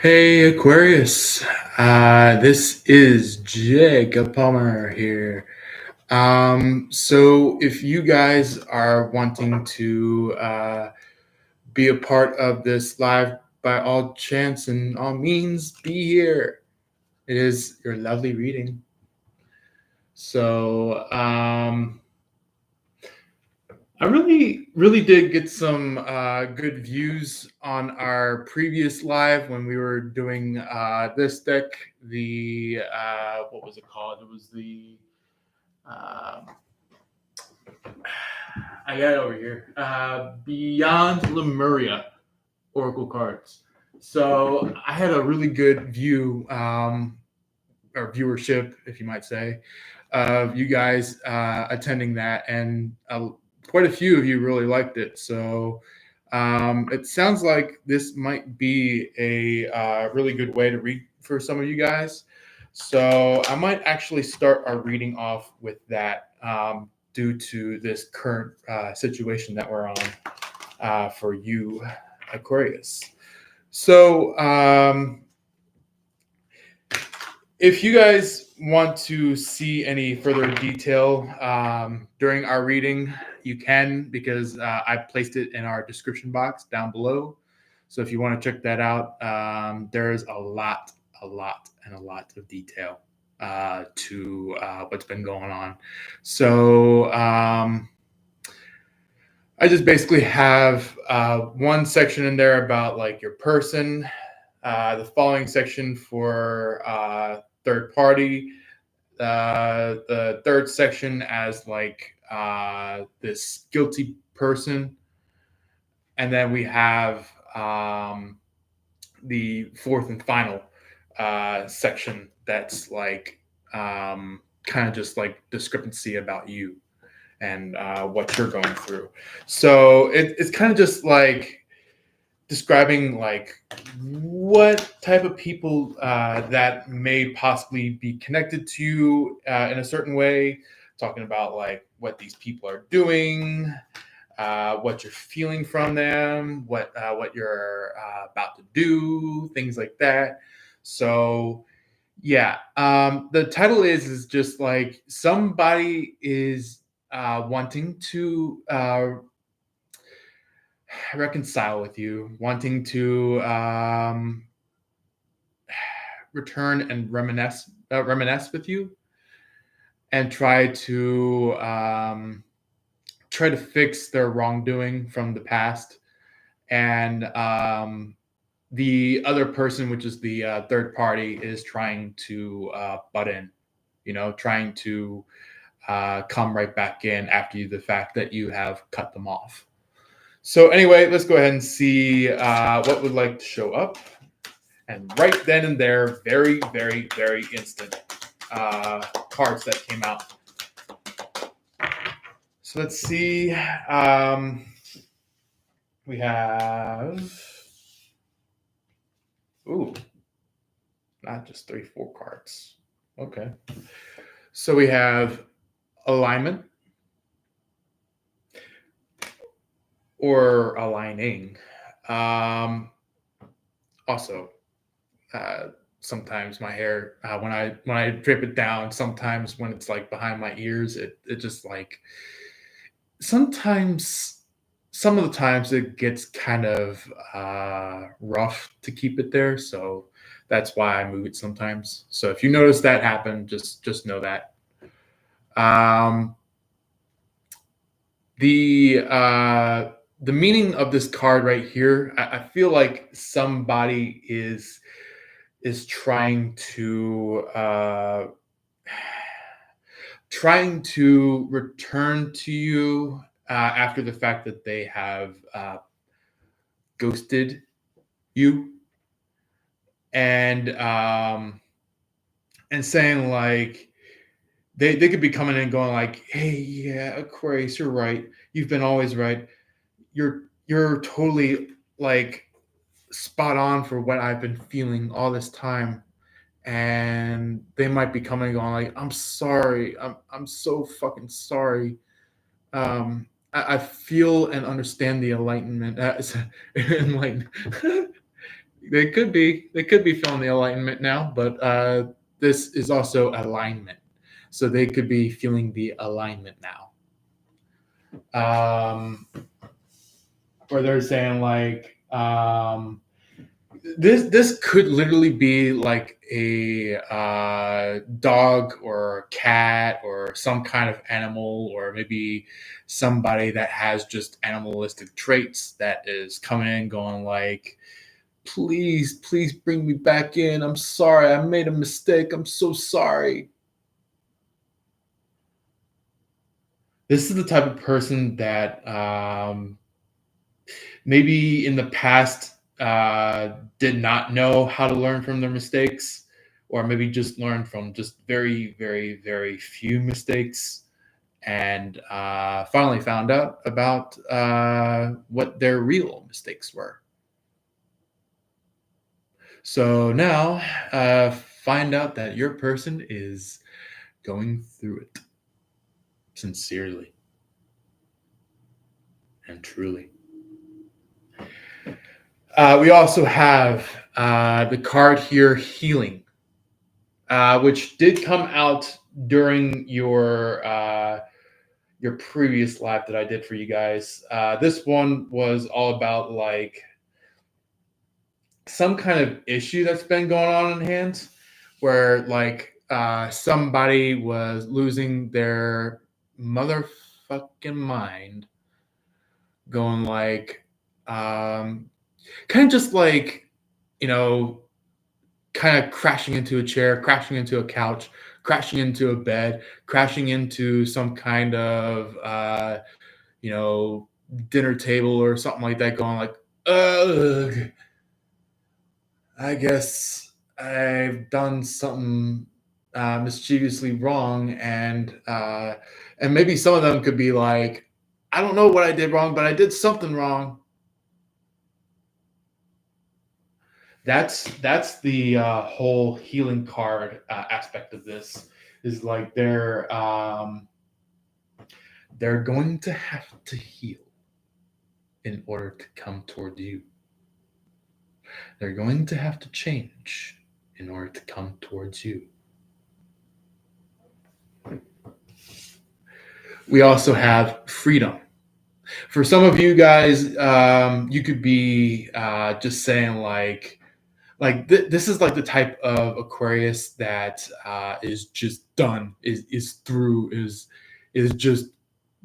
Hey Aquarius, this is Jacob Palmer here. So if you guys are wanting to be a part of this live, by all chance and all means, be here. It is your lovely reading. So I really did get some good views on our previous live when we were doing this deck. The what was it called? It was the I got it over here. Beyond Lemuria Oracle cards. So I had a really good view or viewership, if you might say, of you guys attending that, and quite a few of you really liked it. So it sounds like this might be a really good way to read for some of you guys. So I might actually start our reading off with that due to this current situation that we're on for you, Aquarius. So if you guys want to see any further detail during our reading, you can, because I placed it in our description box down below. So if you want to check that out, there's a lot of detail to what's been going on. So I just basically have one section in there about like your person, the following section for third party, the third section as like this guilty person, and then we have the fourth and final section that's like kind of just like discrepancy about you and what you're going through. So it's kind of just like describing like what type of people that may possibly be connected to you in a certain way, talking about like what these people are doing, what you're feeling from them, what you're about to do, things like that. So yeah, the title is just like somebody is wanting to reconcile with you, wanting to return and reminisce with you, and try to fix their wrongdoing from the past. And the other person, which is the third party, is trying to butt in, trying to come right back in after the fact that you have cut them off. So anyway, let's go ahead and see what would like to show up. And right then and there, very instant cards that came out. So let's see. We have, not just 3-4 cards. Okay. So we have alignment or aligning. Also, sometimes my hair, when I drip it down, sometimes when it's like behind my ears, it just like, sometimes, some of the times it gets kind of rough to keep it there. So that's why I move it sometimes. So if you notice that happen, just know that. The meaning of this card right here, I feel like somebody is trying to return to you after the fact that they have ghosted you, and saying like they could be coming in and going like, hey, yeah, Aquarius, you're right, you've been always right, you're totally like spot on for what I've been feeling all this time. And they might be coming and going like, I'm sorry, I'm so fucking sorry. I feel and understand the enlightenment. Enlighten. They could be feeling the alignment now, but this is also alignment, so they could be feeling the alignment now. Or they're saying like this could literally be like a dog or a cat or some kind of animal, or maybe somebody that has just animalistic traits that is coming in going like, please, please bring me back in. I'm sorry. I made a mistake. I'm so sorry. This is the type of person that maybe in the past did not know how to learn from their mistakes, or maybe just learned from just very, very, very few mistakes, and finally found out about what their real mistakes were. So now find out that your person is going through it sincerely and truly. We also have the card here, Healing, which did come out during your previous live that I did for you guys. This one was all about like some kind of issue that's been going on in hands, where like somebody was losing their motherfucking mind, going like kind of just like, you know, kind of crashing into a chair, crashing into a couch, crashing into a bed, crashing into some kind of you know, dinner table or something like that, going like, ugh, I guess I've done something mischievously wrong, and maybe some of them could be like, I don't know what I did wrong, but I did something wrong. That's the whole healing card aspect of this. Is like they're going to have to heal in order to come toward you. They're going to have to change in order to come towards you. We also have freedom. For some of you guys, you could be just saying like this is like the type of Aquarius that is just done, is through, is just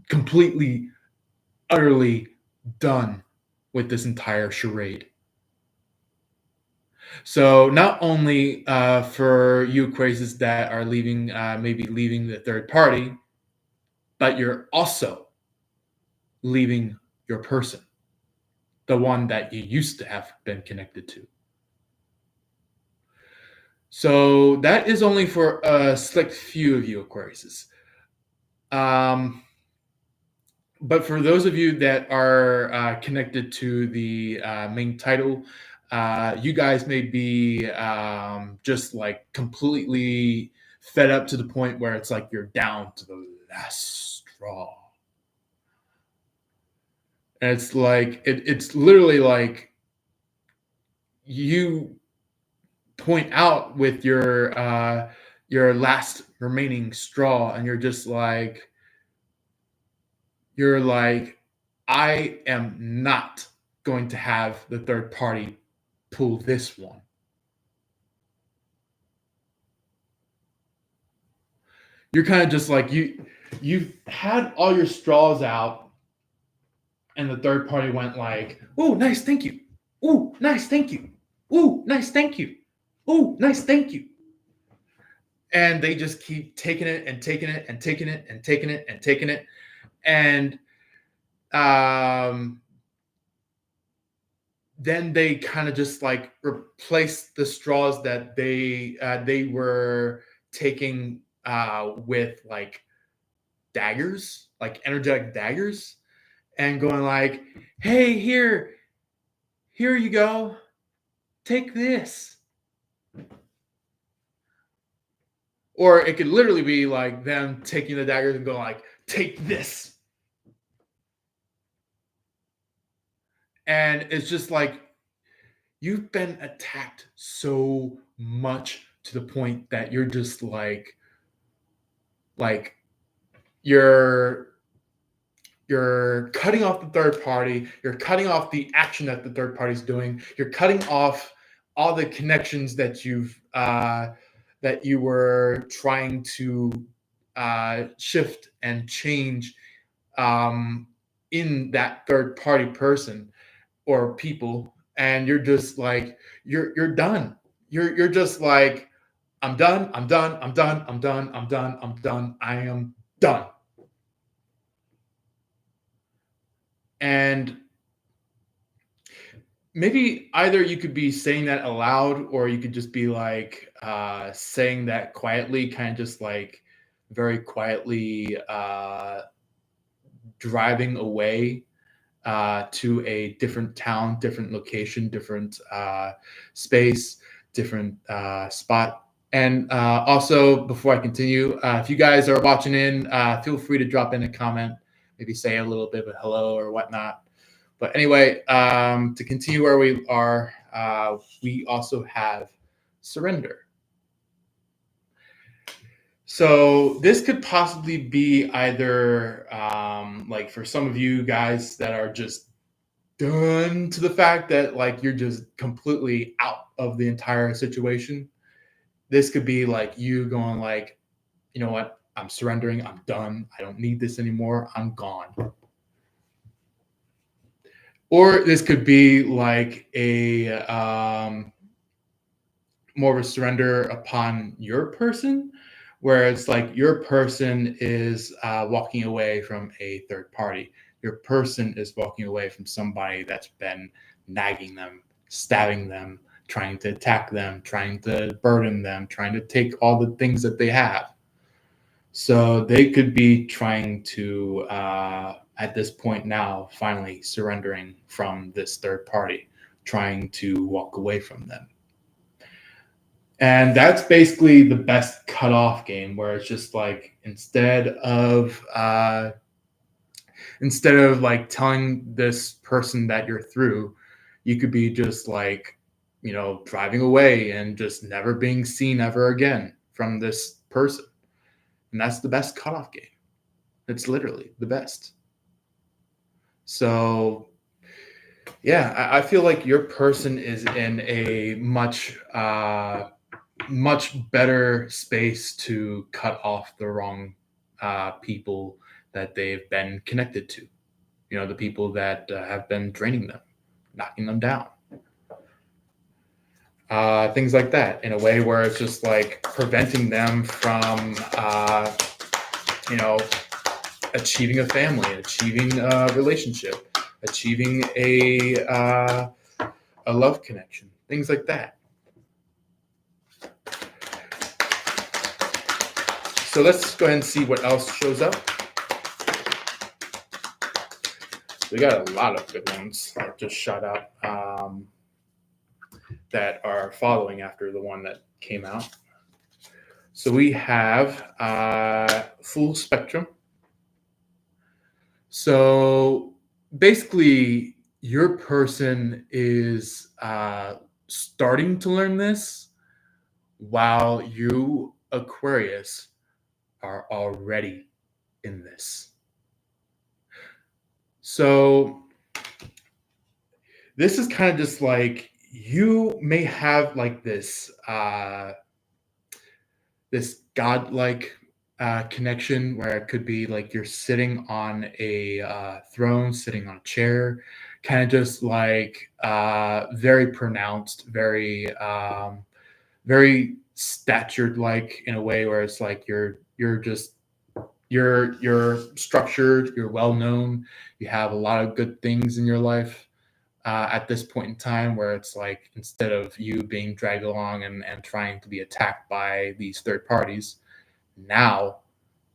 completely, utterly done with this entire charade. So not only for you Aquariuses that are leaving, maybe leaving the third party, but you're also leaving your person, the one that you used to have been connected to. So that is only for a select few of you Aquariuses. But for those of you that are connected to the main title, you guys may be just like completely fed up to the point where it's like you're down to the last straw. And it's like, it's literally like you point out with your last remaining straw, and you're just like, I am not going to have the third party pull this one. You're kind of just like, you've had all your straws out, and the third party went like, oh, nice, thank you. Oh, nice, thank you. Oh, nice, thank you. Oh, nice, thank you. And they just keep taking it and taking it and taking it and taking it and taking it. And then they kind of just like replace the straws that they were taking with like daggers, like energetic daggers, and going like, hey, here you go, take this. Or it could literally be like them taking the daggers and going like, take this. And it's just like, you've been attacked so much to the point that you're just like you're you're cutting off the third party, you're cutting off the action that the third party is doing, you're cutting off all the connections that you were trying to shift and change um, in that third party person or people, and you're just like you're done. You're just like, I'm done, I'm done, I'm done, I'm done, I'm done, I'm done, I am done. And maybe either you could be saying that aloud, or you could just be like saying that quietly, kind of just like very quietly driving away to a different town, different location, different space, different spot. And also, before I continue, if you guys are watching in, feel free to drop in a comment, maybe say a little bit of a hello or whatnot. But anyway, to continue where we are, we also have surrender. So this could possibly be either like for some of you guys that are just done to the fact that like you're just completely out of the entire situation. This could be like you going like, you know what, I'm surrendering, I'm done, I don't need this anymore, I'm gone. Or this could be like a more of a surrender upon your person, where it's like your person is walking away from a third party. Your person is walking away from somebody that's been nagging them, stabbing them, trying to attack them, trying to burden them, trying to take all the things that they have. So they could be trying to, at this point now, finally surrendering from this third party, trying to walk away from them. And that's basically the best cutoff game, where it's just like instead of like telling this person that you're through, you could be just like, you know, driving away and just never being seen ever again from this person. And that's the best cutoff game. It's literally the best. So yeah, I feel like your person is in a much better space to cut off the wrong people that they've been connected to. You know, the people that have been draining them, knocking them down. Things like that, in a way where it's just like preventing them from, you know, achieving a family, achieving a relationship, achieving a love connection, things like that. So let's go ahead and see what else shows up. We got a lot of good ones that just shot out that are following after the one that came out. So we have full spectrum. So basically, your person is starting to learn this while you, Aquarius, are already in this. So this is kind of just like, you may have like this this godlike connection, where it could be like you're sitting on a throne, sitting on a chair, kind of just like very pronounced, very statured like, in a way where it's like you're structured, you're well known, you have a lot of good things in your life at this point in time, where it's like instead of you being dragged along and trying to be attacked by these third parties, now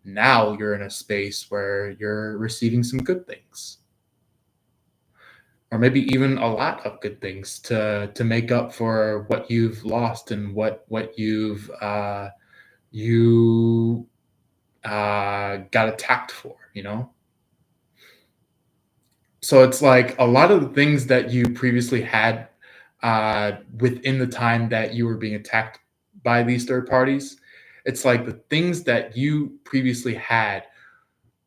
you're in a space where you're receiving some good things, or maybe even a lot of good things to make up for what you've lost and what you've got attacked for, you know. So it's like a lot of the things that you previously had within the time that you were being attacked by these third parties. It's like the things that you previously had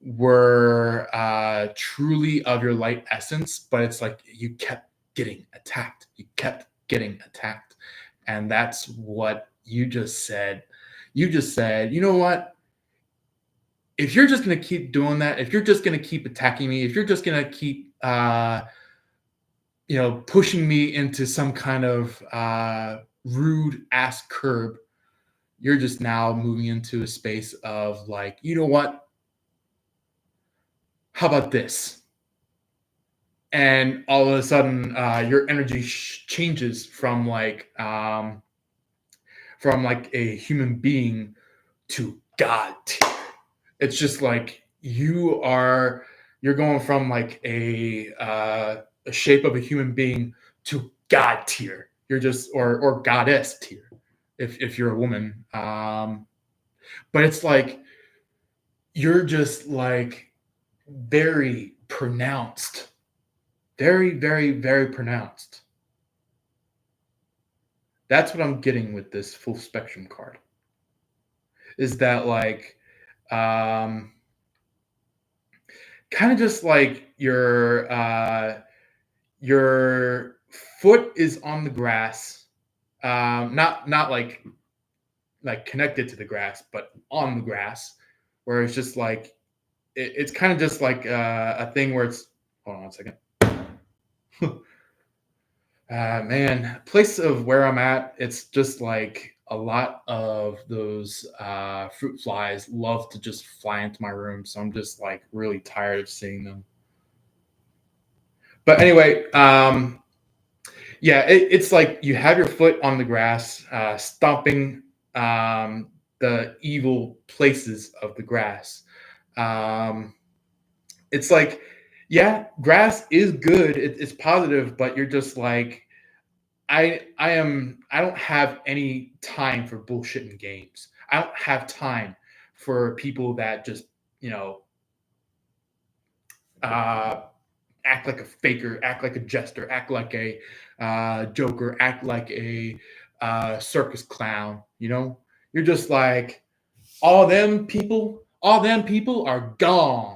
were truly of your light essence, but it's like you kept getting attacked. You kept getting attacked. And that's what you just said. You just said, you know what? If you're just going to keep doing that, if you're just going to keep attacking me, if you're just going to keep, pushing me into some kind of rude ass curb, you're just now moving into a space of like, you know what? How about this? And all of a sudden, your energy changes from like a human being to God tier. It's just like you're going from like a shape of a human being to God tier. You're just or goddess tier if you're a woman. But it's like you're just like very pronounced, very, very, very pronounced. That's what I'm getting with this full spectrum card. Is that like kind of just like your foot is on the grass, not like connected to the grass, but on the grass, where it's just like it's kind of just like a thing where it's hold on one second. Man, place of where I'm at, it's just like a lot of those fruit flies love to just fly into my room. So I'm just like really tired of seeing them. But anyway, yeah, it's like you have your foot on the grass, stomping the evil places of the grass. It's like, yeah, grass is good. It's positive, but you're just like, I don't have any time for bullshit and games. I don't have time for people that just, you know, uh, act like a faker, act like a jester, act like a joker, act like a circus clown. You know, you're just like all them people are gone.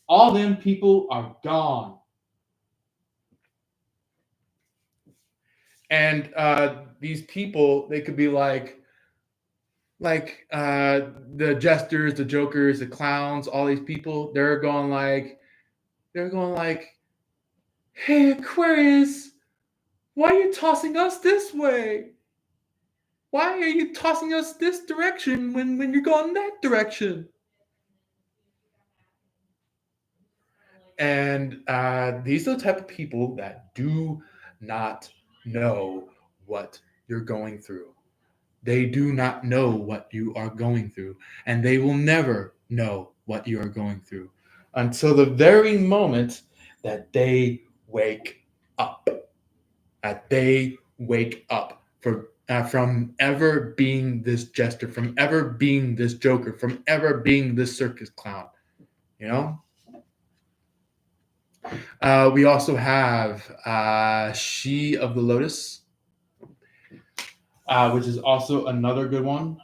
All them people are gone. And these people, they could be like the jesters, the jokers, the clowns, all these people, they're going like, hey Aquarius, why are you tossing us this way? Why are you tossing us this direction when you're going that direction? And these are the type of people that do not know what you're going through. They do not know what you are going through, and they will never know what you are going through until the very moment that they wake up. That they wake up from ever being this jester, from ever being this joker, from ever being this circus clown. You know. We also have She of the Lotus, which is also another good one.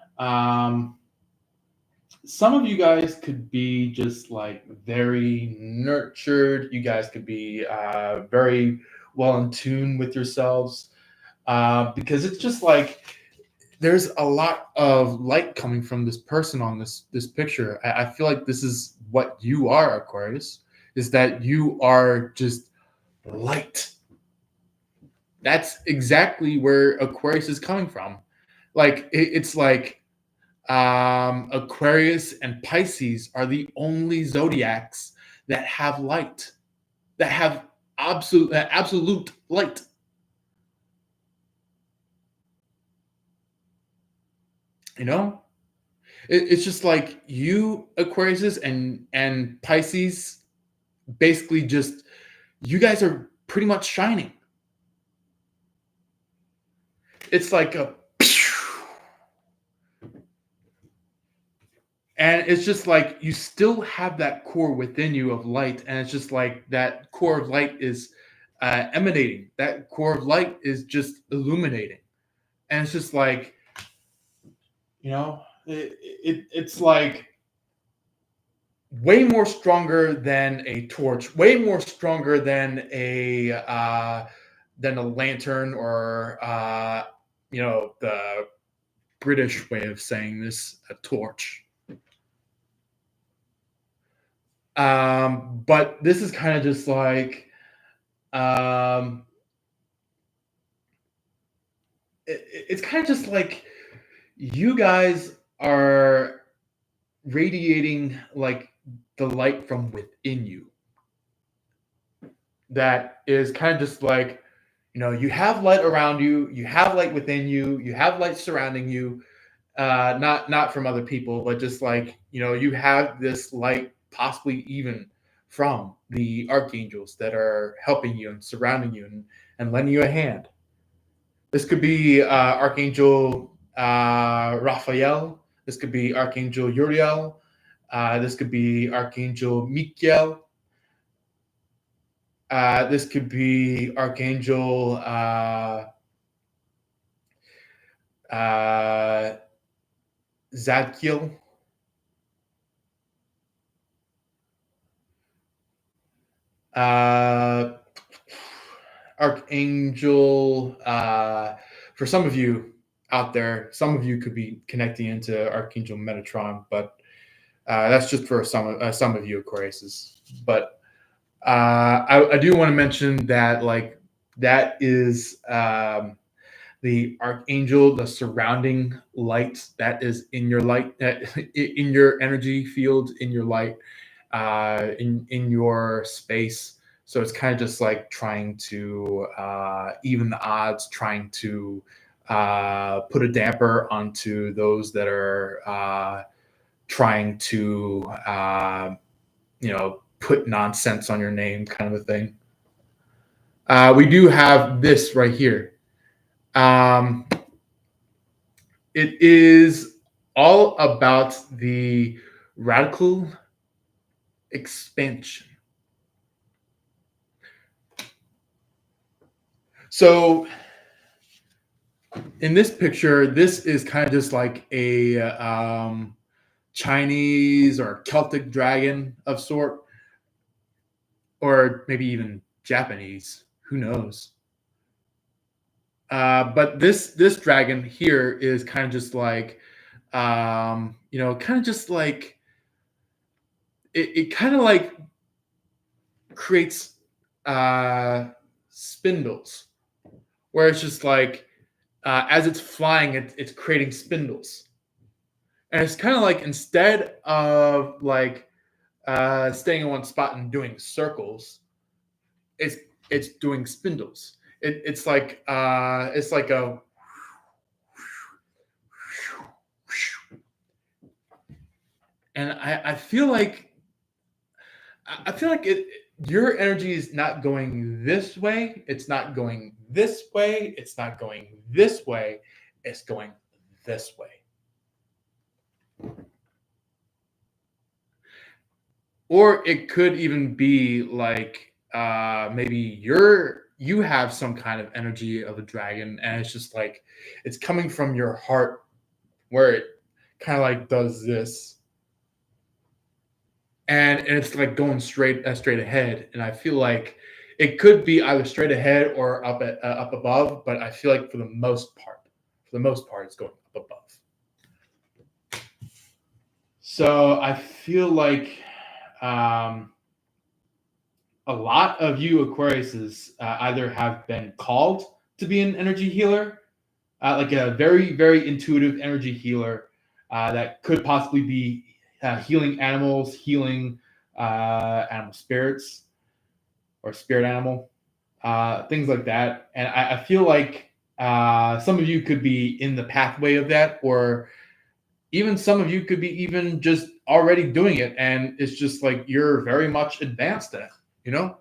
Some of you guys could be just like very nurtured. You guys could be very well in tune with yourselves because it's just like there's a lot of light coming from this person on this picture. I feel like this is what you are, Aquarius, is that you are just light. That's exactly where Aquarius is coming from. Like it's like Aquarius and Pisces are the only zodiacs that have light, that have absolute light. You know, it's just like you Aquariuses and Pisces, basically just you guys are pretty much shining. It's like a and it's just like you still have that core within you of light, and it's just like that core of light is emanating. That core of light is just illuminating, and it's just like, it's like way more stronger than a torch, way more stronger than a lantern, or the British way of saying this, a torch. But this is kind of just like, it's kind of just like you guys are radiating like the light from within you. That is kind of just like, you have light around you, you have light within you, you have light surrounding you, not from other people, but just like, you have this light possibly even from the archangels that are helping you and surrounding you, and lending you a hand. This could be Archangel Raphael. This could be Archangel Uriel. This could be Archangel Michael. This could be Archangel Zadkiel. Archangel, for some of you out there, some of you could be connecting into Archangel Metatron, but that's just for some of you Aquariuses. But I do want to mention that, like, that is the archangel, the surrounding light that is in your light, in your energy field, in your light, in your space. So it's kind of just like trying to even the odds, trying to put a damper onto those that are trying to put nonsense on your name, kind of a thing. We do have this right here. It is all about the radical expansion. So in this picture, this is kind of just like a Chinese or Celtic dragon of sort, or maybe even Japanese, who knows. But this dragon here is kind of just like, kind of just like, it kind of like creates spindles, where it's just like, as it's flying, it's creating spindles. And it's kind of like, instead of like staying in one spot and doing circles, it's doing spindles. It's like a, and I feel like your energy is not going this way. It's not going this way. It's not going this way. It's going this way. Or it could even be like, maybe you have some kind of energy of a dragon, and it's just like, it's coming from your heart, where it kind of like does this, and it's like going straight ahead. And I feel like it could be either straight ahead or up above, but I feel like for the most part, it's going up above. So I feel like a lot of you Aquariuses either have been called to be an energy healer, like a very, very intuitive energy healer, that could possibly be healing animals, healing animal spirits, or spirit animal, things like that. And I feel like some of you could be in the pathway of that, or even some of you could be even just already doing it, and it's just like you're very much advanced at it,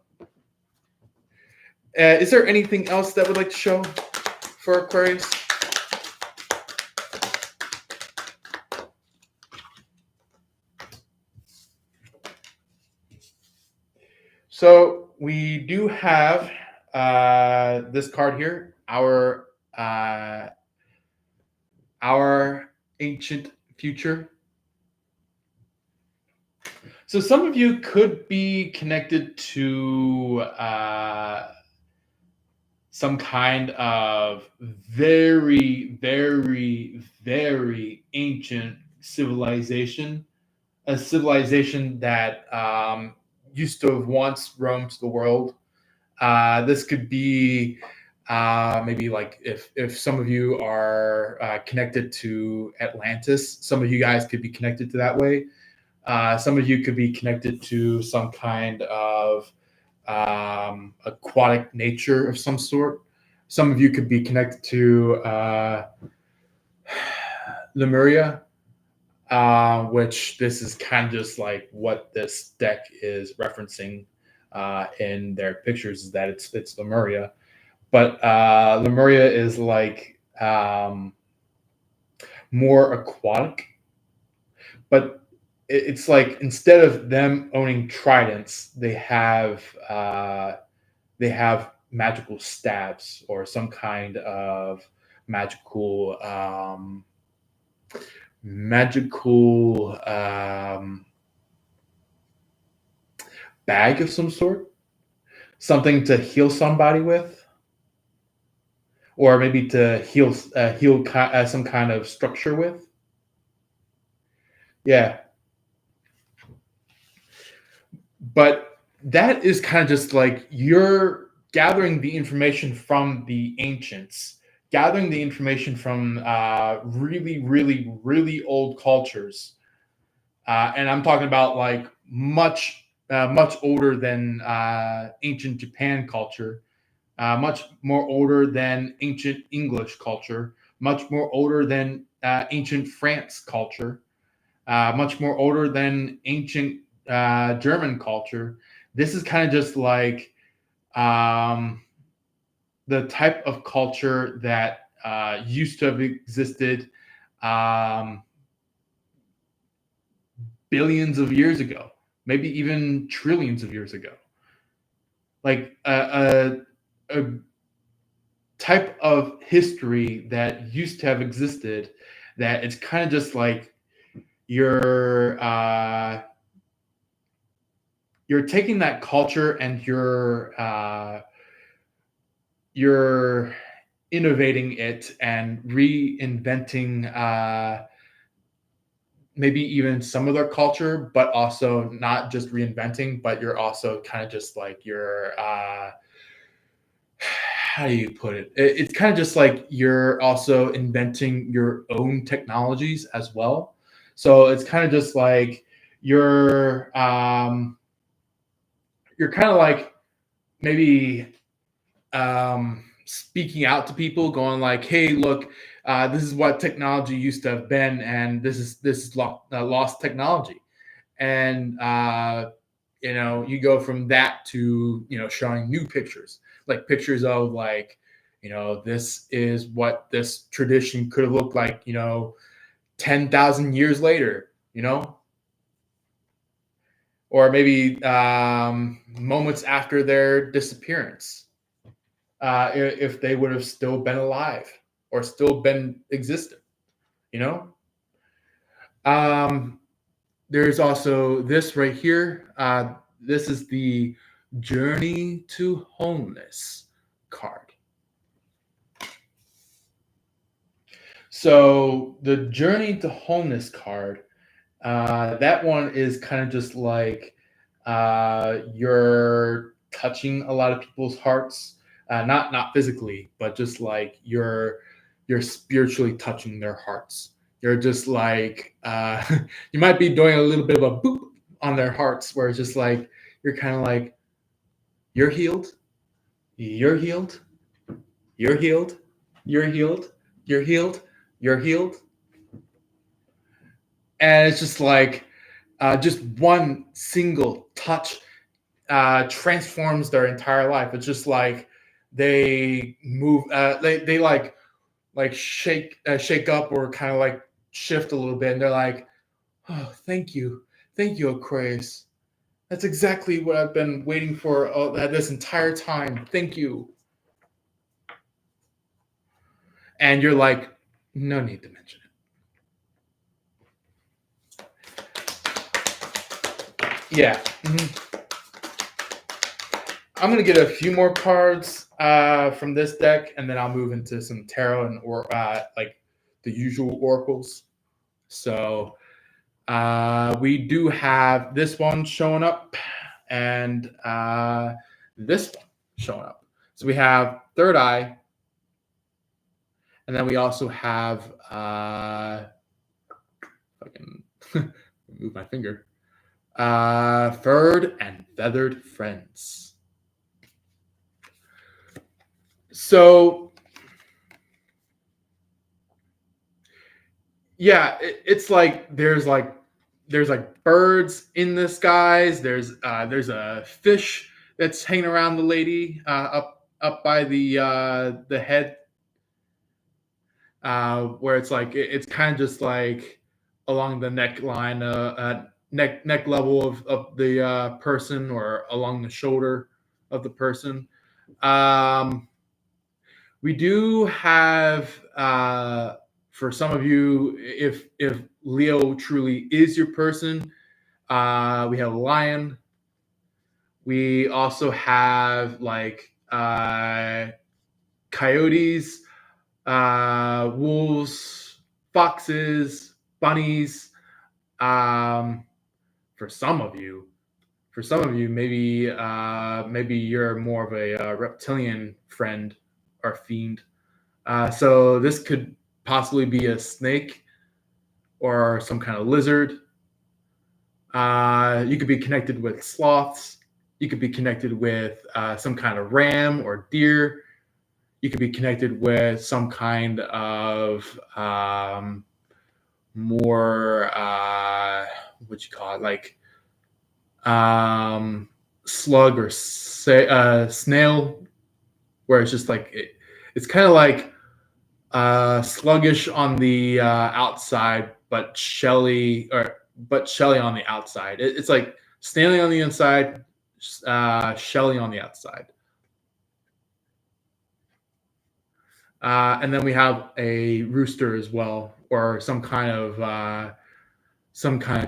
Is there anything else that would like to show for Aquarius? So we do have this card here, our ancient future. So some of you could be connected to some kind of very, very, very ancient civilization, a civilization that used to have once roamed the world. This could be maybe like if some of you are connected to Atlantis, some of you guys could be connected to that way. Some of you could be connected to some kind of aquatic nature of some sort. Some of you could be connected to Lemuria, which this is kind of just like what this deck is referencing in their pictures, is that it's Lemuria. But Lemuria is like more aquatic, but it's like instead of them owning tridents, they have magical stabs or some kind of magical bag of some sort, something to heal somebody with, or maybe to heal some kind of structure with. Yeah. But that is kind of just like you're gathering the information from the ancients, gathering the information from really, really, really old cultures. And I'm talking about like much older than ancient Japan culture, much more older than ancient English culture, much more older than ancient France culture, much more older than ancient German culture. This is kind of just like the type of culture that used to have existed billions of years ago, maybe even trillions of years ago. Like a type of history that used to have existed, that it's kind of just like you're taking that culture and you're innovating it and reinventing maybe even some of their culture, but also not just reinventing, but you're also kind of just like you're how do you put it? It's kind of just like you're also inventing your own technologies as well. So it's kind of just like you're kind of like maybe speaking out to people, going like, "Hey, look, this is what technology used to have been, and this is lost technology." And you go from that to showing new pictures, like pictures of like, this is what this tradition could have looked like, 10,000 years later, or maybe moments after their disappearance, if they would have still been alive or still been existent, There's also this right here. This is the Journey to Wholeness card. So the Journey to Wholeness card, that one is kind of just like you're touching a lot of people's hearts, not physically, but just like you're spiritually touching their hearts. You're just like you might be doing a little bit of a boop on their hearts, where it's just like you're kind of like, you're healed, you're healed, you're healed, you're healed, you're healed, you're healed. And it's just like just one single touch transforms their entire life. It's just like they move, they like shake up, or kind of like shift a little bit, and they're like, "Oh, thank you, Aquarius. That's exactly what I've been waiting for this entire time. Thank you. And you're like, no need to mention it. Yeah. I'm going to get a few more cards from this deck, and then I'll move into some tarot and like the usual oracles. So we do have this one showing up and this one showing up. So we have Third Eye, and then we also have, if I can move my finger, Furred and Feathered Friends. So, yeah, it's like there's like birds in the skies. There's a fish that's hanging around the lady up by the head, where it's like it's kind of just like along the neckline, neck level of the person, or along the shoulder of the person. We do have, for some of you, if Leo truly is your person, we have a lion. We also have like coyotes, wolves, foxes, bunnies. For some of you, maybe you're more of a reptilian friend or fiend. So this could possibly be a snake or some kind of lizard. You could be connected with sloths. You could be connected with some kind of ram or deer. You could be connected with some kind of more, what you call it, like slug or snail, where it's just like it's kind of like sluggish on the outside, but shelly on the outside. It's like snaily on the inside, shelly on the outside. And then we have a rooster as well, or some kind of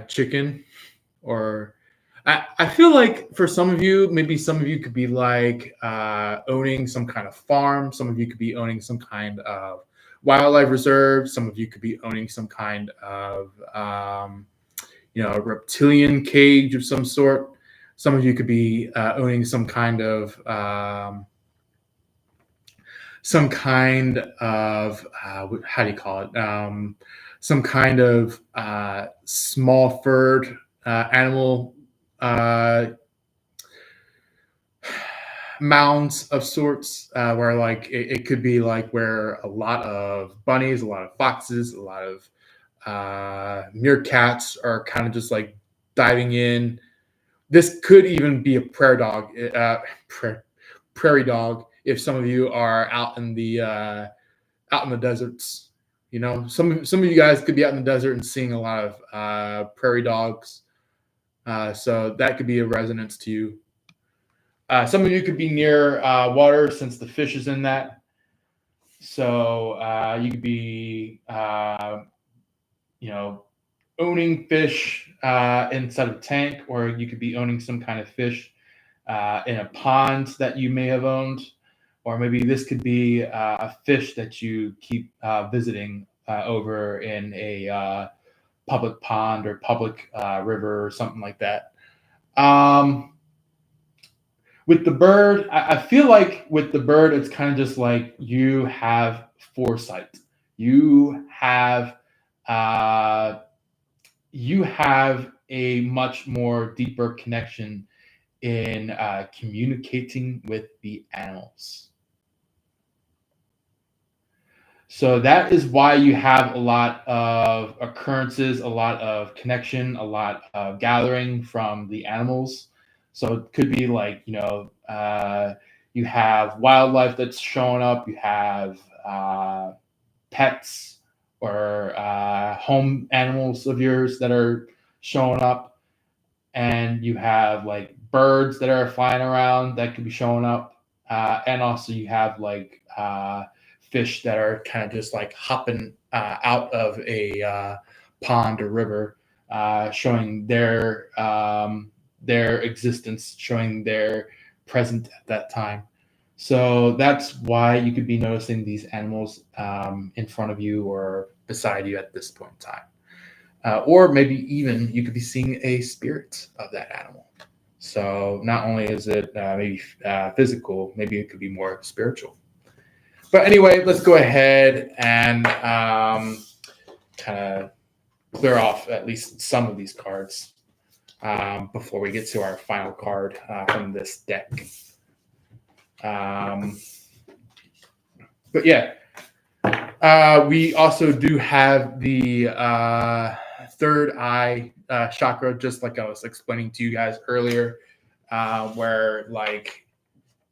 chicken. Or I feel like for some of you, maybe some of you could be like owning some kind of farm. Some of you could be owning some kind of wildlife reserve. Some of you could be owning some kind of a reptilian cage of some sort. Some of you could be owning some kind of how do you call it? Some kind of small furred animal mounds of sorts, where like it could be like where a lot of bunnies, a lot of foxes, a lot of meerkats are kind of just like diving in. This could even be a prairie dog if some of you are out in the deserts. Some of you guys could be out in the desert and seeing a lot of prairie dogs. So that could be a resonance to you. Some of you could be near water, since the fish is in that. So you could be, owning fish inside of a tank, or you could be owning some kind of fish in a pond that you may have owned. Or maybe this could be a fish that you keep visiting over in a public pond or public river or something like that. With the bird, I feel like with the bird, it's kind of just like you have foresight. You have a much more deeper connection in communicating with the animals. So that is why you have a lot of occurrences, a lot of connection, a lot of gathering from the animals. So it could be like, you have wildlife that's showing up, you have pets or home animals of yours that are showing up. and you have like birds that are flying around that could be showing up, and also you have like fish that are kind of just like hopping out of a pond or river, showing their existence, showing their present at that time. So that's why you could be noticing these animals in front of you or beside you at this point in time. Or maybe even you could be seeing a spirit of that animal. So not only is it maybe physical, maybe it could be more spiritual. But anyway, let's go ahead and kind of clear off at least some of these cards before we get to our final card from this deck. But yeah, we also do have the third eye chakra, just like I was explaining to you guys earlier, where like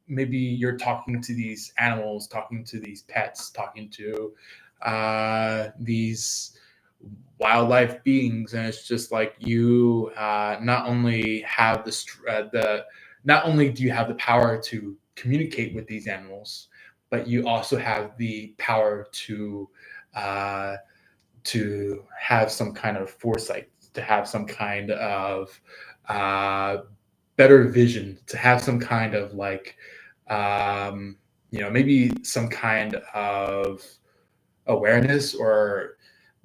maybe you're talking to these animals, talking to these pets, talking to these wildlife beings, and it's just like you not only have not only do you have the power to communicate with these animals, but you also have the power to have some kind of foresight, to have some kind of better vision, to have some kind of like maybe some kind of awareness, or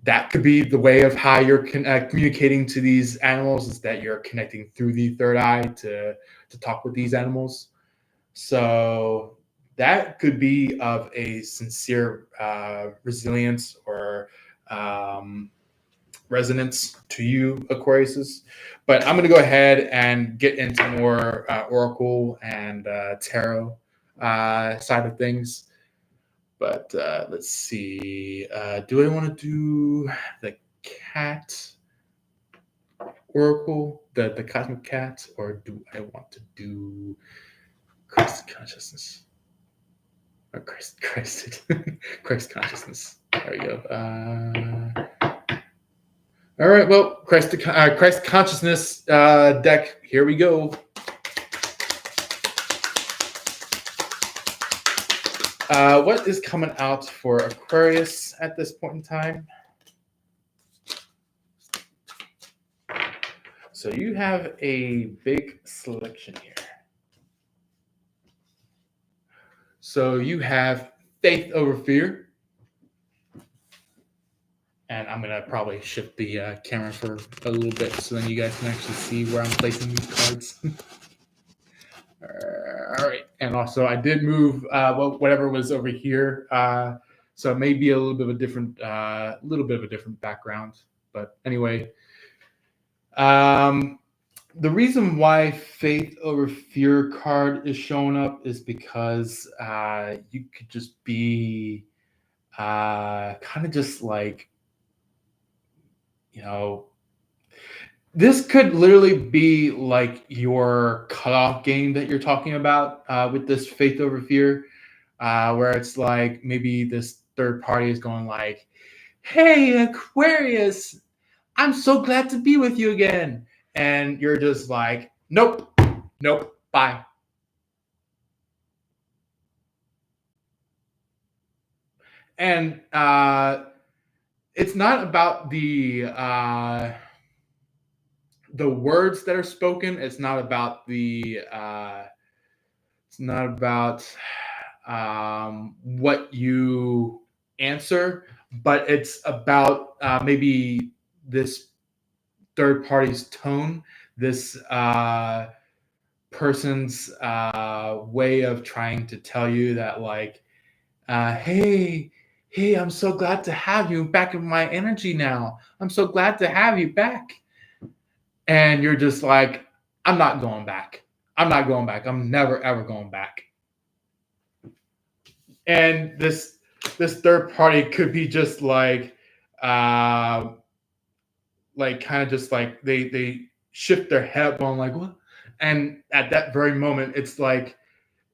that could be the way of how you're communicating to these animals, is that you're connecting through the third eye to talk with these animals. So that could be of a sincere resilience or resonance to you, Aquariuses. But I'm going to go ahead and get into more oracle and tarot side of things. But let's see. Do I want to do the cat oracle, the cosmic cat, or do I want to do Christ consciousness? Or Christ Christ consciousness. There we go. All right. Well, Christ consciousness deck. Here we go. What is coming out for Aquarius at this point in time? So you have a big selection here. So you have faith over fear. And I'm going to probably shift the camera for a little bit so then you guys can actually see where I'm placing these cards. All right. And also I did move whatever was over here. So it may be a little bit of a different background. But anyway, the reason why faith over fear card is showing up is because you could just be kind of just like, this could literally be like your cutoff game that you're talking about with this faith over fear, where it's like maybe this third party is going like, hey, Aquarius, I'm so glad to be with you again. And you're just like, nope, bye. And it's not about the words that are spoken. It's not about what you answer, but it's about maybe this third party's tone, this person's way of trying to tell you that like, hey, I'm so glad to have you back in my energy now. I'm so glad to have you back. And you're just like, I'm not going back. I'm never, ever going back. And this third party could be just like kind of just like they shift their head going like, what? And at that very moment, it's like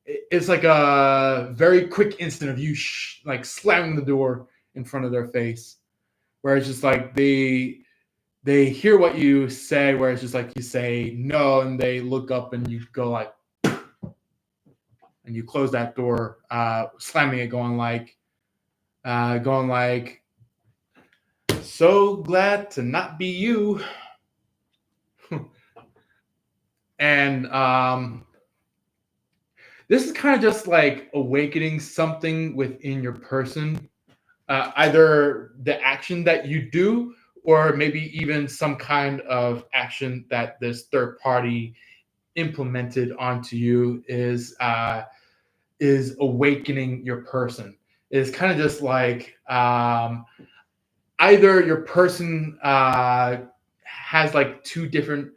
a very quick instant of you like slamming the door in front of their face, where it's just like they they hear what you say, where it's just like you say no, and they look up and you go like, and you close that door, slamming it, going like, so glad to not be you. And this is kind of just like awakening something within your person, either the action that you do, or maybe even some kind of action that this third party implemented onto you is awakening your person. It's kind of just like either your person has like two different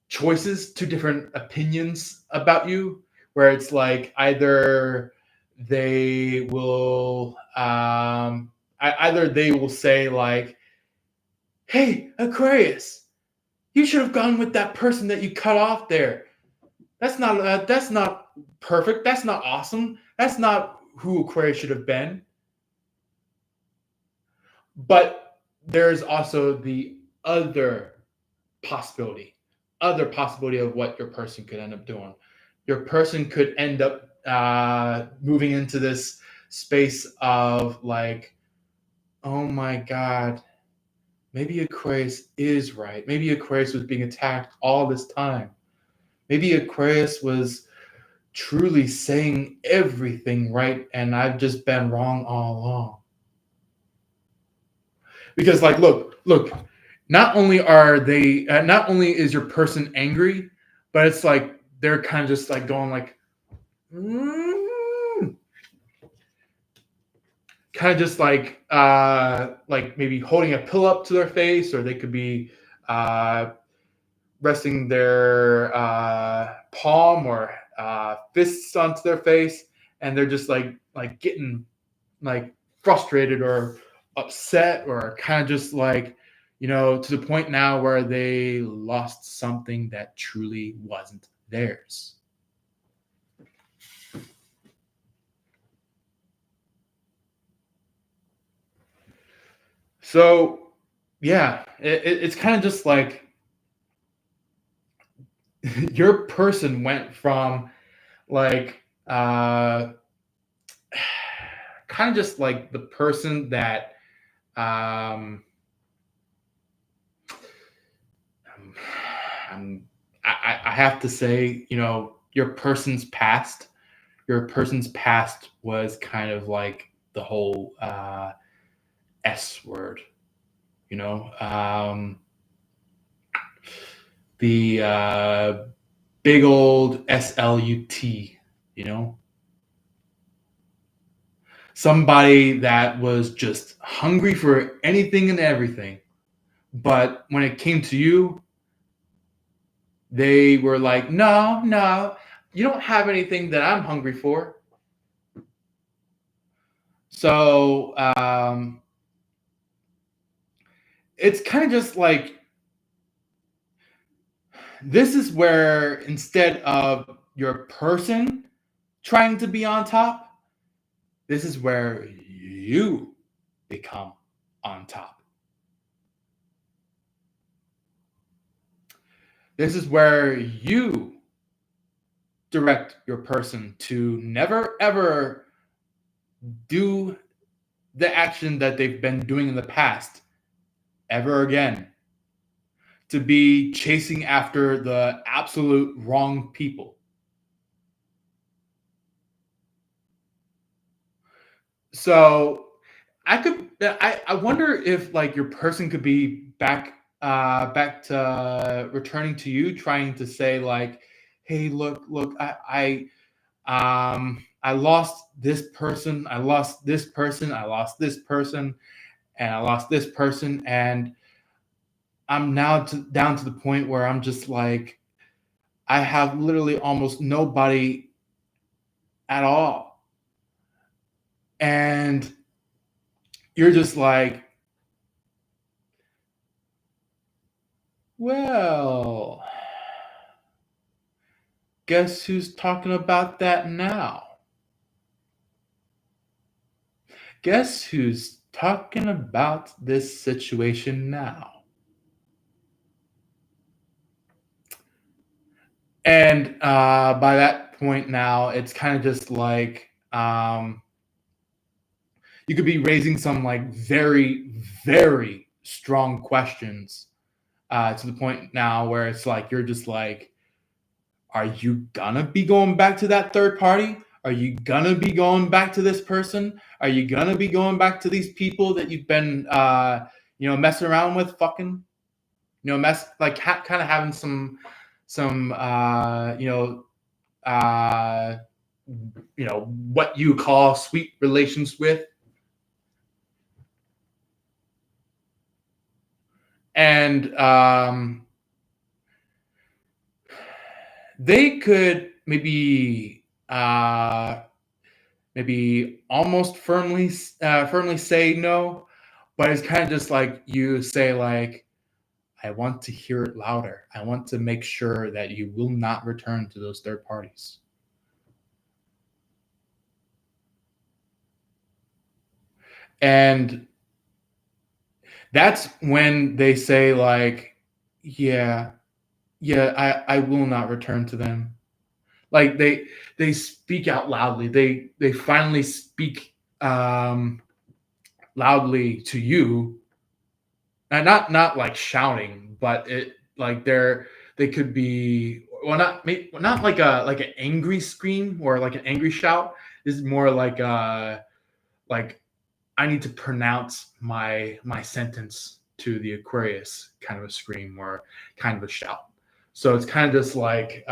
choices, two different opinions about you, where it's like either they will either they will say like, hey, Aquarius, you should have gone with that person that you cut off there. That's not perfect. That's not awesome. That's not who Aquarius should have been. But there's also the other possibility, of what your person could end up doing. Your person could end up moving into this space of like, oh my God, maybe Aquarius is right. Maybe Aquarius was being attacked all this time. Maybe Aquarius was truly saying everything right, and I've just been wrong all along. Because, like, look, not only is your person angry, but it's like they're kind of just like going like, kind of just like maybe holding a pillow up to their face, or they could be resting their palm or fists onto their face, and they're just like getting like frustrated or upset, or kind of just like, to the point now where they lost something that truly wasn't theirs. So yeah, it's kind of just like your person went from like kind of just like the person that um I have to say, your person's past was kind of like the whole S word, you know, the big old SLUT, you know, somebody that was just hungry for anything and everything. But when it came to you, they were like, no, no, you don't have anything that I'm hungry for. So it's kind of just like, this is where instead of your person trying to be on top, this is where you become on top. This is where you direct your person to never ever do the action that they've been doing in the past ever again, to be chasing after the absolute wrong people. So I wonder if like your person could be back to returning to you, trying to say like, hey, look, I lost this person, I lost this person, I lost this person, and I lost this person, and I'm now down to the point where I'm just like, I have literally almost nobody at all. And you're just like, well, guess who's talking about that now? Guess who's talking about this situation now. And by that point now, it's kind of just like you could be raising some like very, very strong questions to the point now where it's like you're just like, are you gonna be going back to that third party? Are you gonna be going back to this person? Are you gonna be going back to these people that you've been, messing around with, fucking, kind of having some, uh, what you call sweet relations with, and they could maybe almost firmly say no, but it's kind of just like you say like, I want to hear it louder. I want to make sure that you will not return to those third parties. And that's when they say like, yeah, I will not return to them. Like they speak out loudly. They finally speak loudly to you, and not like shouting, but it like they could be, well, not like an angry scream or like an angry shout. This is more like I need to pronounce my sentence to the Aquarius kind of a scream or kind of a shout. So it's kind of just like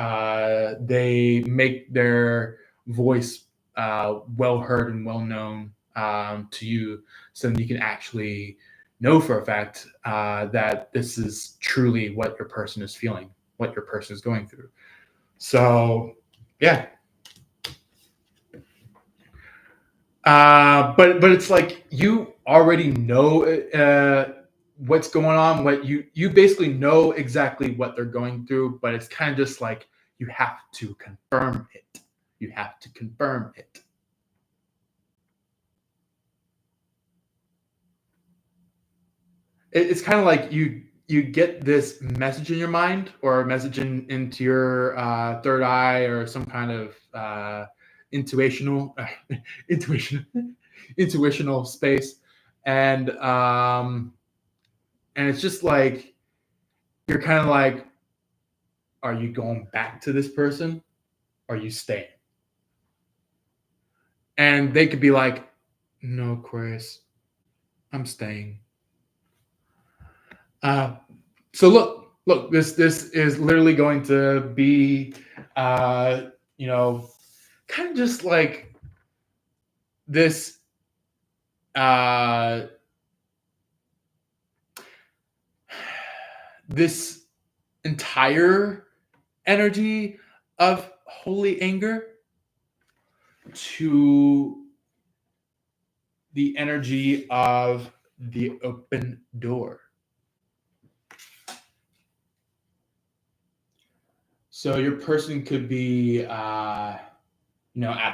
they make their voice well heard and well known to you, so that you can actually know for a fact that this is truly what your person is feeling, what your person is going through. So, yeah. But it's like you already know what's going on. What you basically know exactly what they're going through, but it's kind of just like you have to confirm it. You have to confirm it. It's kind of like you get this message in your mind or a message into your third eye or some kind of intuitional intuition intuitional space, and it's just like you're kind of like, are you going back to this person? Or are you staying? And they could be like, no, Aquarius, I'm staying. So look, this is literally going to be, you know, kind of just like this, uh, this entire energy of holy anger to the energy of the open door. So your person could be, at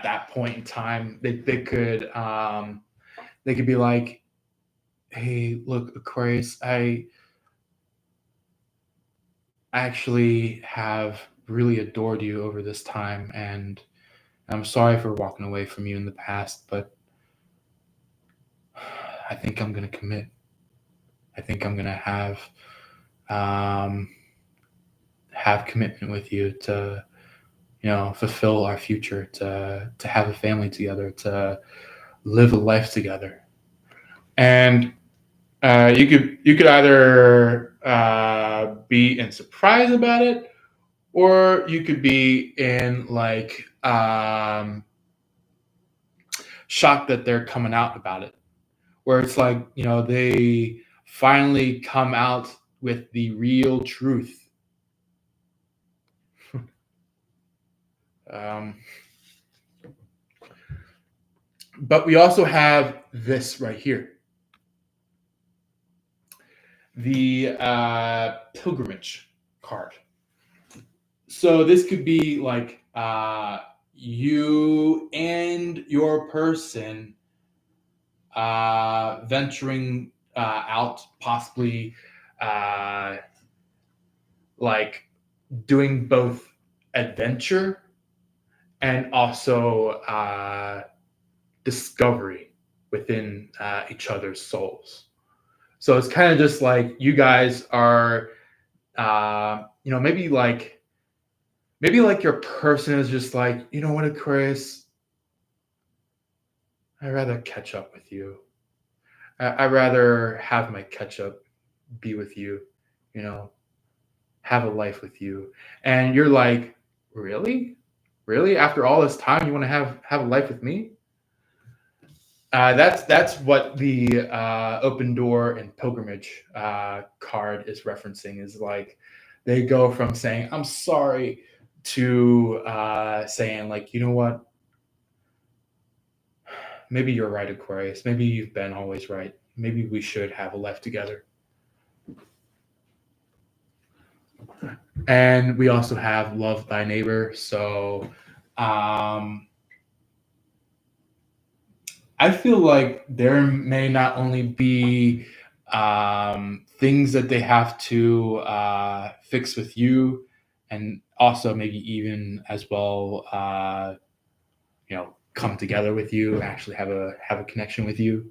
that point in time, they could be like, "Hey, look, Aquarius, I actually have really adored you over this time, and I'm sorry for walking away from you in the past, but I think I'm gonna commit. I think I'm gonna um, have commitment with you to, fulfill our future, to have a family together, to live a life together." And you could either be in surprise about it, or you could be in like shocked that they're coming out about it, where it's like, they finally come out with the real truth. um, but we also have this right here, the pilgrimage card. So this could be like you and your person venturing out, possibly like doing both adventure and also discovery within each other's souls. So it's kind of just like you guys are, maybe like your person is just like, you know what, Aquarius, I'd rather catch up with you. I'd rather have my catch up be with you, you know, have a life with you. And you're like, really? Really? After all this time, you want to have a life with me? That's what the open door and pilgrimage card is referencing. Is like they go from saying I'm sorry to saying like, you know what, maybe you're right, Aquarius. Maybe you've been always right. Maybe we should have a life together. And we also have love thy neighbor. So I feel like there may not only be things that they have to fix with you, and also maybe even as well, come together with you, actually have a connection with you.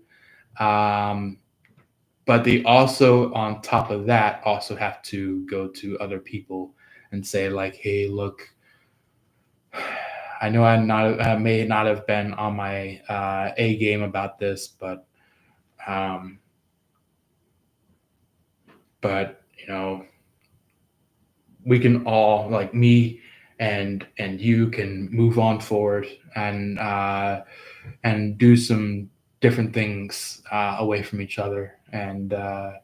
But they also, on top of that, also have to go to other people and say like, hey, look, I know I may not have been on my A game about this, but we can all, like me and you, can move on forward and do some different things away from each other, and know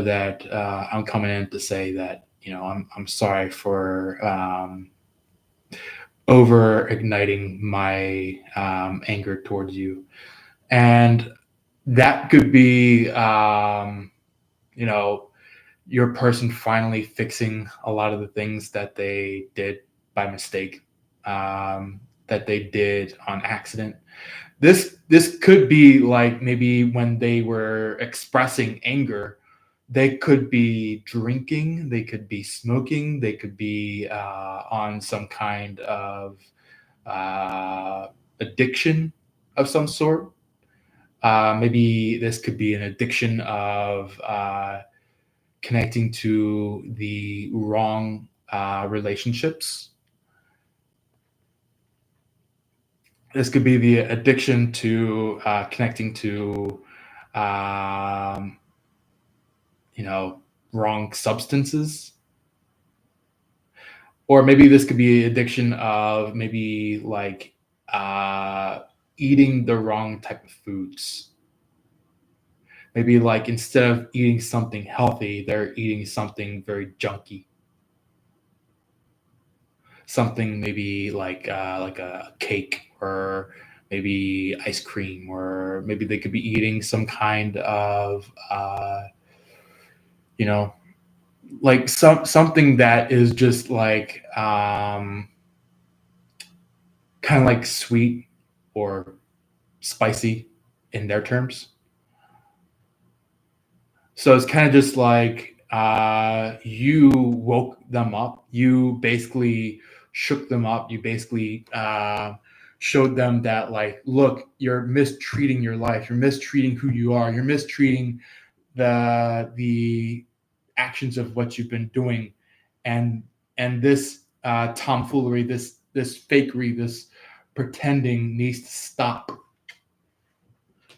that I'm coming in to say that I'm sorry for over igniting my anger towards you. And that could be your person finally fixing a lot of the things that they did by mistake, that they did on accident. This could be like maybe when they were expressing anger, they could be drinking, they could be smoking, they could be on some kind of addiction of some sort. Maybe this could be an addiction of connecting to the wrong relationships. This could be the addiction to connecting to, wrong substances. Or maybe this could be addiction of maybe like eating the wrong type of foods. Maybe like instead of eating something healthy, they're eating something very junky. Something maybe like a cake, or maybe ice cream, or maybe they could be eating some kind of like something that is just like kind of like sweet or spicy in their terms. So it's kind of just like you woke them up. You basically shook them up. You basically showed them that, like, look, you're mistreating your life. You're mistreating who you are. You're mistreating the actions of what you've been doing, and this tomfoolery, this fakery, this pretending needs to stop.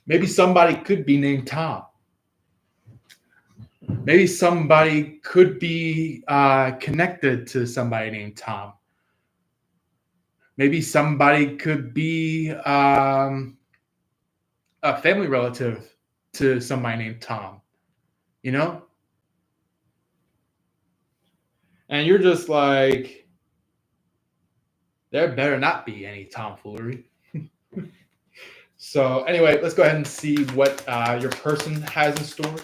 Maybe somebody could be named Tom. Maybe somebody could be connected to somebody named Tom. Maybe somebody could be a family relative to somebody named Tom, And you're just like, there better not be any tomfoolery. So anyway, let's go ahead and see what your person has in store.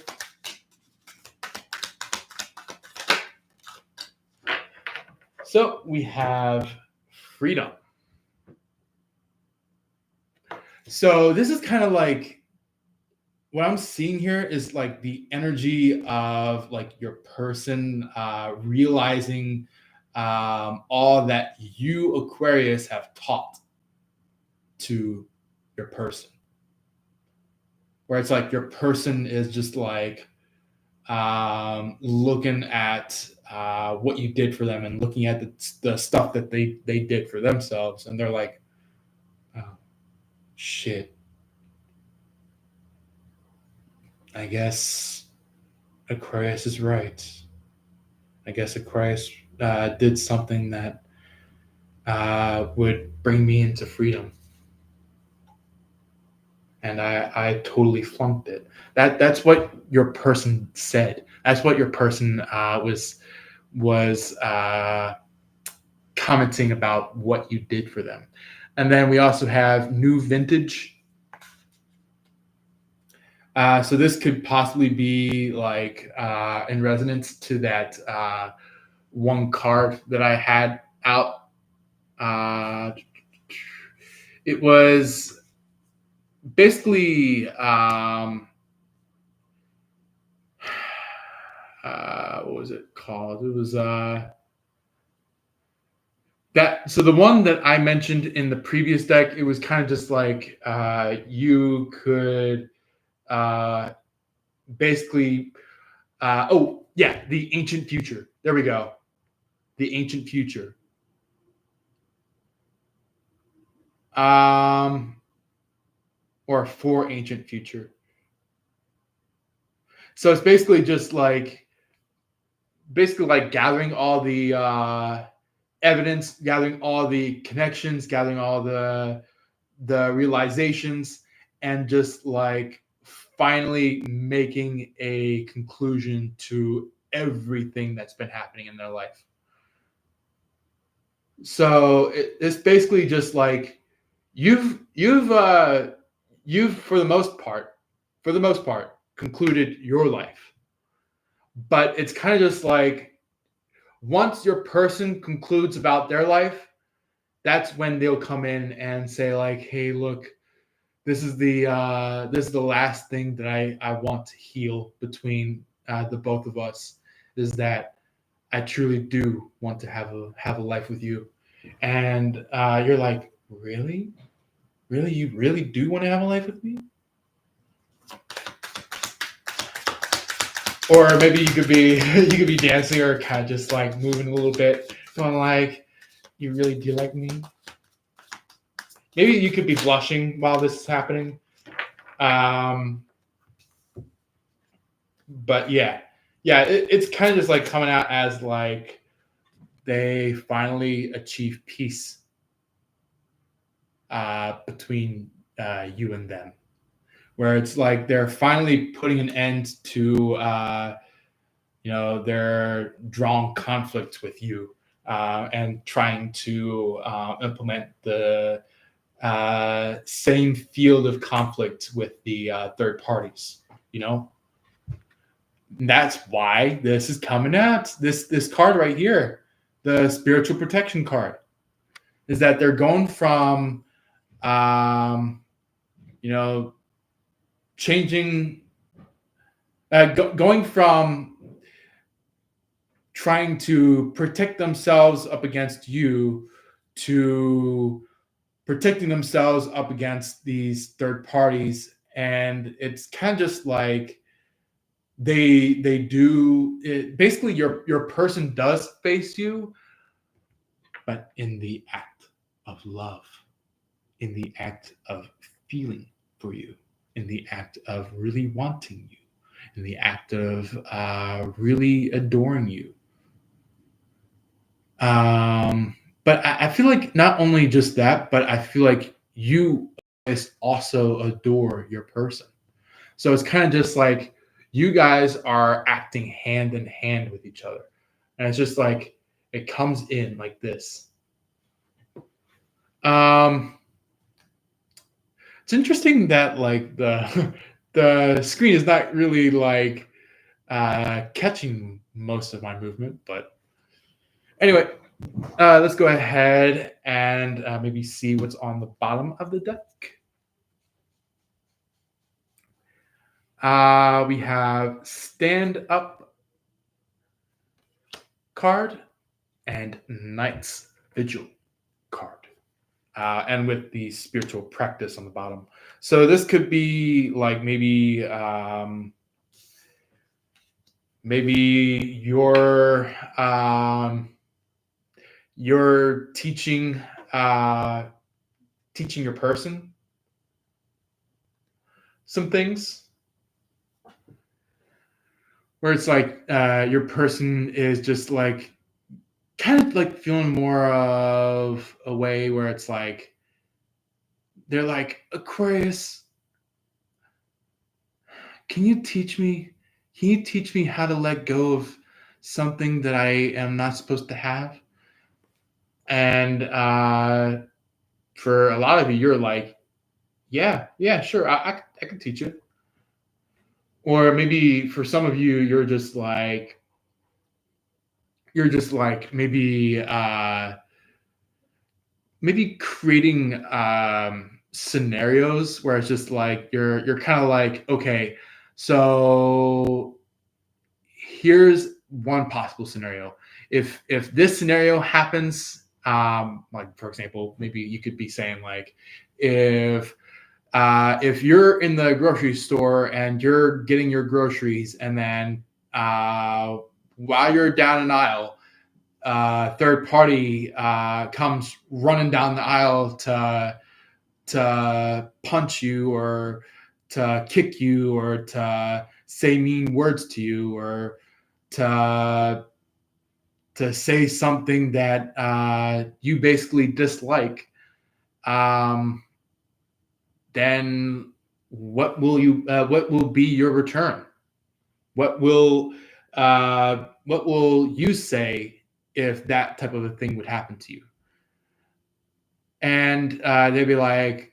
So we have freedom. So this is kind of like what I'm seeing here is like the energy of like your person realizing all that you, Aquarius, have taught to your person. Where it's like your person is just like looking at what you did for them and looking at the stuff that they did for themselves, and they're like, oh, shit, I guess Aquarius is right. I guess Aquarius did something that would bring me into freedom, and I totally flunked it. That's what your person said. That's what your person was commenting about what you did for them. And then we also have new vintage. So this could possibly be like in resonance to that one card that I had out. It was basically what was it called? It was that. So the one that I mentioned in the previous deck, it was kind of just like you could basically oh yeah, the ancient future. There we go. The ancient future. Or for ancient future. So it's basically just like gathering all the evidence, gathering all the connections, gathering all the realizations, and just like finally making a conclusion to everything that's been happening in their life. So it's basically just like you've for the most part concluded your life, but it's kind of just like once your person concludes about their life, that's when they'll come in and say like, hey, look, this is the last thing that I want to heal between the both of us, is that I truly do want to have a life with you. And you're like, really, you really do want to have a life with me? Or maybe you could be dancing or kind of just like moving a little bit, going like, you really do like me? Maybe you could be blushing while this is happening. But yeah, it's kind of just like coming out as like they finally achieve peace between you and them, where it's like they're finally putting an end to their drawn conflict with you and trying to implement the same field of conflict with the third parties. That's why this is coming out. This card right here, the spiritual protection card, is that they're going from changing, going from trying to protect themselves up against you to protecting themselves up against these third parties. And it's kind of just like they do it. Basically, your person does face you, but in the act of love, in the act of feeling for you, in the act of really wanting you, in the act of really adoring you. But I feel like not only just that, but I feel like you also adore your person. So it's kind of just like you guys are acting hand in hand with each other. And it's just like it comes in like this. It's interesting that like the screen is not really like catching most of my movement, but anyway, let's go ahead and maybe see what's on the bottom of the deck. We have stand up card and Knight's Vigil card. And with the spiritual practice on the bottom. So this could be like maybe you're teaching teaching your person some things, where it's like your person is just like kind of like feeling more of a way where it's like they're like, Aquarius, can you teach me? Can you teach me how to let go of something that I am not supposed to have? And for a lot of you, you're like, yeah, sure, I can teach you. Or maybe for some of you, you're just like maybe creating scenarios where it's just like you're kind of like, okay, so here's one possible scenario. If this scenario happens, like for example, maybe you could be saying like, if you're in the grocery store and you're getting your groceries, and then while you're down an aisle, third party comes running down the aisle to punch you or to kick you or to say mean words to you or to say something that you basically dislike, then what will be your return? What will you say if that type of a thing would happen to you? And they'd be like,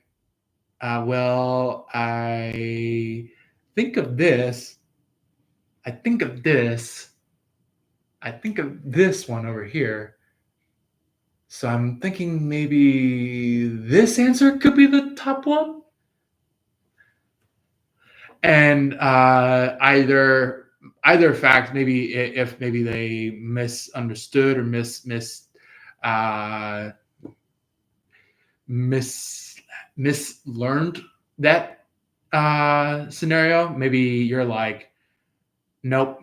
well, I think of this. I think of this. I think of this one over here. So I'm thinking maybe this answer could be the top one. And either fact, maybe if maybe they misunderstood or uh, mislearned that scenario, maybe you're like, nope.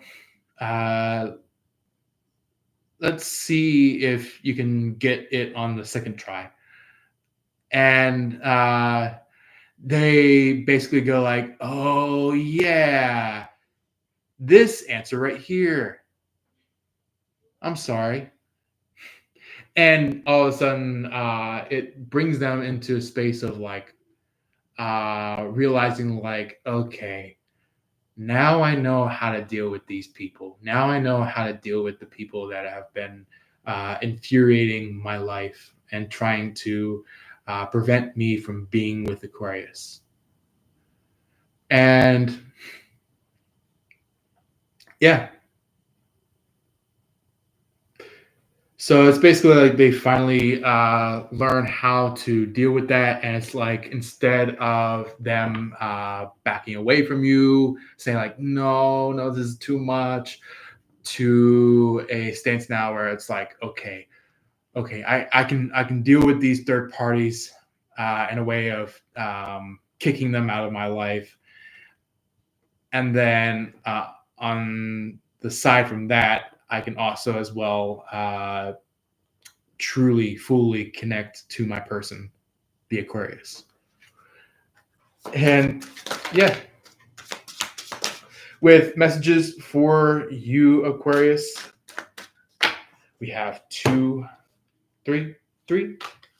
Let's see if you can get it on the second try. And they basically go like, oh yeah, this answer right here. I'm sorry. And all of a sudden, it brings them into a space of like realizing like, okay, now I know how to deal with these people. Now I know how to deal with the people that have been infuriating my life and trying to prevent me from being with Aquarius. And yeah. So it's basically like they finally learn how to deal with that. And it's like, instead of them backing away from you, saying like, no, this is too much, to a stance now where it's like, okay, I can deal with these third parties in a way of kicking them out of my life. And then on the side from that, I can also as well truly, fully connect to my person, the Aquarius. And yeah, with messages for you, Aquarius, we have three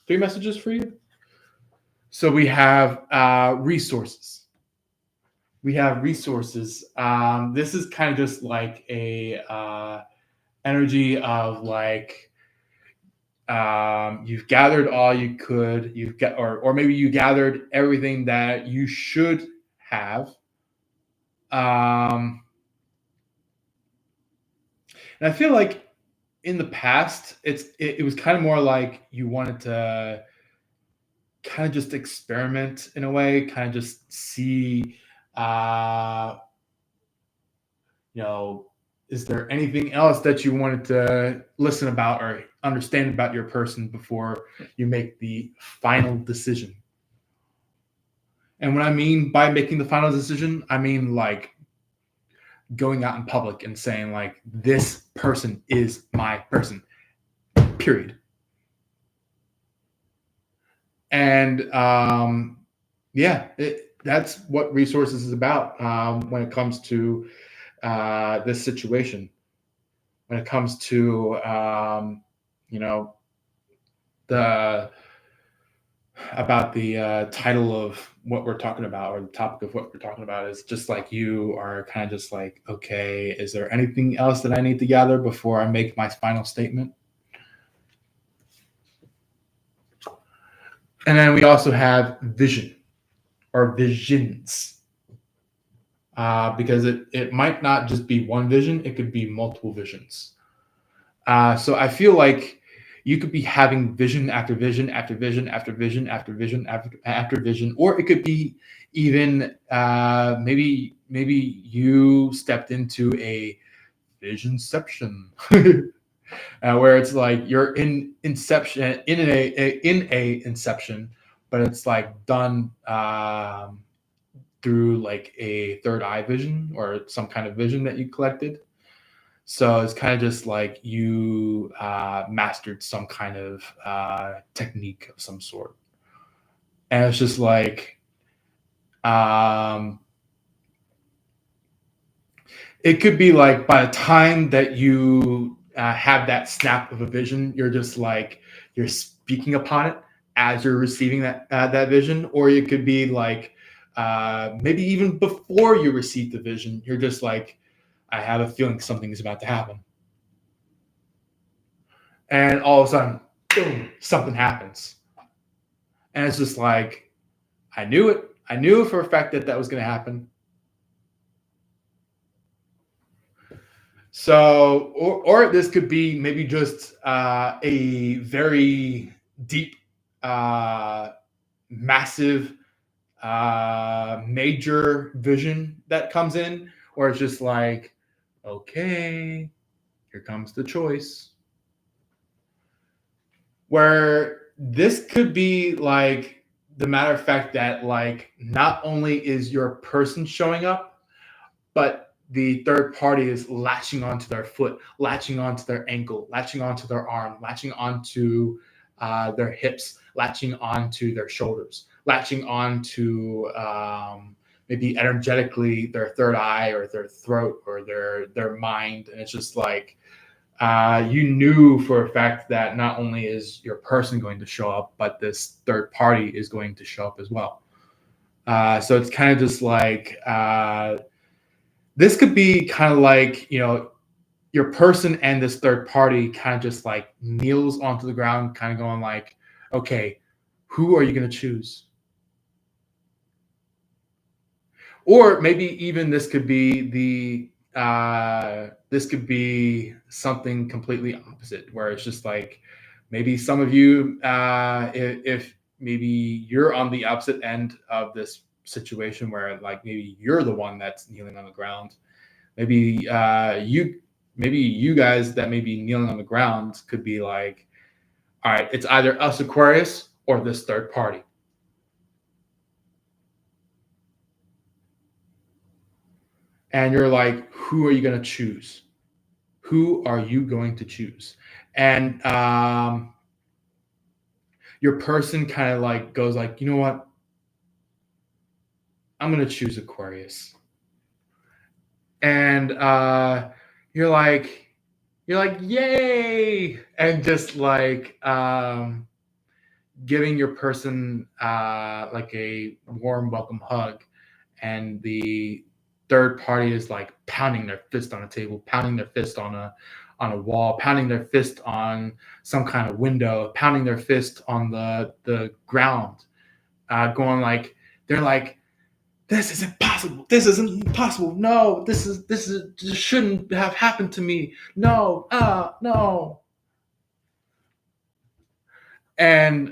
messages for you. So we have resources. We have resources. This is kind of just like a energy of like, you've gathered all you could. You've got, or maybe you gathered everything that you should have. And I feel like in the past, it was kind of more like you wanted to kind of just experiment in a way, kind of just see You know, is there anything else that you wanted to listen about or understand about your person before you make the final decision? And what I mean by making the final decision, I mean like going out in public and saying like, this person is my person, period. And yeah, that's what resources is about when it comes to this situation. When it comes to you know, the about the title of what we're talking about, or the topic of what we're talking about, is just like you are kind of just like, okay, is there anything else that I need to gather before I make my final statement? And then we also have vision or visions, because it might not just be one vision, it could be multiple visions. So I feel like you could be having vision after vision after vision after vision after vision after vision, or it could be even maybe you stepped into a visionception, where it's like you're in inception in a inception, but it's like done through like a third eye vision or some kind of vision that you collected. So it's kind of just like you mastered some kind of technique of some sort. And it's just like, um, it could be like by the time that you have that snap of a vision, you're just like, you're speaking upon it as you're receiving that vision. Or it could be like, maybe even before you receive the vision, you're just like, I have a feeling something is about to happen. And all of a sudden, boom, something happens. And it's just like, I knew it. I knew for a fact that that was going to happen. So, or this could be maybe just a very deep, uh, massive, major vision that comes in, or it's just like, okay, here comes the choice. Where this could be like the matter of fact that like not only is your person showing up, but the third party is latching onto their foot, latching onto their ankle, latching onto their arm, latching onto their hips, latching onto their shoulders, latching onto maybe energetically their third eye or their throat or their mind. And it's just like, you knew for a fact that not only is your person going to show up, but this third party is going to show up as well. So it's kind of just like, this could be kind of like, you know, your person and this third party kind of just like kneels onto the ground, kind of going like, okay, who are you going to choose? Or maybe even this could be this could be something completely opposite, where it's just like maybe some of you, if maybe you're on the opposite end of this situation, where like maybe you're the one that's kneeling on the ground. Maybe maybe you guys that may be kneeling on the ground could be like, all right, it's either us Aquarius or this third party. And you're like, who are you going to choose? Who are you going to choose? And your person kind of like goes like, you know what? I'm going to choose Aquarius. And you're like, yay! And just like giving your person like a warm welcome hug. And the third party is like pounding their fist on a table, pounding their fist on a wall, pounding their fist on some kind of window, pounding their fist on the ground, going like, they're like, this isn't possible. This isn't possible. No, this shouldn't have happened to me. No, no. And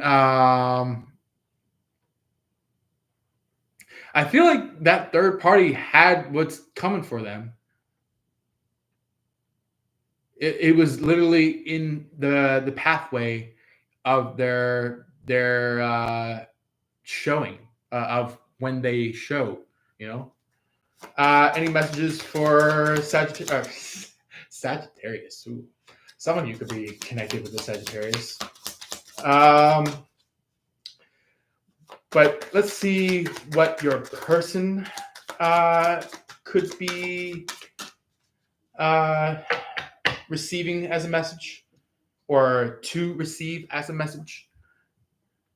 I feel like that third party had what's coming for them. It was literally in the pathway of their showing of when they show. You know. Any messages for Sagittarius? Ooh. Some of you could be connected with the Sagittarius. But let's see what your person could be receiving as a message, or to receive as a message,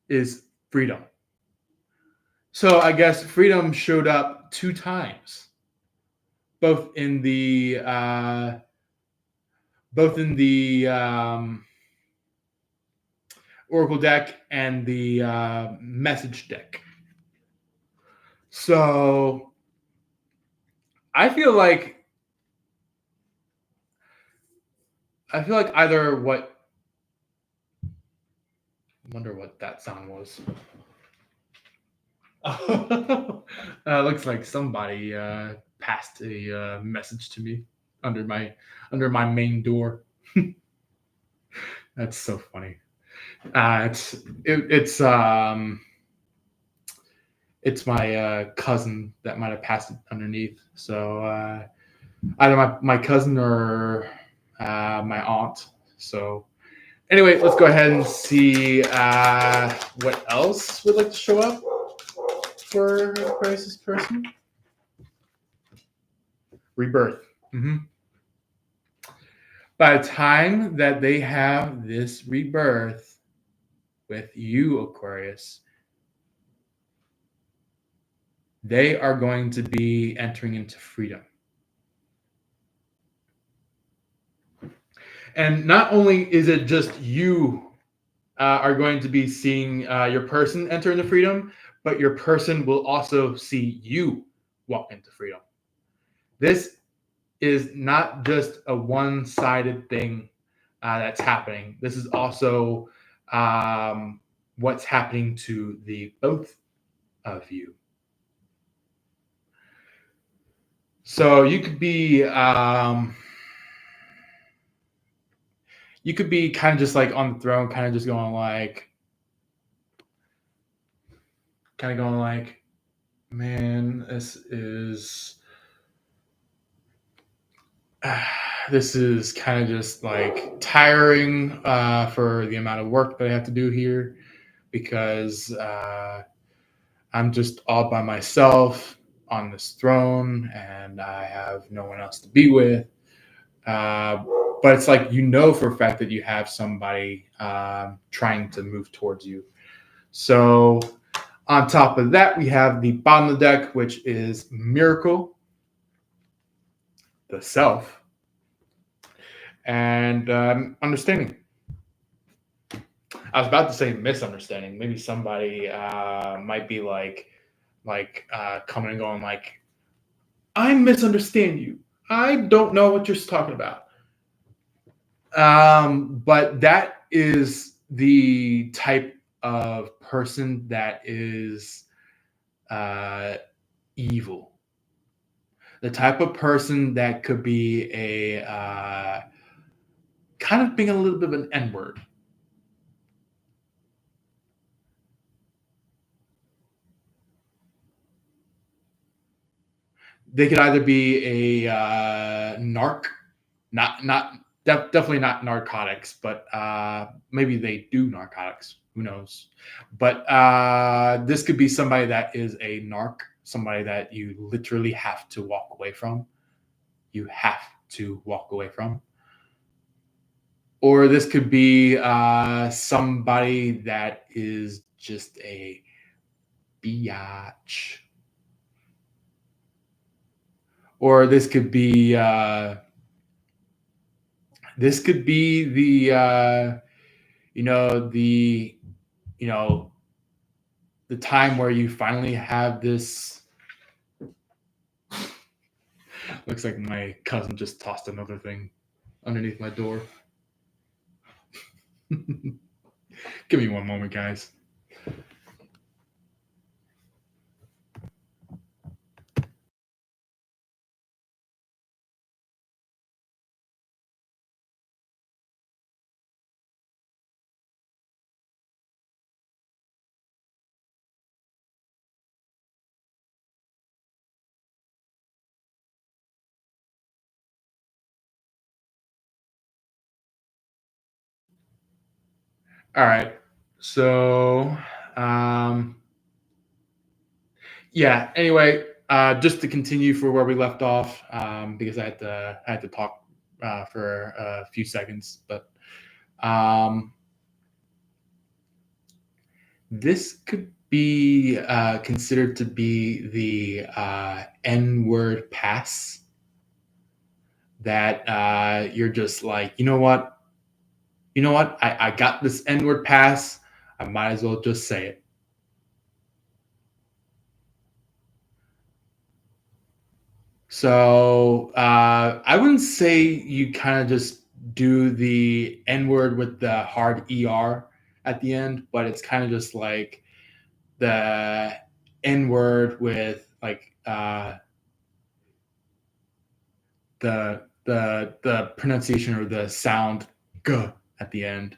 is freedom. So I guess freedom showed up 2 times, both in the Oracle deck and the message deck. So I feel like either what. I wonder what that sound was. Looks like somebody passed a message to me under my main door. That's so funny. It's my cousin that might have passed it underneath. So either my cousin or my aunt. So anyway, let's go ahead and see what else would like to show up for Aquarius' person. Rebirth. Mm-hmm. By the time that they have this rebirth with you, Aquarius, they are going to be entering into freedom. And not only is it just you are going to be seeing your person enter into freedom, but your person will also see you walk into freedom. This is not just a one-sided thing that's happening. This is also what's happening to the both of you. So you could be kind of just like on the throne, kind of just going like, man, this is kind of just like tiring for the amount of work that I have to do here, because I'm just all by myself on this throne and I have no one else to be with. But it's like, for a fact that you have somebody trying to move towards you. So on top of that, we have the bottom of the deck, which is Miracle, the Self, and Understanding. I was about to say Misunderstanding. Maybe somebody might be like coming and going like, I misunderstand you. I don't know what you're talking about. But that is the type of person that is evil. The type of person that could be a kind of being a little bit of an N-word. They could either be a narc, definitely not narcotics, but maybe they do narcotics. Who knows? But this could be somebody that is a narc, somebody that you literally have to walk away from. You have to walk away from. Or this could be somebody that is just a biatch. Or this could be the the time where you finally have this. Looks like my cousin just tossed another thing underneath my door. Give me one moment, guys. All right. So, yeah. Anyway, just to continue for where we left off, because I had to talk for a few seconds, but um, this could be considered to be the N-word pass that you're just like, you know what, I got this N-word pass. I might as well just say it. So I wouldn't say you kind of just do the N word with the hard ER at the end, but it's kind of just like the N word with like the pronunciation or the sound g at the end.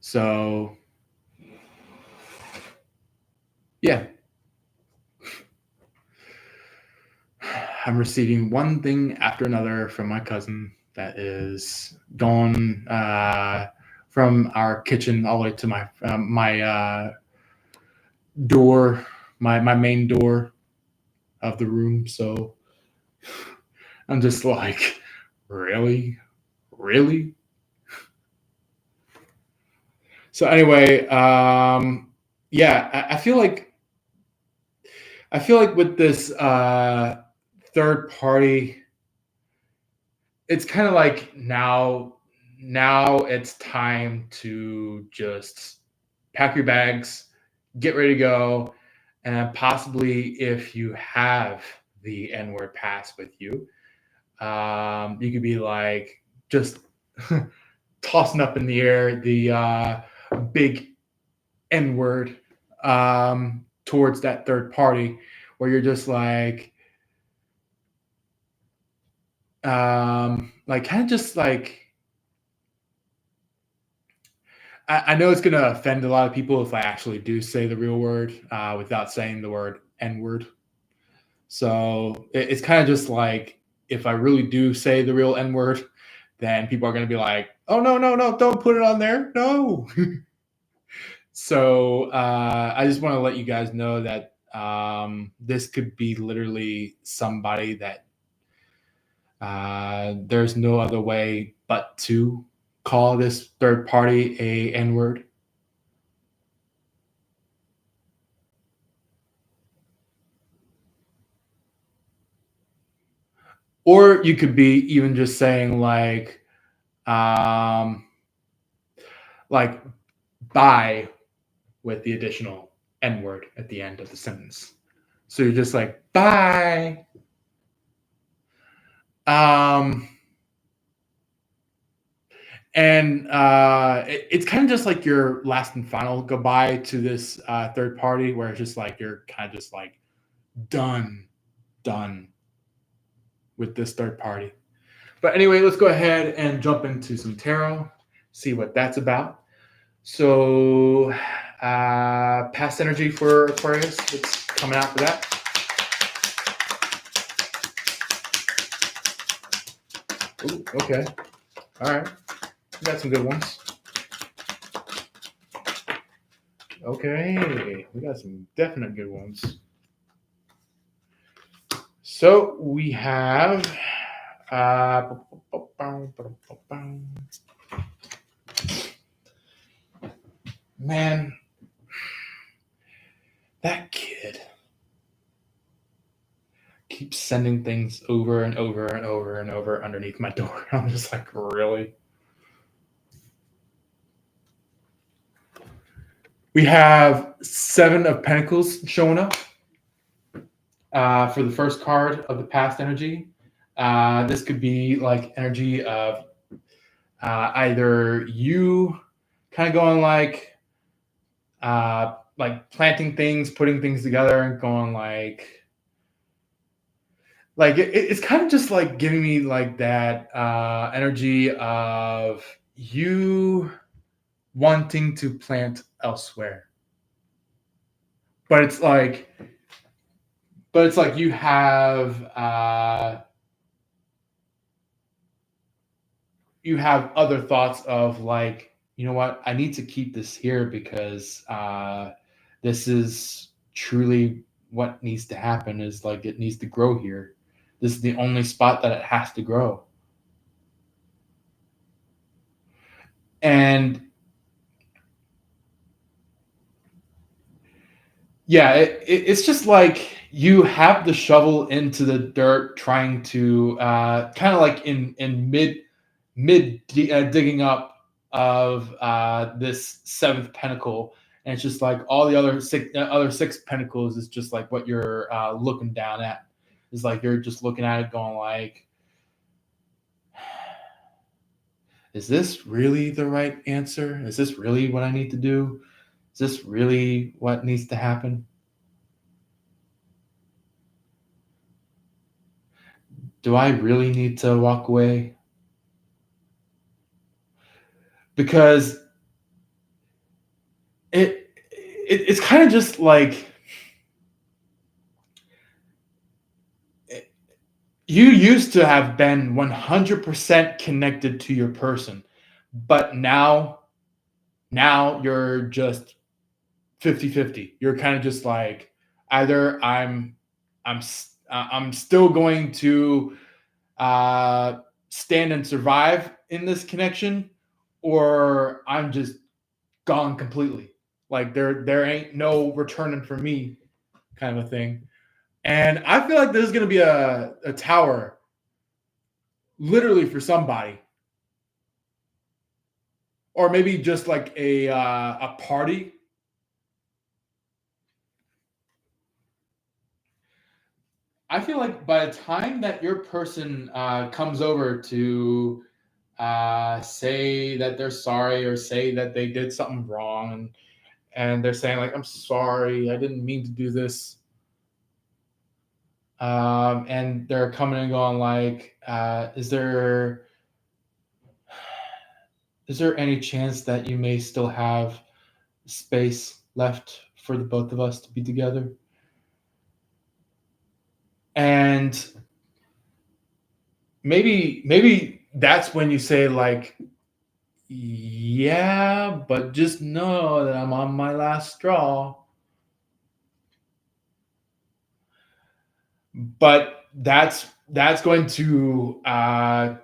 So yeah, I'm receiving one thing after another from my cousin that is going from our kitchen all the way to my door, my main door of the room. So I'm just like, really, really. So anyway, yeah, I feel like with this third party, it's kind of like now it's time to just pack your bags, get ready to go, and possibly if you have the N-word pass with you, you could be like just tossing up in the air the big N-word towards that third party, where you're just like kind of just like I know it's gonna offend a lot of people if I actually do say the real word without saying the word N word. So it's kind of just like if I really do say the real N word, then people are gonna be like, "Oh no, no, no! Don't put it on there! No!" So I just want to let you guys know that this could be literally somebody that there's no other way but to call this third party a N word. Or you could be even just saying um, like bye with the additional N word at the end of the sentence. So you're just like bye. Um, and it's kind of just like your last and final goodbye to this third party, where it's just like you're kind of just like done, done with this third party. But anyway, let's go ahead and jump into some tarot, see what that's about. So, past energy for Aquarius, what's coming out for that? Ooh, okay. All right. We got some good ones. Okay. We got some definite good ones. So, we have. Man, that kid keeps sending things over and over and over and over underneath my door. I'm just like, really? We have Seven of Pentacles showing up for the first card of the past energy. This could be like energy of either you kind of going like planting things, putting things together, and going like it's kind of just like giving me like that energy of you wanting to plant elsewhere, but it's like you have you have other thoughts of like, you know what, I need to keep this here because this is truly what needs to happen. Is like it needs to grow here. This is the only spot that it has to grow. And yeah, it's just like you have the shovel into the dirt, trying to kind of like in digging up of this seventh pentacle, and it's just like all the other six pentacles is just like what you're looking down at. It's like you're just looking at it, going like, is this really the right answer? Is this really what I need to do? Is this really what needs to happen? Do I really need to walk away? Because it's kind of just like you used to have been 100% connected to your person, but now you're just 50-50. You're kind of just like, either I'm still going to stand and survive in this connection, or I'm just gone completely. Like there ain't no returning for me, kind of a thing. And I feel like there's going to be a tower, literally, for somebody, or maybe just like a party. I feel like by the time that your person comes over to say that they're sorry, or say that they did something wrong, and they're saying like, I'm sorry, I didn't mean to do this, and they're coming and going like, is there any chance that you may still have space left for the both of us to be together? And maybe that's when you say like, yeah, but just know that I'm on my last straw. But that's going to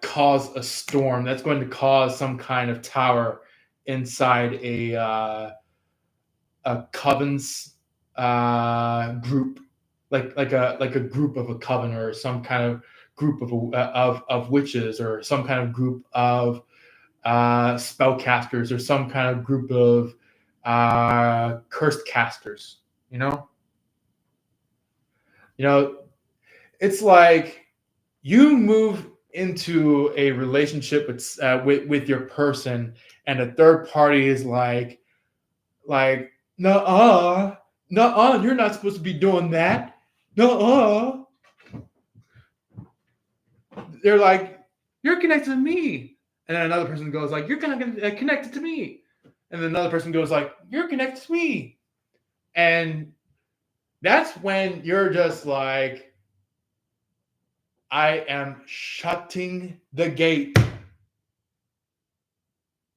cause a storm. That's going to cause some kind of tower inside a coven's group, like a group of a coven, or some kind of group of witches, or some kind of group of spellcasters, or some kind of group of cursed casters. You know, you know, it's like you move into a relationship with your person, and a third party is like, no, you're not supposed to be doing that. No, they're like, you're connected to me, and then another person goes like, you're kind of connected to me, and then another person goes like, you're connected to me, and that's when you're just like, I am shutting the gate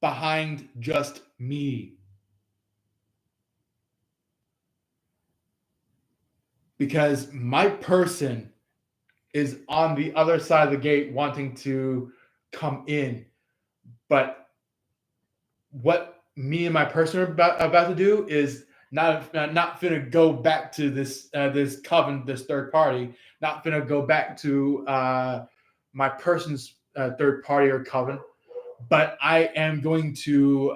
behind just me. Because my person is on the other side of the gate wanting to come in. But what me and my person are about to do is not finna go back to this coven, this third party, not finna go back to my person's third party or coven, but I am going to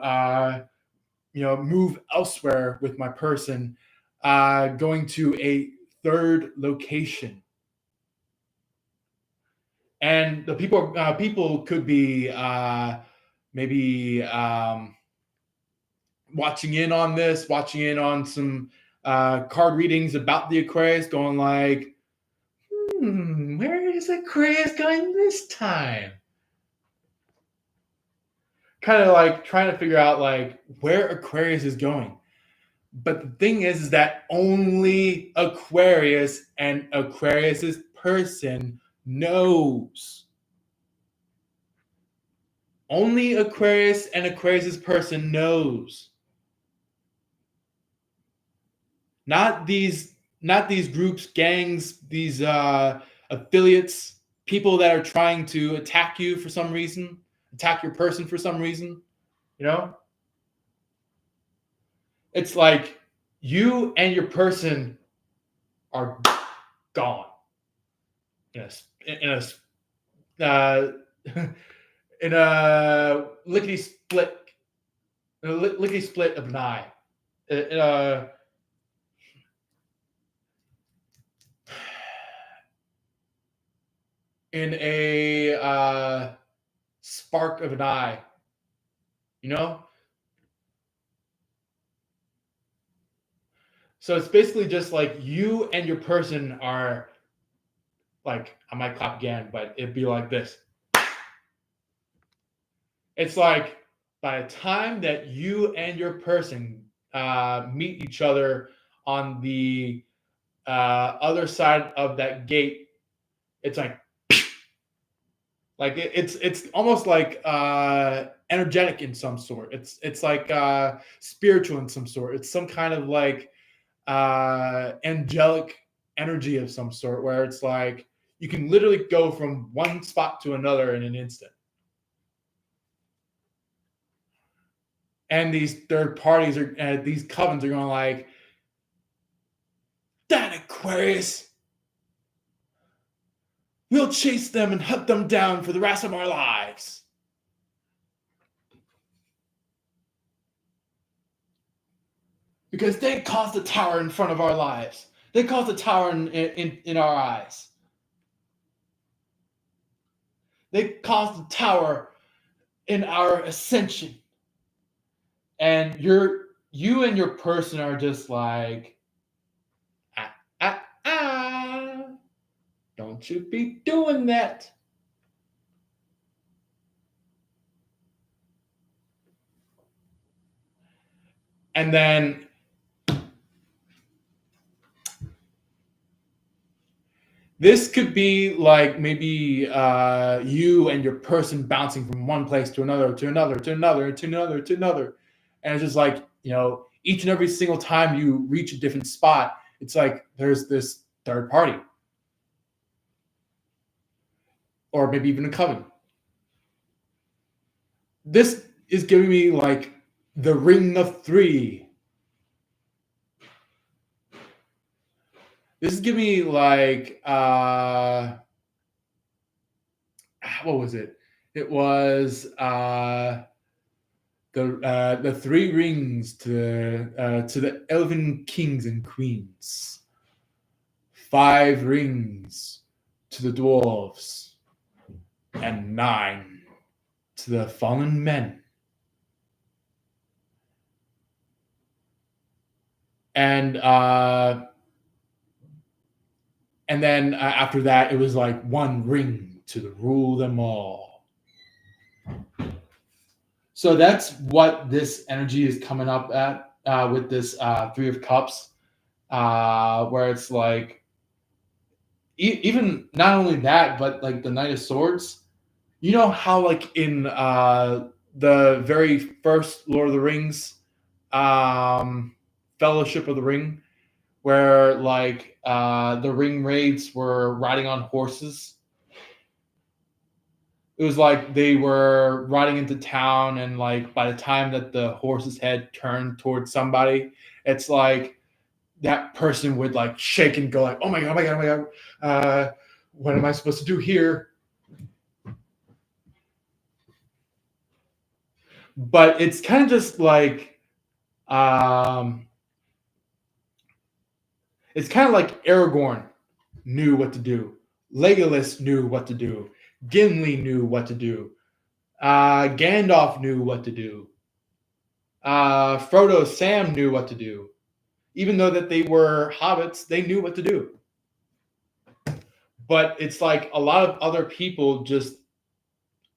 move elsewhere with my person, going to a third location. And the people could be maybe watching in on this, watching in on some card readings about the Aquarius, going like, where is Aquarius going this time? Kind of like trying to figure out like where Aquarius is going. But the thing is that only Aquarius and Aquarius's person knows. only Aquarius and Aquarius' person knows. Not these groups, gangs, these affiliates, people that are trying to attack you for some reason, attack your person for some reason. You know, it's like you and your person are gone in a in a lickety split, of an eye. In a spark of an eye, you know? So it's basically just like you and your person are like, I might clap again, but it'd be like this. It's like by the time that you and your person meet each other on the other side of that gate, it's like it's almost like energetic in some sort. It's like spiritual in some sort. It's some kind of like angelic energy of some sort, where it's like you can literally go from one spot to another in an instant. And these third parties are these covens are going like, that Aquarius, we'll chase them and hunt them down for the rest of our lives. Because they caused a tower in front of our lives. They caused a tower in our eyes. They caused a tower in our ascension. And you and your person are just like, don't you be doing that. And then this could be like maybe you and your person bouncing from one place to another, to another, to another, to another, to another. And it's just like, you know, each and every single time you reach a different spot, it's like there's this third party. Or maybe even a coven. This is giving me like the ring of three. This is giving me like what was it? It was the three rings to the elven kings and queens. 5 rings to the dwarves, and 9 to the fallen men. And then after that, it was like 1 ring to rule them all. So that's what this energy is coming up at with this 3 of Cups, where it's like, even not only that, but like the Knight of Swords. You know how like in the very first Lord of the Rings, Fellowship of the Ring, where like the ring raids were riding on horses. It was like they were riding into town, and like by the time that the horse's head turned towards somebody, it's like that person would like shake and go like, oh my god, oh my god, oh my god, what am I supposed to do here? But it's kind of just like it's kind of like Aragorn knew what to do, Legolas knew what to do, Gimli knew what to do, Gandalf knew what to do, Frodo, Sam knew what to do. Even though that they were hobbits, they knew what to do. But it's like a lot of other people just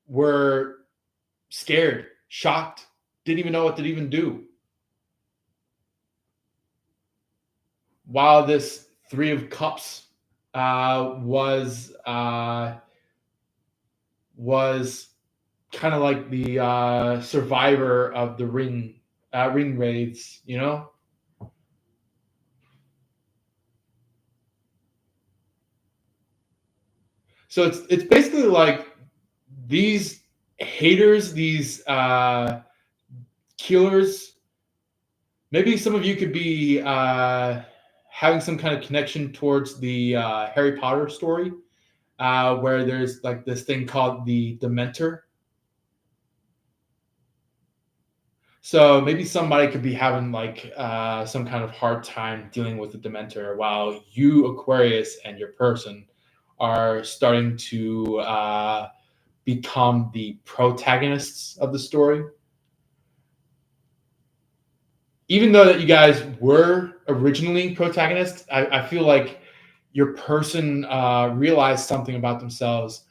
were scared, shocked, didn't even know what to even do. While this 3 of Cups was kind of like the survivor of the ring raids, you know. So it's basically like these haters, these killers. Maybe some of you could be having some kind of connection towards the Harry Potter story, where there's like this thing called the Dementor. So maybe somebody could be having like some kind of hard time dealing with the Dementor, while you, Aquarius, and your person are starting to become the protagonists of the story. Even though that you guys were originally protagonists, I feel like your person realized something about themselves,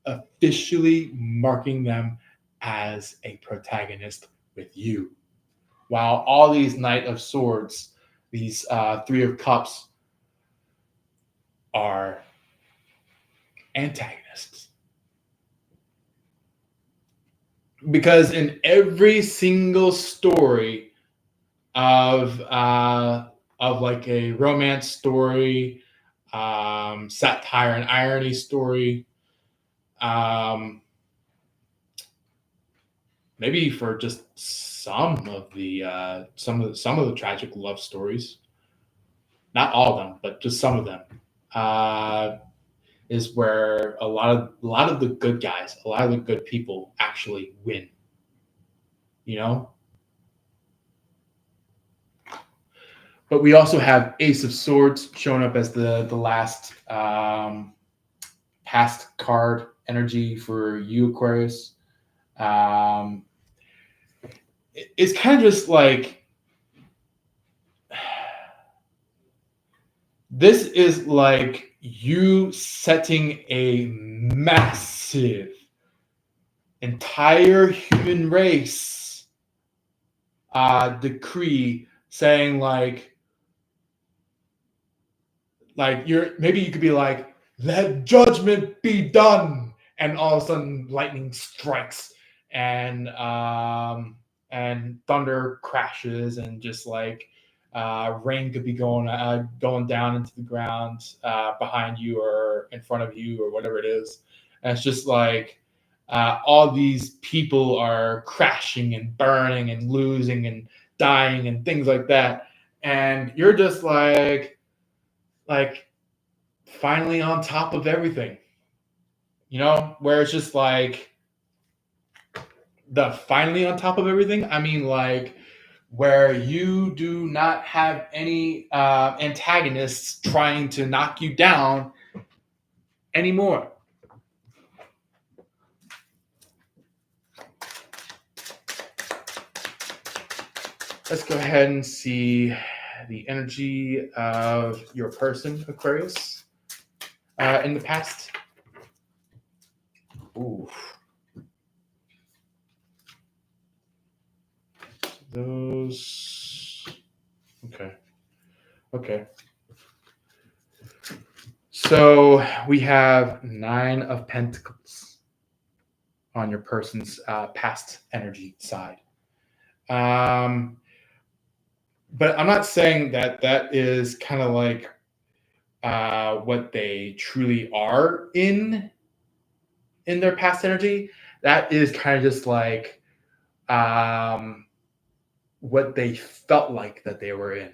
officially marking them as a protagonist with you. While all these Knight of Swords, these Three of Cups, are antagonists. Because in every single story of like a romance story, satire and irony story, maybe for just some of the tragic love stories, not all of them, but just some of them, is where a lot of the good guys, a lot of the good people actually win. You know. But we also have Ace of Swords showing up as the last past card energy for you, Aquarius. It's kind of just like, this is like you setting a massive entire human race decree, saying like maybe you could be like, let judgment be done, and all of a sudden lightning strikes, and thunder crashes, and just like rain could be going down into the ground behind you or in front of you or whatever it is, and it's just like all these people are crashing and burning and losing and dying and things like that, and you're just like finally on top of everything, you know, where it's just like the finally on top of everything. I mean, like where you do not have any antagonists trying to knock you down anymore. Let's go ahead and see the energy of your person, Aquarius, in the past. Ooh. Those. Okay. So we have 9 of Pentacles on your person's past energy side. But I'm not saying that is kind of like what they truly are in their past energy. That is kind of just like what they felt like that they were in,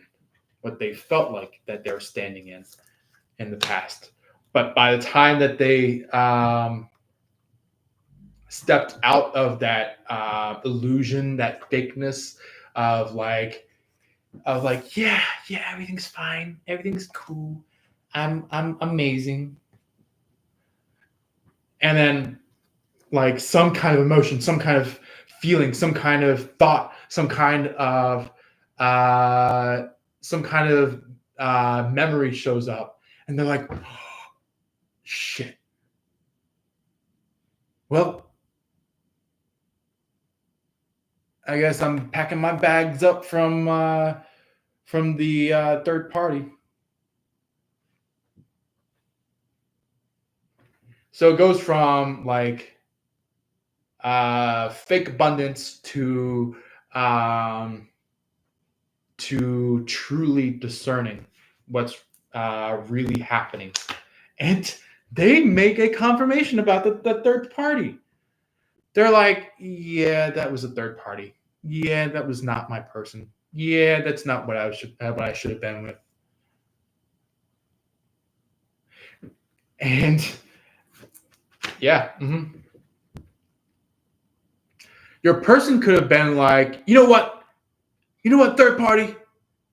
what they felt like that they were standing in the past. But by the time that they stepped out of that illusion, that fakeness of like, yeah, everything's fine, everything's cool, I'm amazing, and then like some kind of emotion, some kind of feeling, some kind of thought, some kind of memory shows up, and they're like, oh, shit. Well, I guess I'm packing my bags up from the third party. So it goes from like fake abundance to truly discerning what's really happening. And they make a confirmation about the third party. They're like, yeah, that was a third party. Yeah, that was not my person. Yeah, that's not what I should have been with. And yeah, your person could have been like, you know what, third party,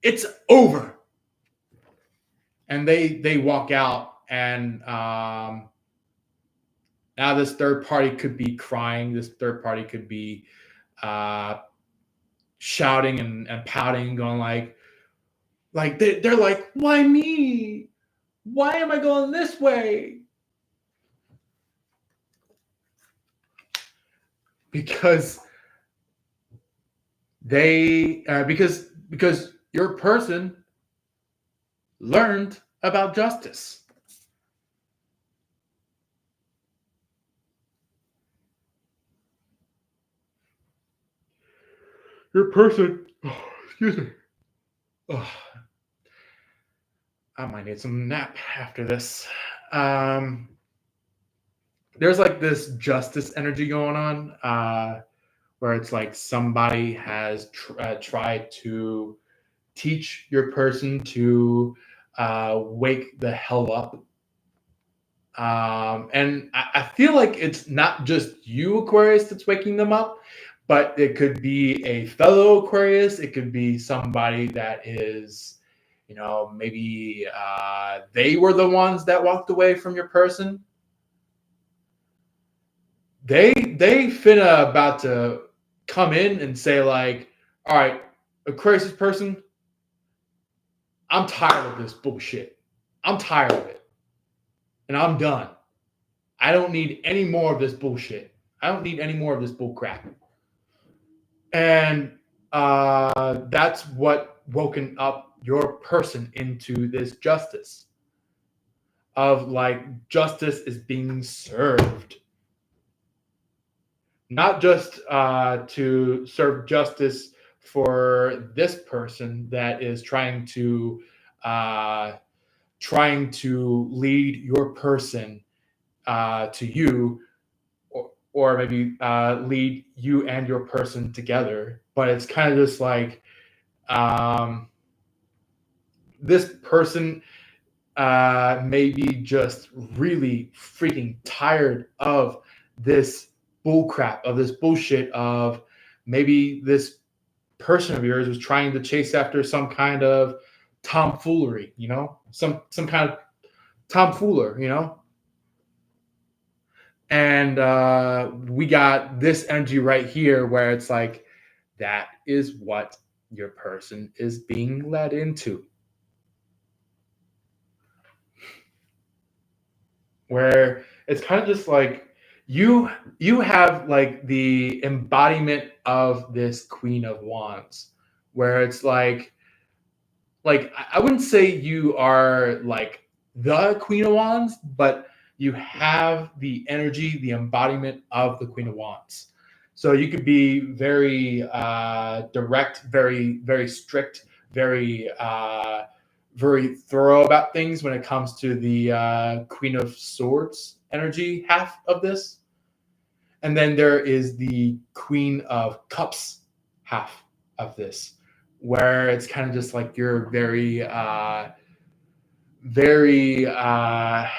it's over. And they walk out, and now this third party could be crying. This third party could be shouting and pouting, going like they're like, why me? Why am I going this way? Because because your person learned about justice. Your person, excuse me. I might need some nap after this. There's like this justice energy going on, where it's like somebody has tried to teach your person to wake the hell up. And I feel like it's not just you, Aquarius, that's waking them up, but it could be a fellow Aquarius. It could be somebody that is, maybe they were the ones that walked away from your person. They finna about to come in and say like, all right, Aquarius person, I'm tired of this bullshit. I'm tired of it. And I'm done. I don't need any more of this bullshit. I don't need any more of this bull crap. And that's what woken up your person into this justice of like justice is being served. Not just to serve justice for this person that is trying to lead your person to you, or maybe lead you and your person together. But it's kind of just like this person may be just really freaking tired of this bullcrap, of this bullshit, of maybe this person of yours was trying to chase after some kind of tomfoolery, some kind of tomfooler, and we got this energy right here where it's like that is what your person is being led into, where it's kind of just like you have like the embodiment of this Queen of Wands, where it's like I wouldn't say you are like the Queen of Wands, but you have the energy, the embodiment of the Queen of Wands. So you could be very direct, very, very strict, very very thorough about things when it comes to the Queen of Swords energy half of this. And then there is the Queen of Cups half of this, where it's kind of just like you're very, very, I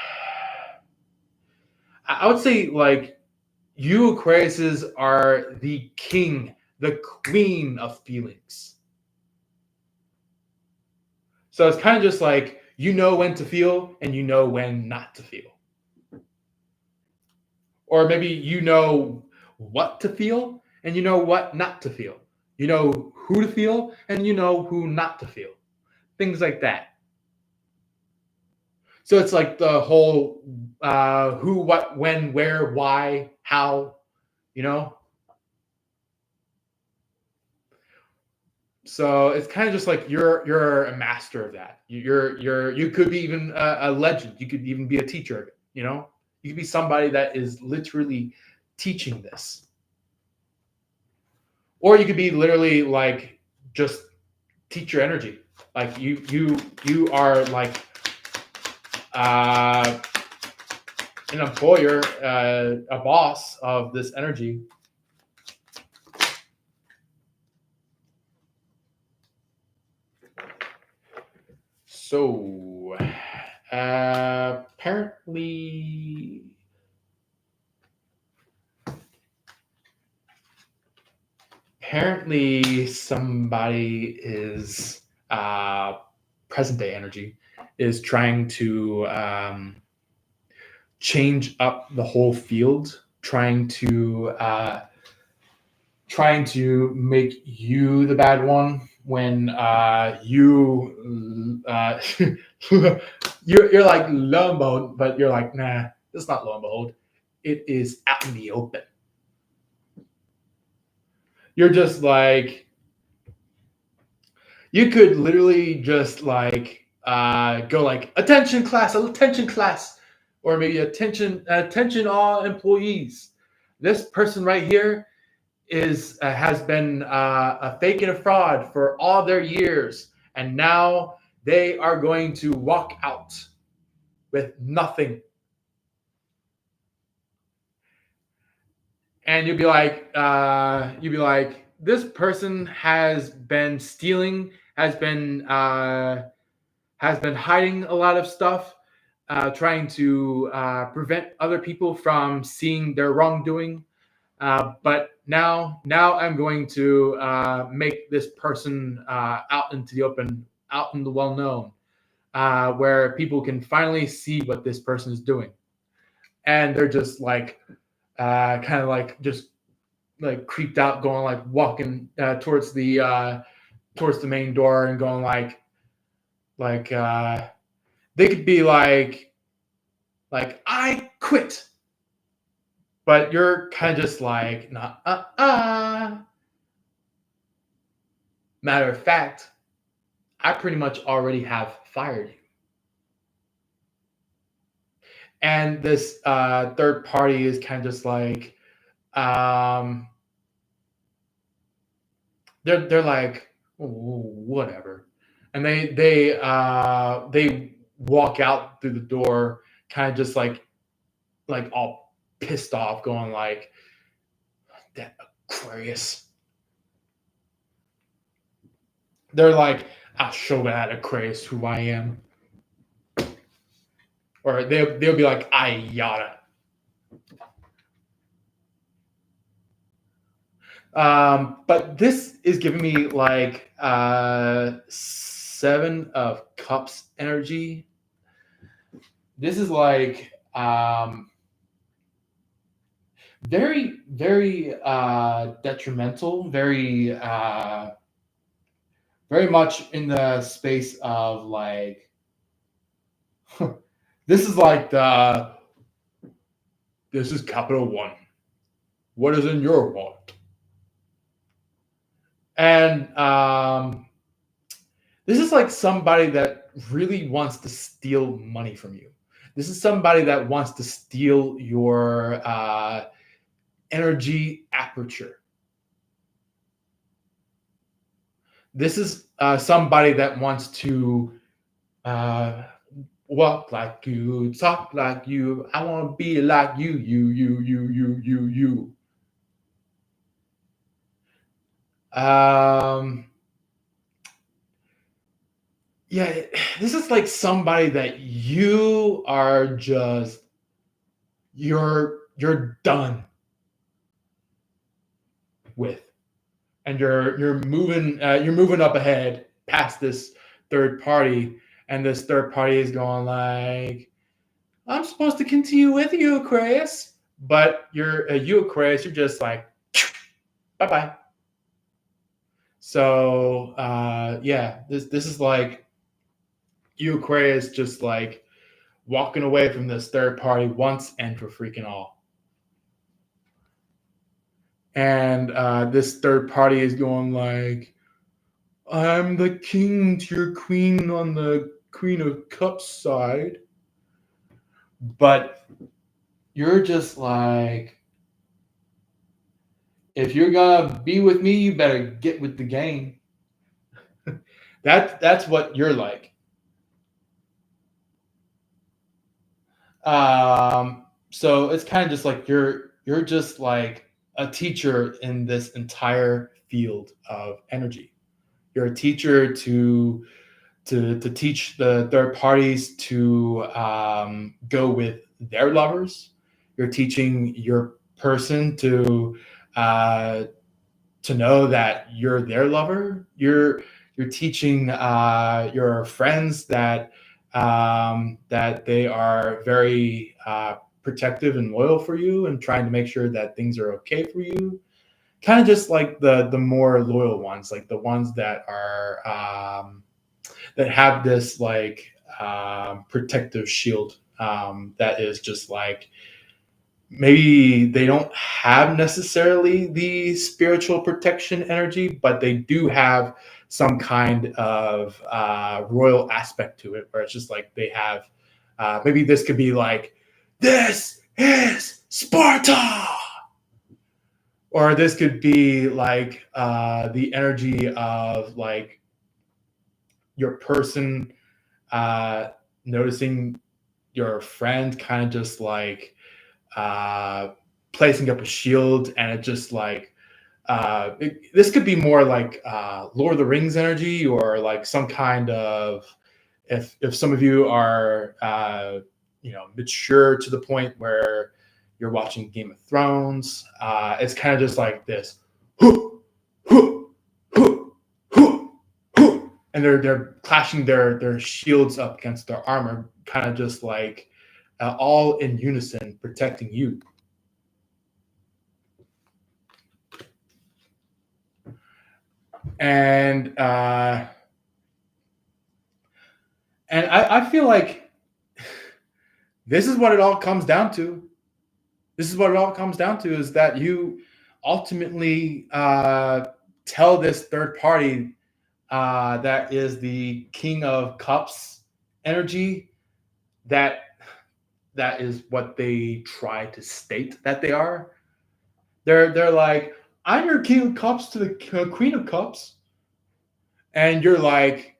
would say like you Aquariuses are the king, the queen of feelings. So it's kind of just like, you know when to feel and you know when not to feel. Or maybe you know what to feel and you know what not to feel. You know who to feel and you know who not to feel. Things like that. So it's like the whole who, what, when, where, why, how, So it's kind of just like you're a master of that. You could be even a legend. You could even be a teacher of it. You could be somebody that is literally teaching this. or you could be literally like just teach your energy. Like you are like an employer, a boss of this energy. So apparently somebody is present day energy is trying to change up the whole field, trying to make you the bad one when you're like lo and behold, but you're like, nah, it's not lo and behold. It is out in the open. You're just like, you could literally just like go like attention class, or maybe attention all employees. This person right here has been a fake and a fraud for all their years, and now they are going to walk out with nothing. And you'd be like, this person has been stealing, has been hiding a lot of stuff, trying to prevent other people from seeing their wrongdoing. But now I'm going to make this person out into the open, out in the well known, where people can finally see what this person is doing. And they're just like, kind of like just like creeped out, going like walking towards the main door and going like they could be like I quit, but you're kind of just like nah. Matter of fact, I pretty much already have fired you. And this third party is kind of just like they're like, oh, whatever, and they walk out through the door, kind of just like all pissed off, going like, that Aquarius. They're like, I'll show that Aquarius who I am. Or they'll be like, I yada. But this is giving me like 7 of Cups energy. This is like very, very detrimental, very much in the space of like, this is like this is capital one. What is in your wallet? And this is like somebody that really wants to steal money from you. This is somebody that wants to steal your energy aperture. This is somebody that wants to walk like you, talk like you. I want to be like you. Yeah, this is like somebody that you are just you're done with, and you're moving up ahead past this third party, and this third party is going like, I'm supposed to continue with you, Aquarius, but you're Aquarius, you're just like, bye bye. So yeah, this is like you, Aquarius, just like walking away from this third party once and for freaking all. And this third party is going like, I'm the king to your queen on the Queen of Cups side. But you're just like, if you're gonna be with me, you better get with the game. That's what you're like. So it's kind of just like you're just like a teacher in this entire field of energy. You're a teacher to teach the third parties to go with their lovers. You're teaching your person uh, to know that you're their lover. You're teaching your friends that they are very protective and loyal for you, and trying to make sure that things are okay for you. Kind of just like the more loyal ones, like the ones that are that have this like protective shield that is just like maybe they don't have necessarily the spiritual protection energy, but they do have some kind of royal aspect to it, where it's just like they have maybe this could be like, this is Sparta, or this could be like the energy of like your person noticing your friend kind of just like uh, placing up a shield, and it just like this could be more like Lord of the Rings energy, or like some kind of, if some of you are mature to the point where you're watching Game of Thrones, it's kind of just like this, and they're clashing their shields up against their armor, kind of just like all in unison, protecting you. And I feel like this is what it all comes down to. This is what it all comes down to, is that you ultimately tell this third party that is the King of Cups energy, that is what they try to state that they are. They're like, I'm your King of Cups to the Queen of Cups, and you're like,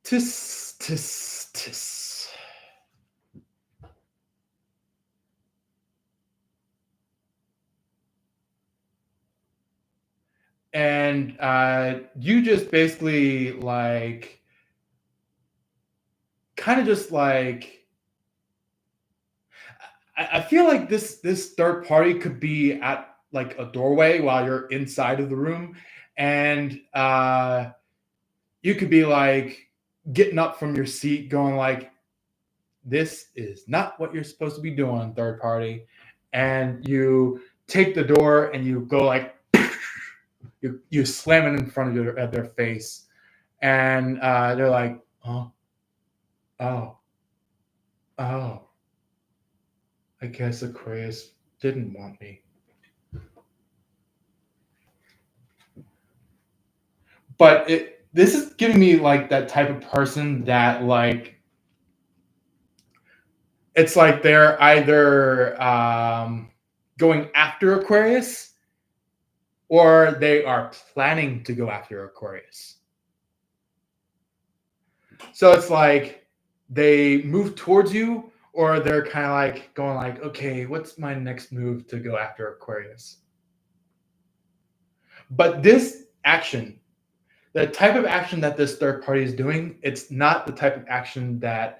tis tis tis. And you just basically like kind of just like, I feel like this third party could be at like a doorway while you're inside of the room, and you could be like getting up from your seat, going like, "This is not what you're supposed to be doing, third party," and you take the door and you go like, you slam it in front of their face, and they're like, "Oh, oh, oh." I guess Aquarius didn't want me. But this is giving me like that type of person that like, it's like they're either going after Aquarius, or they are planning to go after Aquarius. So it's like they move towards you, or they're kind of like going like, okay, what's my next move to go after Aquarius? But this action, the type of action that this third party is doing, it's not the type of action that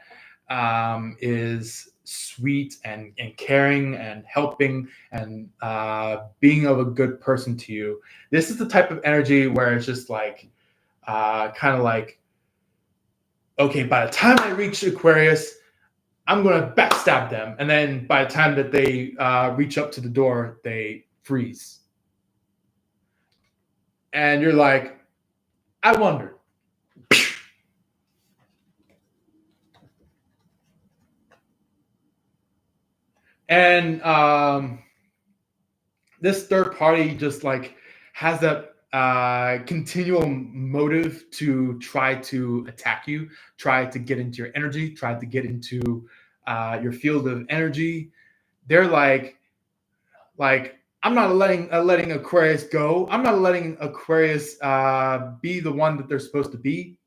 is sweet and caring and helping and being of a good person to you. This is the type of energy where it's just like kind of like, okay, by the time I reach Aquarius, I'm going to backstab them. And then by the time that they reach up to the door, they freeze. And you're like, I wonder. And this third party just like has that continual motive to try to attack you, try to get into your energy, try to get into your field of energy. They're like I'm not letting Aquarius go. I'm not letting Aquarius be the one that they're supposed to be.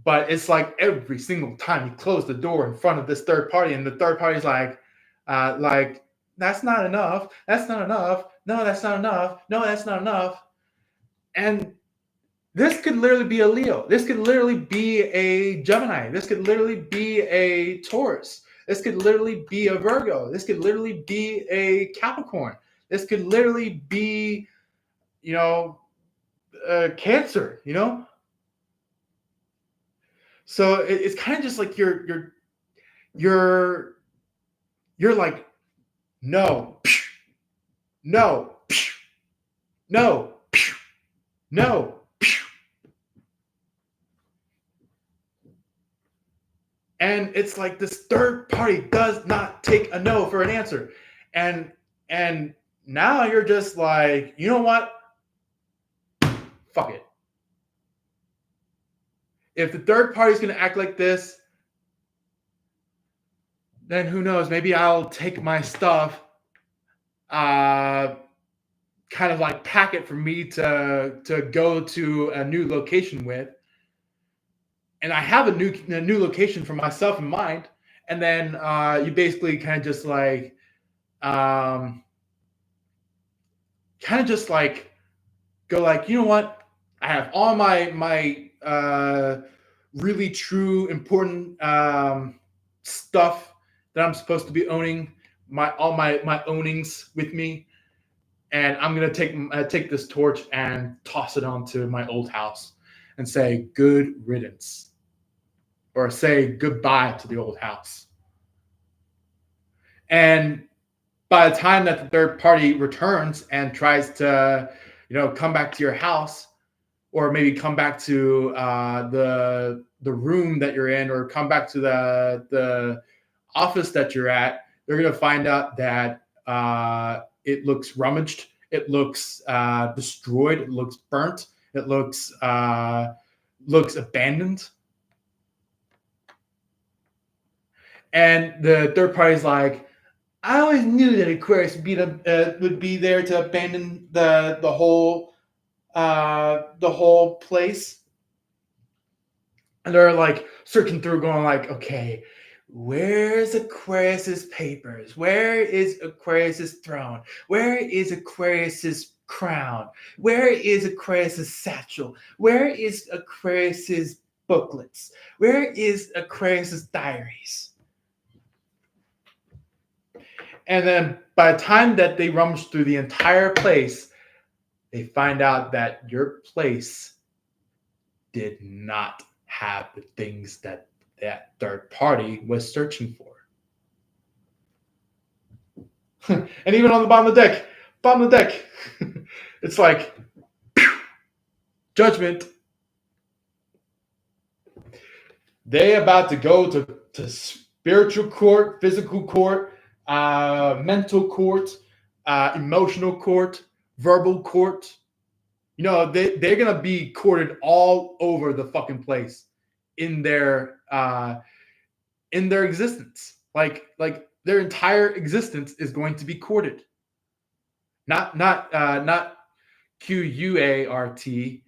But it's like every single time you close the door in front of this third party, and the third party's like that's not enough. That's not enough. No, that's not enough. No, that's not enough. And this could literally be a Leo. This could literally be a Gemini. This could literally be a Taurus. This could literally be a Virgo. This could literally be a Capricorn. This could literally be, Cancer. So it's kind of just like you're like, no, no, no, no. And it's like this third party does not take a no for an answer. And now you're just like, you know what? Fuck it. If the third party's going to act like this, then who knows? Maybe I'll take my stuff, kind of like pack it for me to go to a new location with. And I have a new location for myself in mind. And then you basically kind of just like, kind of just like go like, you know what? I have all my really true important stuff that I'm supposed to be owning, all my ownings with me, and I'm gonna take this torch and toss it onto my old house and say good riddance, or say goodbye to the old house. And by the time that the third party returns and tries to, come back to your house, or maybe come back to the room that you're in, or come back to the office that you're at, they're gonna find out that it looks rummaged, it looks destroyed, it looks burnt, it looks abandoned. And the third party's like, I always knew that Aquarius would be there to abandon the whole place. And they're like searching through, going like, okay, where's Aquarius's papers? Where is Aquarius's throne? Where is Aquarius's crown? Where is Aquarius's satchel? Where is Aquarius's booklets? Where is Aquarius's diaries? And then by the time that they rummage through the entire place, they find out that your place did not have the things that third party was searching for. And even on the bottom of the deck, it's like, judgment. They about to go to spiritual court, physical court, mental court, emotional court, verbal court. They're gonna be courted all over the fucking place in their existence. Like their entire existence is going to be courted. Not QUART,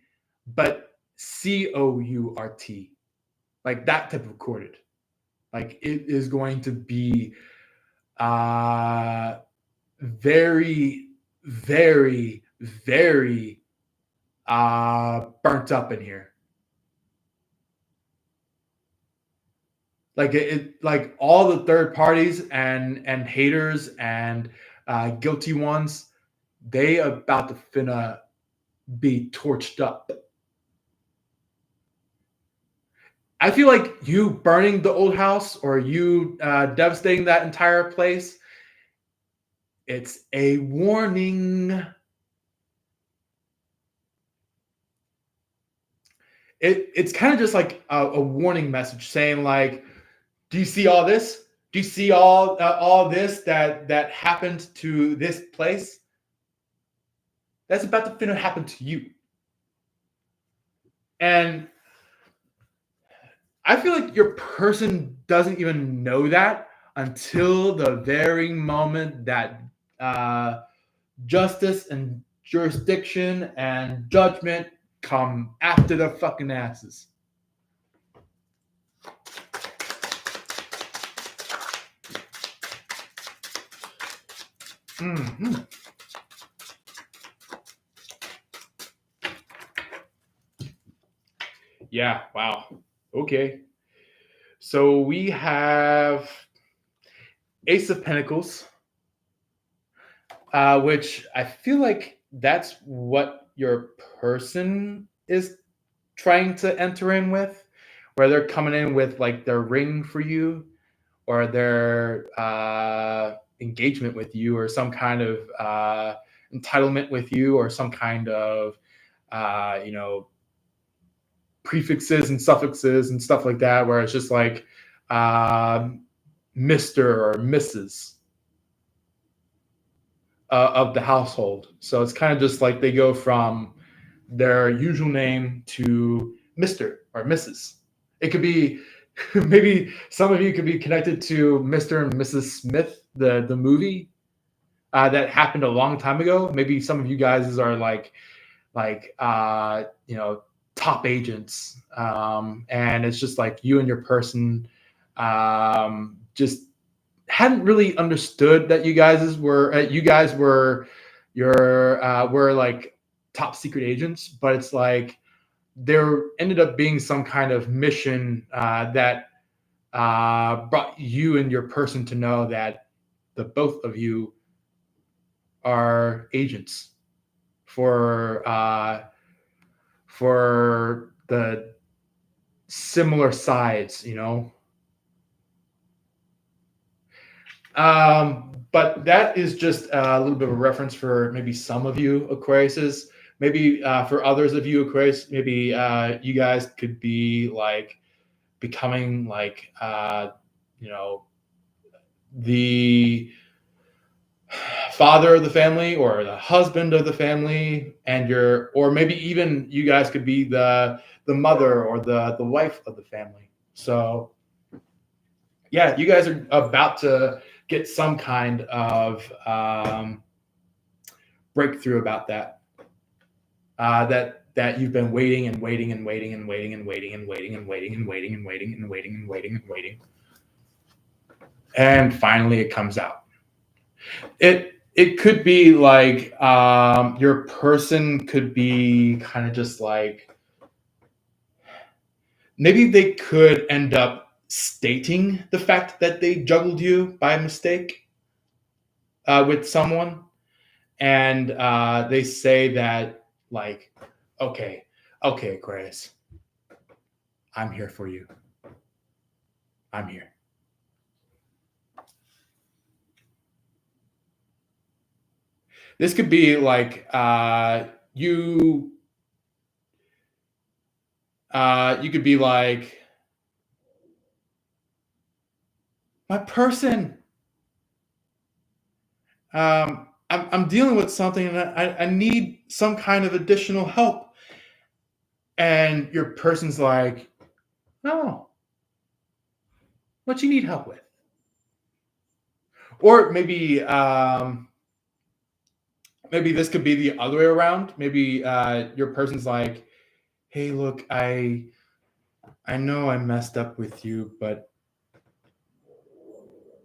but COURT. Like that type of courted. Like it is going to be very, very, very burnt up in here. Like all the third parties and haters and guilty ones, they about to finna be torched up. I feel like you burning the old house, or you devastating that entire place, it's a warning. It's kind of just like a warning message saying like, do you see all this? Do you see all this that happened to this place? that's about to happen to you. And I feel like your person doesn't even know that until the very moment that justice and jurisdiction and judgment come after their fucking asses. Mm-hmm. Yeah, wow. Okay. So we have Ace of Pentacles, which I feel like that's what your person is trying to enter in with, where they're coming in with like their ring for you or their engagement with you or some kind of entitlement with you or some kind of, prefixes and suffixes and stuff like that, where it's just like Mr. or Mrs. Of the household. So it's kind of just like they go from their usual name to Mr. or Mrs. It could be maybe some of you could be connected to Mr. and Mrs. Smith, the movie that happened a long time ago. Maybe some of you guys are like top agents, and it's just like you and your person just hadn't really understood that you guys were like top secret agents, but it's like there ended up being some kind of mission that brought you and your person to know that the both of you are agents for the similar sides, But that is just a little bit of a reference for maybe some of you Aquariuses. Maybe for others of you Aquarius, maybe you guys could be like becoming like the father of the family or the husband of the family, and or maybe even you guys could be the mother or the wife of the family. So yeah, you guys are about to get some kind of breakthrough about that. That you've been waiting and waiting and waiting and waiting and waiting and waiting and waiting and waiting and waiting and waiting and waiting and waiting. And finally it comes out. It could be like your person could be kind of just like, maybe they could end up stating the fact that they juggled you by mistake with someone, and they say that like, okay, Aquarius, I'm here for you. I'm here. This could be like you could be like, my person, I'm dealing with something and I need some kind of additional help. And your person's like, oh, what you need help with? Or maybe maybe this could be the other way around. Maybe your person's like, hey, look, I know I messed up with you, but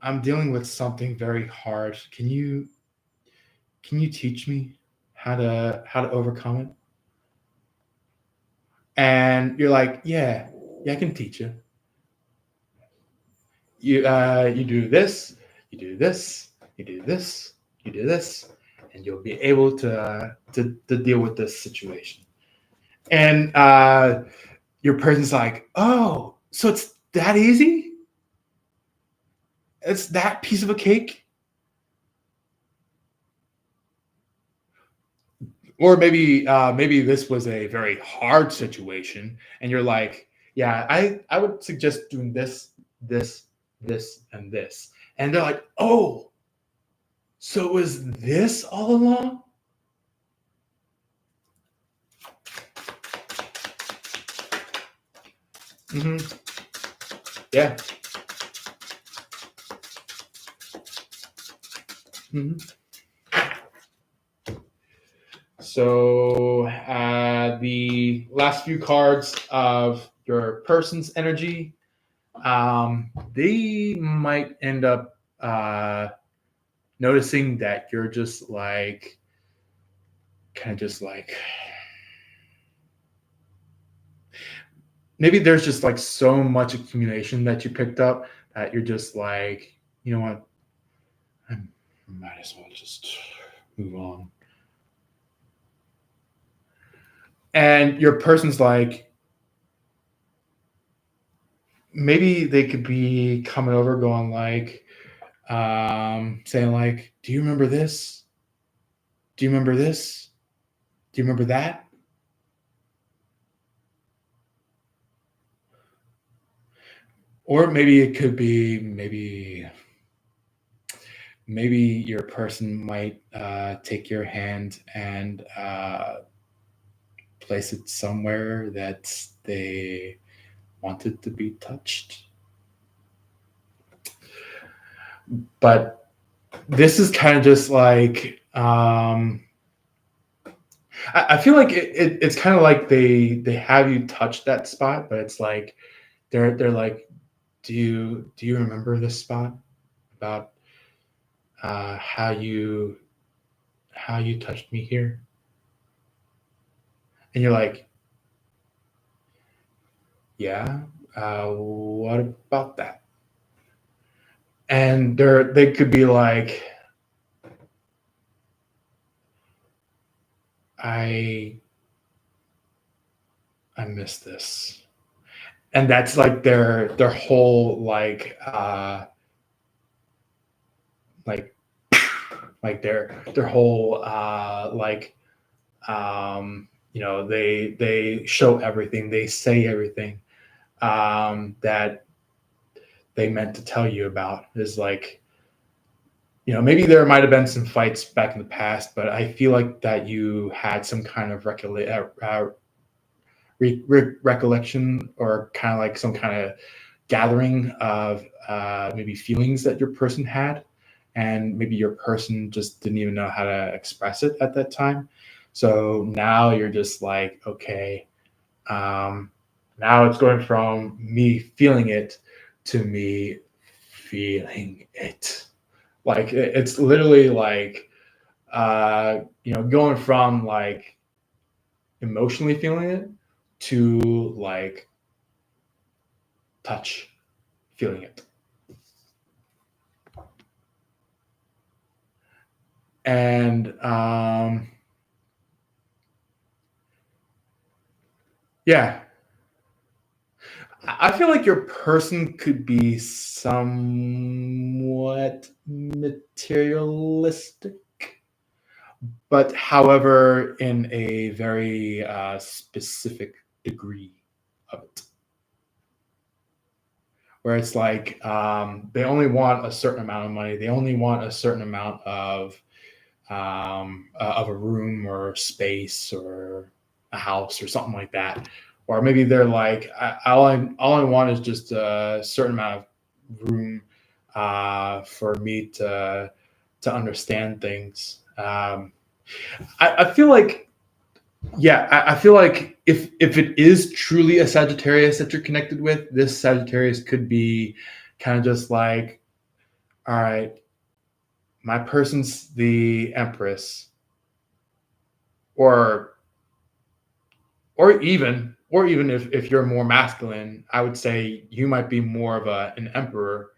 I'm dealing with something very hard. Can you teach me how to overcome it? And you're like, yeah, I can teach you. You do this, you do this, you do this, you do this, and you'll be able to deal with this situation. And your person's like, oh, so it's that easy? It's that piece of a cake? Or maybe this was a very hard situation, and you're like, yeah, I would suggest doing this, and this. And they're like, oh, so was this all along? Yeah. Mm-hmm. So the last few cards of your person's energy, they might end up noticing that you're just like, kind of just like, maybe there's just like so much accumulation that you picked up that you're just like, you know what, I might as well just move on. And your person's like, maybe they could be coming over going like, saying like, do you remember this? Do you remember this? Do you remember that? Or maybe it could be maybe your person might take your hand and place it somewhere that they wanted to be touched. But this is kind of just like, I feel like it's kind of like they have you touch that spot, but it's like they're like, do you remember this spot about how you touched me here? And you're like, yeah. What about that? And they could be like, I miss this. And that's like their whole like like their whole they show everything, they say everything that they meant to tell you about. Is like, maybe there might have been some fights back in the past, but I feel like that you had some kind of recollection, or kind of like some kind of gathering of maybe feelings that your person had, and maybe your person just didn't even know how to express it at that time. So now you're just like, okay, now it's going from me feeling it to me feeling it. Like it's literally like going from like emotionally feeling it to like touch feeling it. And yeah, I feel like your person could be somewhat materialistic, but however, in a very specific degree of it. Where it's like they only want a certain amount of money, they only want a certain amount of a room or space or a house or something like that. Or maybe they're like, all I want is just a certain amount of room for me to understand things. I feel like, yeah, I feel like if it is truly a Sagittarius that you're connected with, this Sagittarius could be kind of just like, all right, my person's the Empress, or even if you're more masculine, I would say you might be more of an emperor,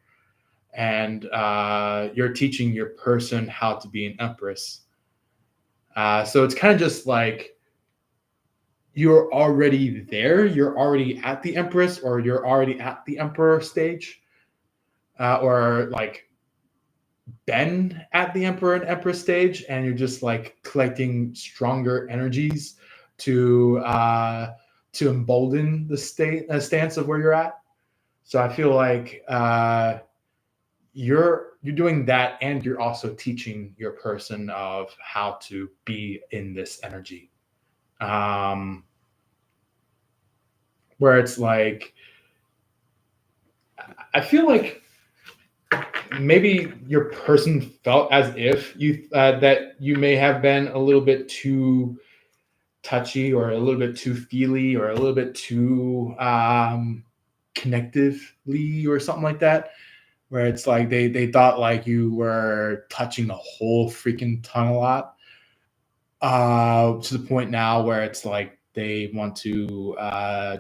and you're teaching your person how to be an empress. So it's kind of just like you're already there, you're already at the empress, or you're already at the emperor stage, or like been at the emperor and empress stage, and you're just like collecting stronger energies to embolden the stance of where you're at. So I feel like you're doing that, and you're also teaching your person of how to be in this energy. Where it's like, I feel like maybe your person felt as if you that you may have been a little bit too touchy or a little bit too feely or a little bit too connectively or something like that, where it's like they thought like you were touching a whole freaking ton a lot, to the point now where it's like they want to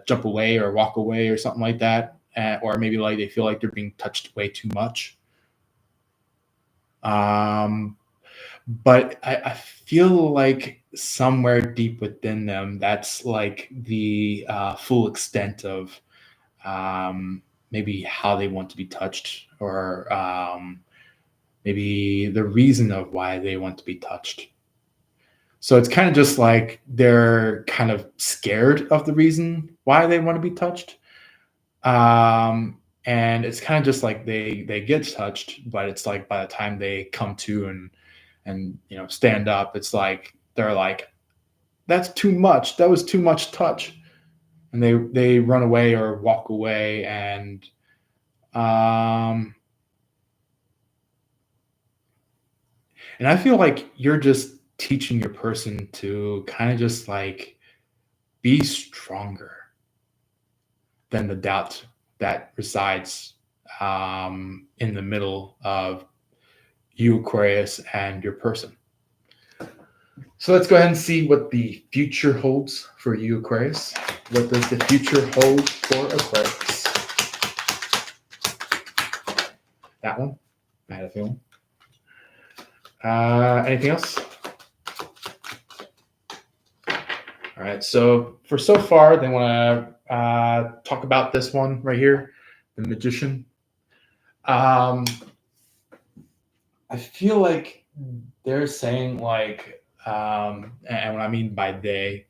jump away or walk away or something like that, or maybe like they feel like they're being touched way too much. But I feel like somewhere deep within them, that's like the full extent of maybe how they want to be touched, or maybe the reason of why they want to be touched. So it's kind of just like they're kind of scared of the reason why they want to be touched. And it's kind of just like they get touched, but it's like by the time they come to and stand up, it's like they're like, that's too much. That was too much touch, and they run away or walk away. And I feel like you're just teaching your person to kind of just like be stronger than the doubt that resides in the middle of you, Aquarius, and your person. So let's go ahead and see what the future holds for you, Aquarius. What does the future hold for Aquarius? That one? I had a feeling. Anything else? All right, so far, they want to talk about this one right here, the Magician. I feel like they're saying like, and what I mean by they,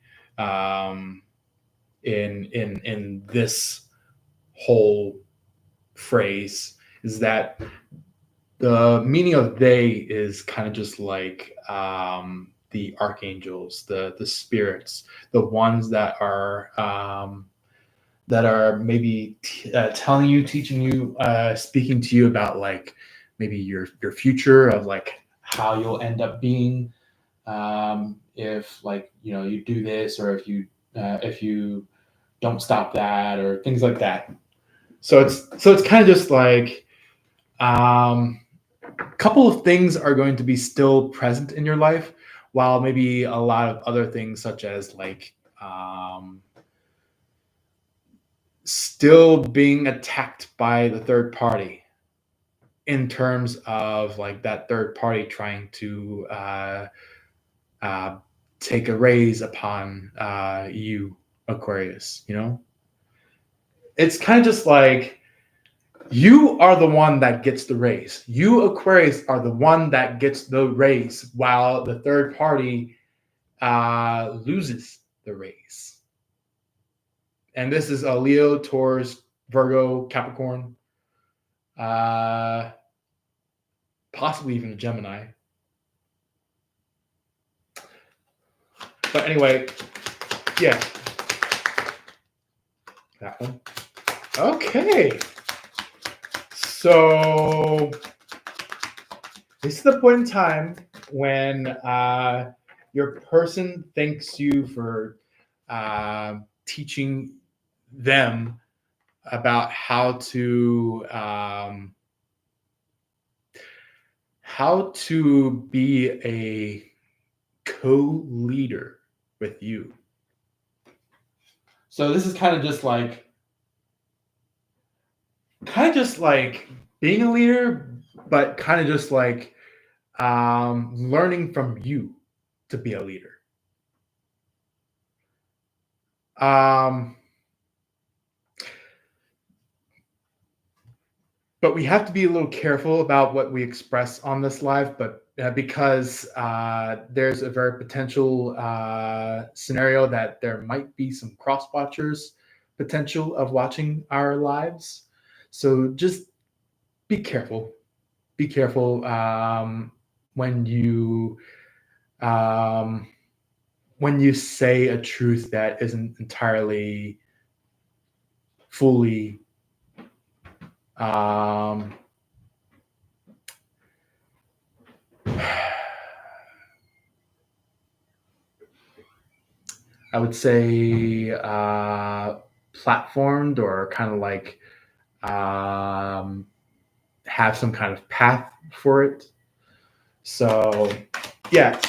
in this whole phrase, is that the meaning of they is kind of just like the archangels, the spirits, the ones that are maybe telling you, teaching you, speaking to you about like maybe your future of like how you'll end up being, if like you do this, or if you don't stop that, or things like that. So it's kind of just like a couple of things are going to be still present in your life, while maybe a lot of other things, such as like still being attacked by the third party, in terms of like that third party trying to take a raise upon you, Aquarius. It's kind of just like you are the one that gets the raise. You, Aquarius, are the one that gets the raise, while the third party loses the raise. And this is a Leo, Taurus, Virgo, Capricorn, possibly even a Gemini. But anyway, yeah. That one. Okay. So this is the point in time when your person thanks you for teaching them about how to be a co-leader with you. So this is kind of just like being a leader, but kind of just like learning from you to be a leader. But we have to be a little careful about what we express on this live, but because there's a very potential scenario that there might be some cross watchers potential of watching our lives. So just be careful. Be careful when you say a truth that isn't entirely fully Um, I would say platformed, or kind of like have some kind of path for it. So yeah,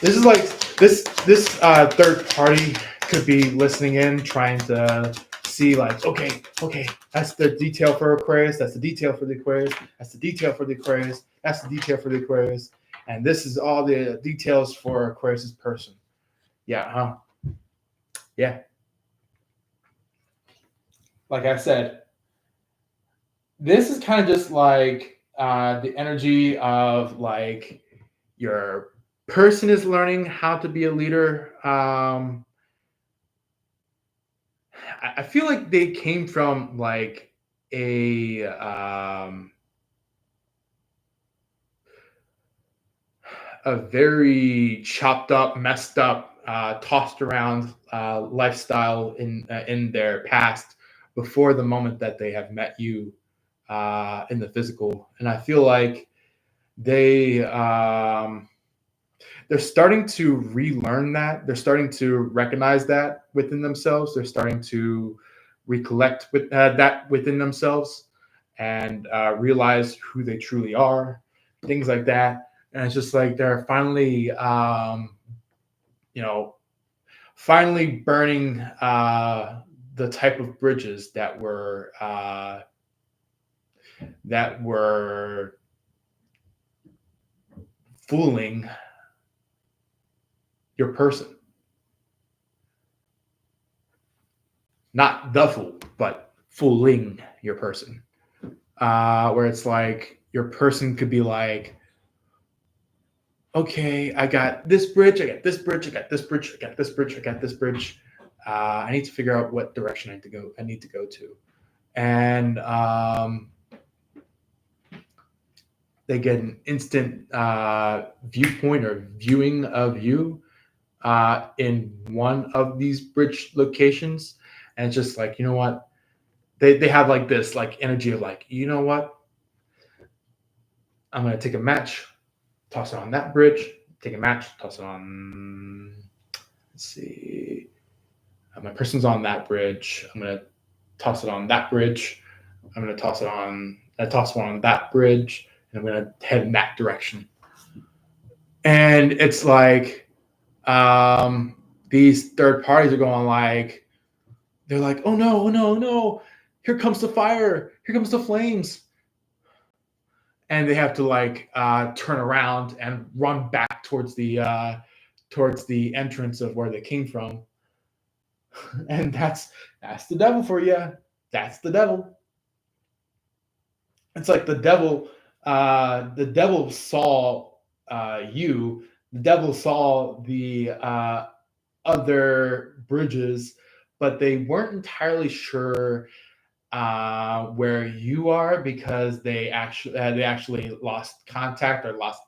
this is like this third party could be listening in, trying to see like, okay, that's the detail for Aquarius, that's the detail for the Aquarius, that's the detail for the Aquarius, that's the detail for the Aquarius, and this is all the details for Aquarius's person. Yeah, huh? Yeah. Like I said, this is kind of just like the energy of like your person is learning how to be a leader. I feel like they came from like a a very chopped up, messed up, tossed around lifestyle in their past before the moment that they have met you in the physical, and I feel like they they're starting to relearn that. They're starting to recognize that within themselves. They're starting to recollect with that within themselves, and realize who they truly are, things like that. And it's just like they're finally, you know, finally burning the type of bridges that were fooling your person. Not the fool, but fooling your person. Where it's like your person could be like, okay, I got this bridge, I got this bridge, I got this bridge, I got this bridge, I got this bridge. I need to figure out what direction I need to go to. And they get an instant viewpoint or viewing of you in one of these bridge locations. And it's just like, you know what? They have like this like energy of like, you know what? I'm going to take a match, toss it on that bridge, take a match, toss it on, let's see, my person's on that bridge. I'm going to toss it on that bridge. I'm going to toss one on that bridge, and I'm going to head in that direction. And it's like these third parties are going like, they're like, oh no, oh no, no, here comes the fire, here comes the flames. And they have to like turn around and run back towards the entrance of where they came from. And that's the devil for you. That's the devil. It's like the devil saw you. The devil saw the other bridges, but they weren't entirely sure where you are, because they actually lost contact, or lost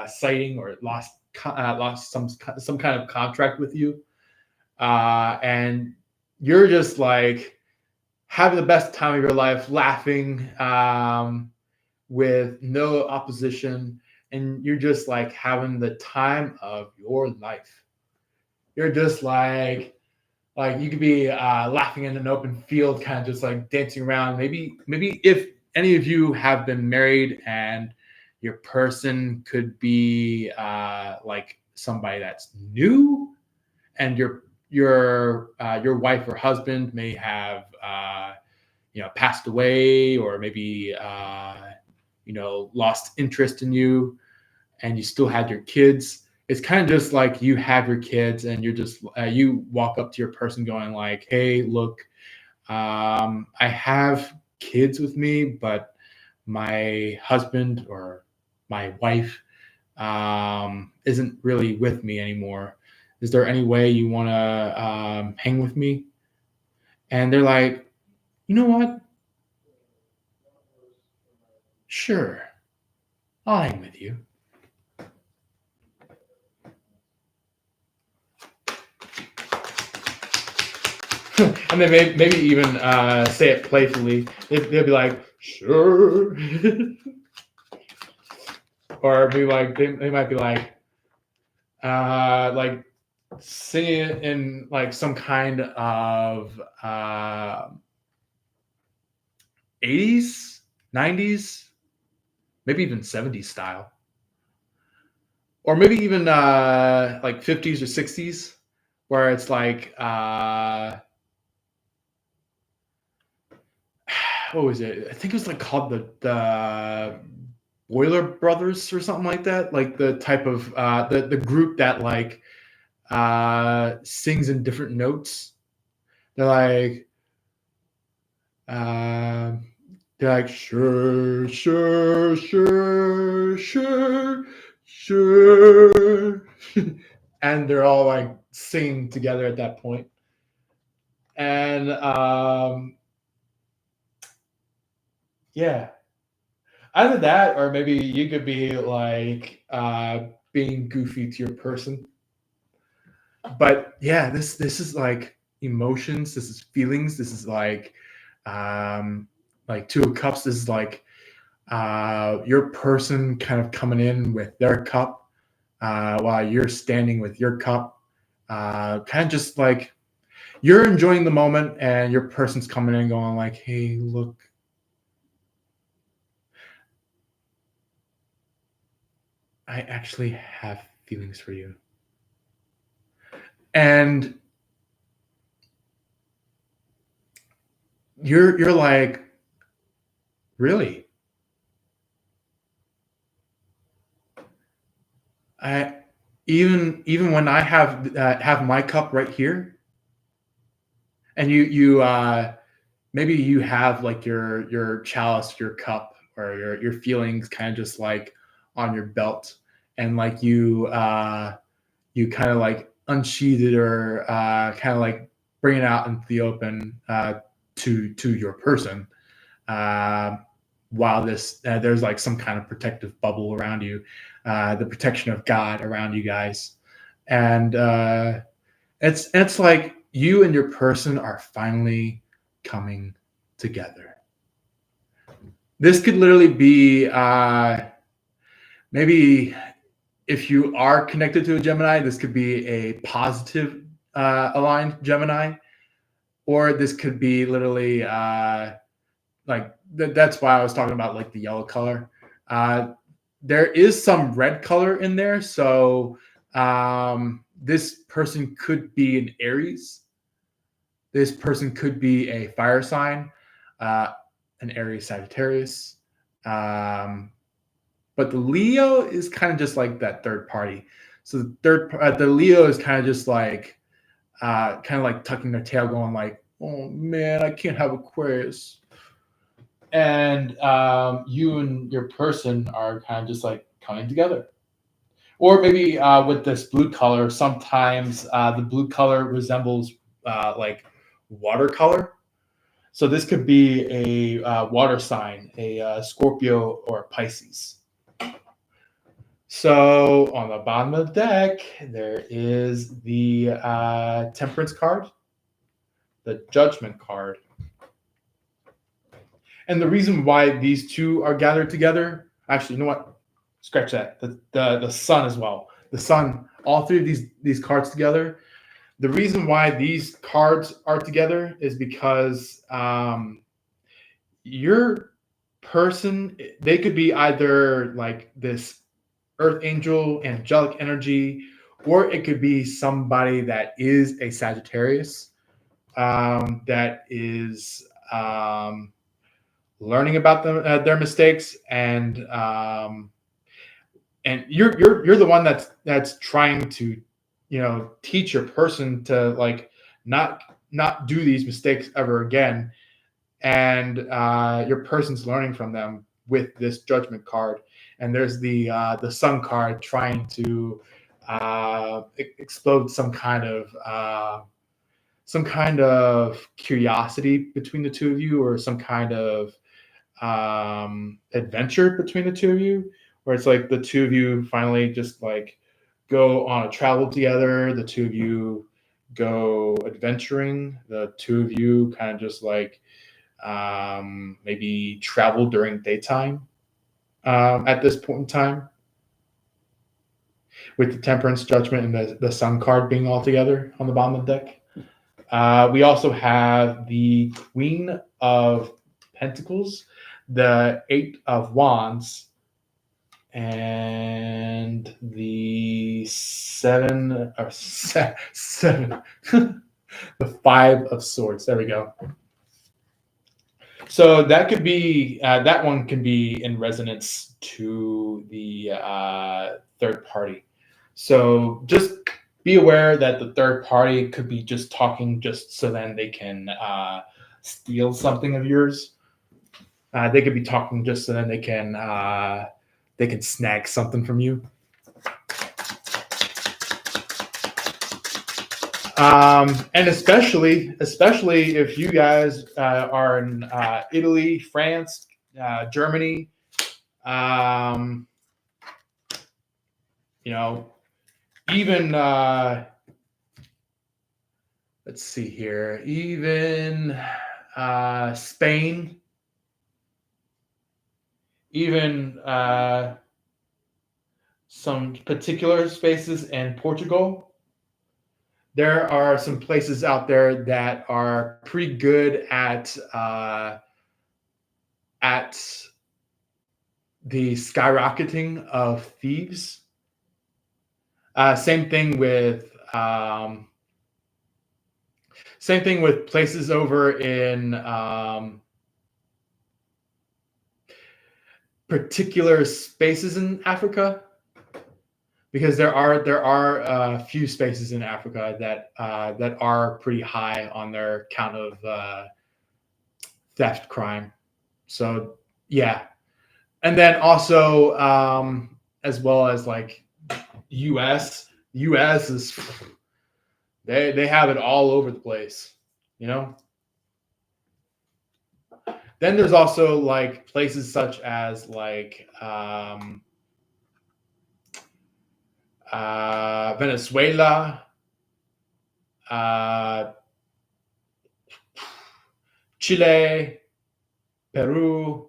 sighting, or lost some kind of contract with you, and you're just like having the best time of your life, laughing with no opposition, and you're just like having the time of your life. You're just like you could be laughing in an open field, kind of just like dancing around. Maybe if any of you have been married, and your person could be like somebody that's new, and your wife or husband may have passed away, or maybe lost interest in you, and you still had your kids. It's kind of just like you have your kids, and you're just you walk up to your person going like, hey, look, I have kids with me, but my husband or my wife isn't really with me anymore. Is there any way you want to hang with me? And they're like, you know what? Sure, I'll hang with you. and then maybe even say it playfully. They'll be like, sure. Or be like, they might be like singing it in like some kind of 80s, 90s, maybe even 70s style. Or maybe even like 50s or 60s, where it's like what was it? I think it was like called the Boiler Brothers or something like that. Like the type of the group that like sings in different notes. They're like uh, sure, sure, sure, sure, sure, and they're all like singing together at that point. And yeah, either that or maybe you could be like being goofy to your person. But yeah, this is like emotions, this is feelings, this is like Two of Cups. This is like your person kind of coming in with their cup while you're standing with your cup, kind of just like you're enjoying the moment and your person's coming in going like, hey, look, I actually have feelings for you. And you're like, really? I even when I have my cup right here, and you maybe you have like your chalice, your cup, or your feelings kind of just like on your belt, and like you kind of like unsheath it or kind of like bring it out into the open to your person, uh, while this there's like some kind of protective bubble around you, the protection of God around you guys, and it's like you and your person are finally coming together. This could literally be maybe if you are connected to a Gemini, this could be a positive aligned Gemini, or this could be literally that's why I was talking about like the yellow color. There is some red color in there, so this person could be an Aries. This person could be a fire sign, uh, an Aries Sagittarius. Um, but the Leo is kind of just like that third party. So the Leo is kind of like tucking their tail, going like, "Oh man, I can't have Aquarius." And you and your person are kind of just like coming together. Or maybe with this blue color, sometimes the blue color resembles like watercolor. So this could be a water sign, a Scorpio or a Pisces. So on the bottom of the deck, there is the Temperance card, the Judgment card. And the reason why these two are gathered together, actually, you know what? Scratch that. The Sun as well. The Sun, all three of these cards together. The reason why these cards are together is because your person, they could be either like this earth angel, angelic energy, or it could be somebody that is a Sagittarius, that is learning about their mistakes, and you're the one that's trying to, teach your person to like not do these mistakes ever again, and your person's learning from them with this Judgment card. And there's the Sun card trying to explode some kind of curiosity between the two of you, or some kind of adventure between the two of you, where it's like the two of you finally just like go on a travel together. The two of you go adventuring. The two of you kind of just like maybe travel during daytime at this point in time, with the Temperance, Judgment, and the Sun card being all together on the bottom of the deck. We also have the Queen of Pentacles, the Eight of Wands, and the seven, the Five of Swords. There we go. So that could be that one can be in resonance to the third party. So just be aware that the third party could be just talking just so then they can steal something of yours. They could be talking just so then they can snag something from you. And especially if you guys are in Italy, France, Germany, even let's see here, even Spain, even some particular spaces in Portugal. There are some places out there that are pretty good at the skyrocketing of thieves. Same thing with places over in particular spaces in Africa. Because there are a few spaces in Africa that are pretty high on their count of theft crime. So yeah, and then also as well as like U.S. is they have it all over the place, Then there's also like places such as like Venezuela, Chile, Peru,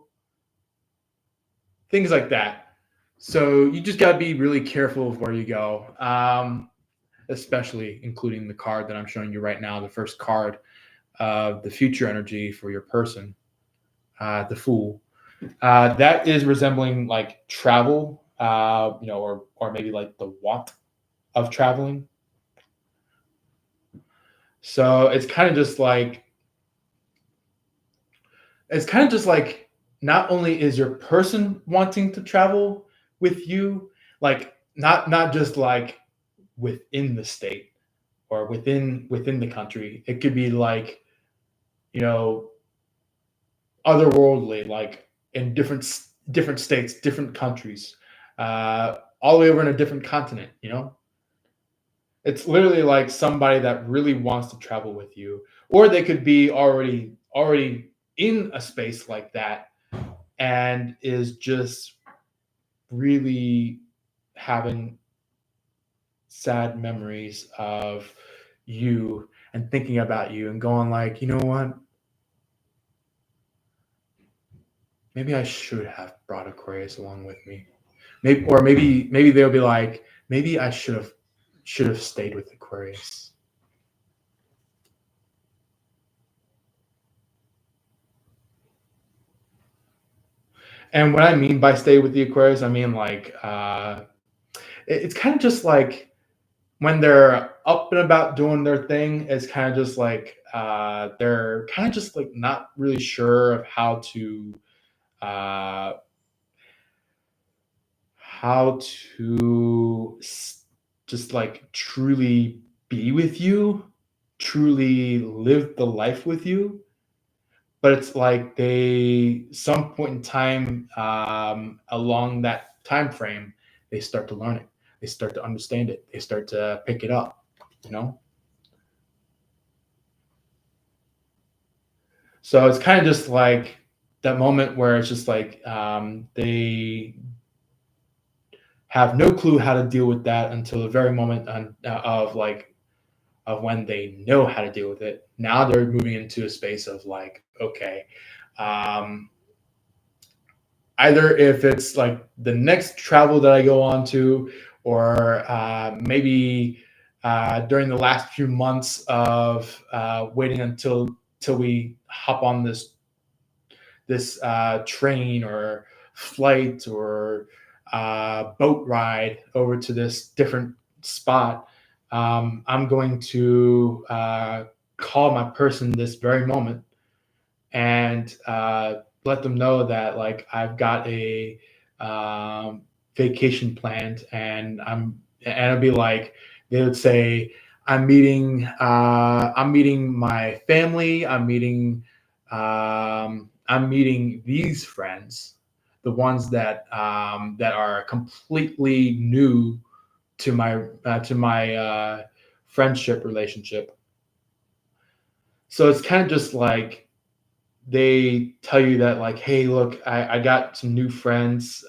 things like that. So you just got to be really careful of where you go, especially including the card that I'm showing you right now, the first card of the future energy for your person, the Fool. That is resembling like travel, or maybe like the want of traveling. So it's kind of just like not only is your person wanting to travel with you, like not just like within the state or within the country. It could be like, otherworldly, like in different states, different countries, all the way over in a different continent. It's literally like somebody that really wants to travel with you, or they could be already in a space like that and is just really having sad memories of you and thinking about you and going like, you know what? Maybe I should have brought Aquarius along with me. Maybe they'll be like, maybe I should have stayed with Aquarius. And what I mean by stay with the Aquarius, I mean like it's kind of just like when they're up and about doing their thing, it's kind of just like they're kind of just like not really sure of how to just like truly be with you, truly live the life with you. But it's like some point in time along that time frame, they start to learn it. They start to understand it. They start to pick it up, So it's kind of just like that moment where it's just like they have no clue how to deal with that until the very moment of like of when they know how to deal with it. Now they're moving into a space of like, okay, um, either if it's like the next travel that I go on to, or maybe during the last few months of waiting until till we hop on this train or flight or boat ride over to this different spot, I'm going to call my person this very moment and let them know that like I've got a vacation planned, and it'll be like they would say I'm meeting my family, I'm meeting these friends, the ones that are completely new to my friendship relationship. So it's kind of just like they tell you that like, hey, look, I got some new friends,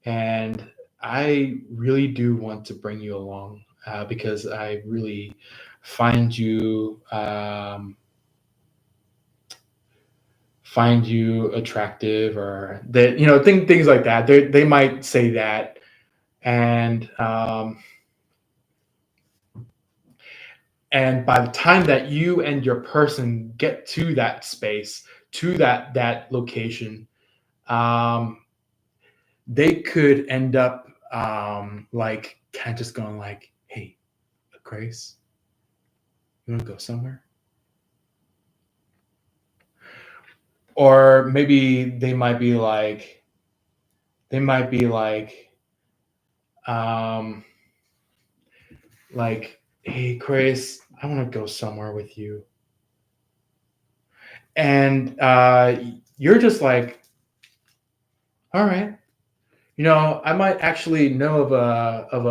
and I really do want to bring you along because I really find you attractive, or that, things like that. They might say that, and and by the time that you and your person get to that space, to that location, um, they could end up like kind of just going like, "Hey, Grace, you want to go somewhere?" Or maybe they might be um, like, "Hey, Grace, I want to go somewhere with you," and you're just like, "All right." I might actually know of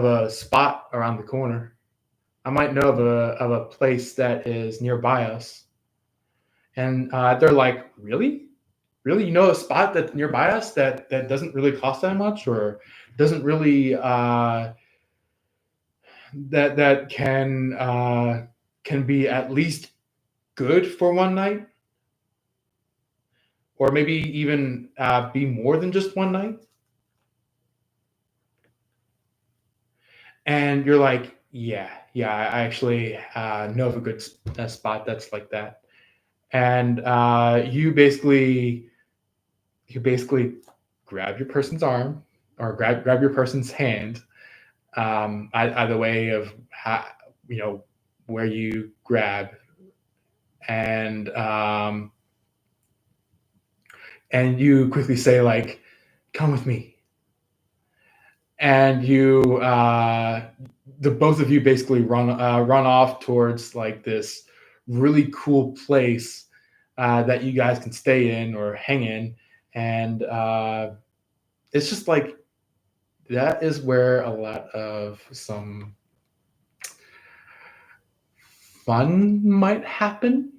a spot around the corner. I might know of a place that is nearby us. And they're like, really? Really? You know a spot that's nearby us that doesn't really cost that much, or doesn't really that can be at least good for one night, or maybe even be more than just one night? And you're like, yeah, yeah, I actually know of a good spot that's like that. And you basically grab your person's arm, or grab your person's hand, either way of how, you know where you grab, and and you quickly say like, "Come with me," and the both of you basically run off towards like this really cool place that you guys can stay in or hang in, and it's just like that is where a lot of some fun might happen.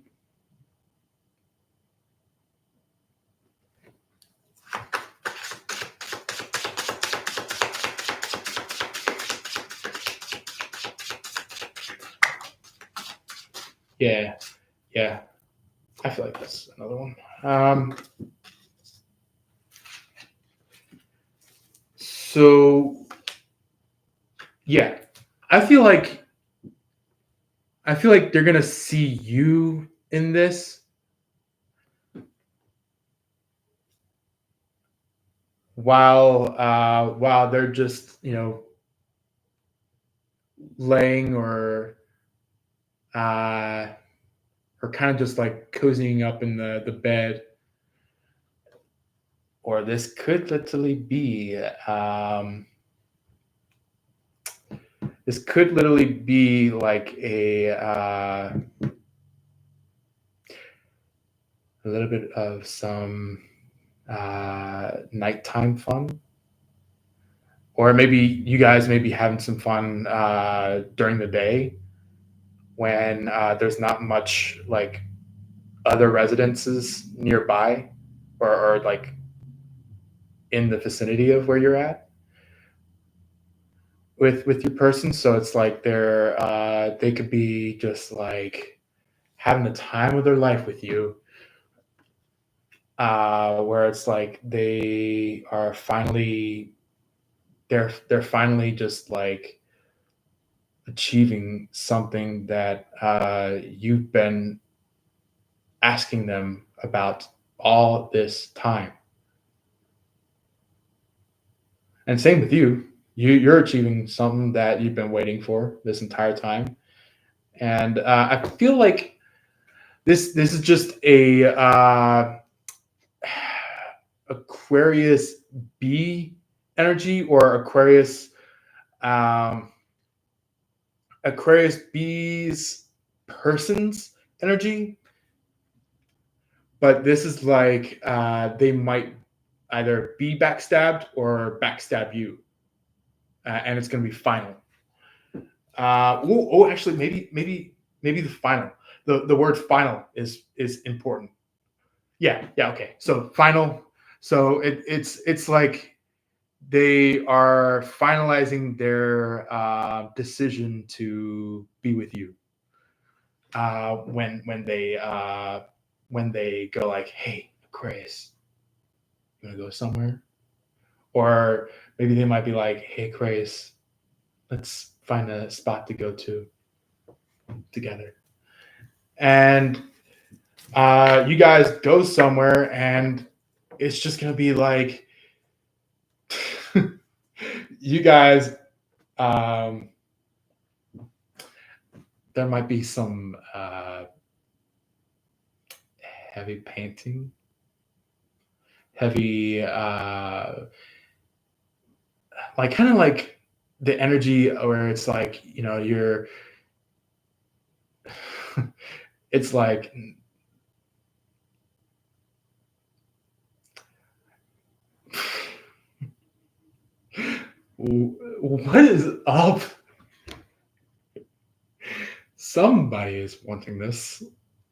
Yeah, yeah. I feel like that's another one. So yeah, I feel like they're gonna see you in this while they're just laying, uh, or kind of just like cozying up in the bed. Or this could literally be like a little bit of some nighttime fun, or maybe you guys may be having some fun during the day when there's not much like other residences nearby, or like in the vicinity of where you're at. with your person. So it's like they could be just like having the time of their life with you, where it's like they're finally just like achieving something that you've been asking them about all this time. And same with you. You're achieving something that you've been waiting for this entire time. And I feel like this is just a Aquarius B energy, or um, Aquarius B's person's energy. But this is like they might either be backstabbed or backstab you, and it's going to be final. Actually, maybe the final. The word final is important. Yeah, okay. So final. So it's like they are finalizing their decision to be with you. When they go like, hey, Aquarius, you want to go somewhere? Or maybe they might be like, hey, Aquarius, let's find a spot to go to together. And you guys go somewhere, and it's just going to be like, you guys, there might be some heavy painting, heavy, like kind of like the energy where it's like, you're, it's like, what is up? Somebody is wanting this.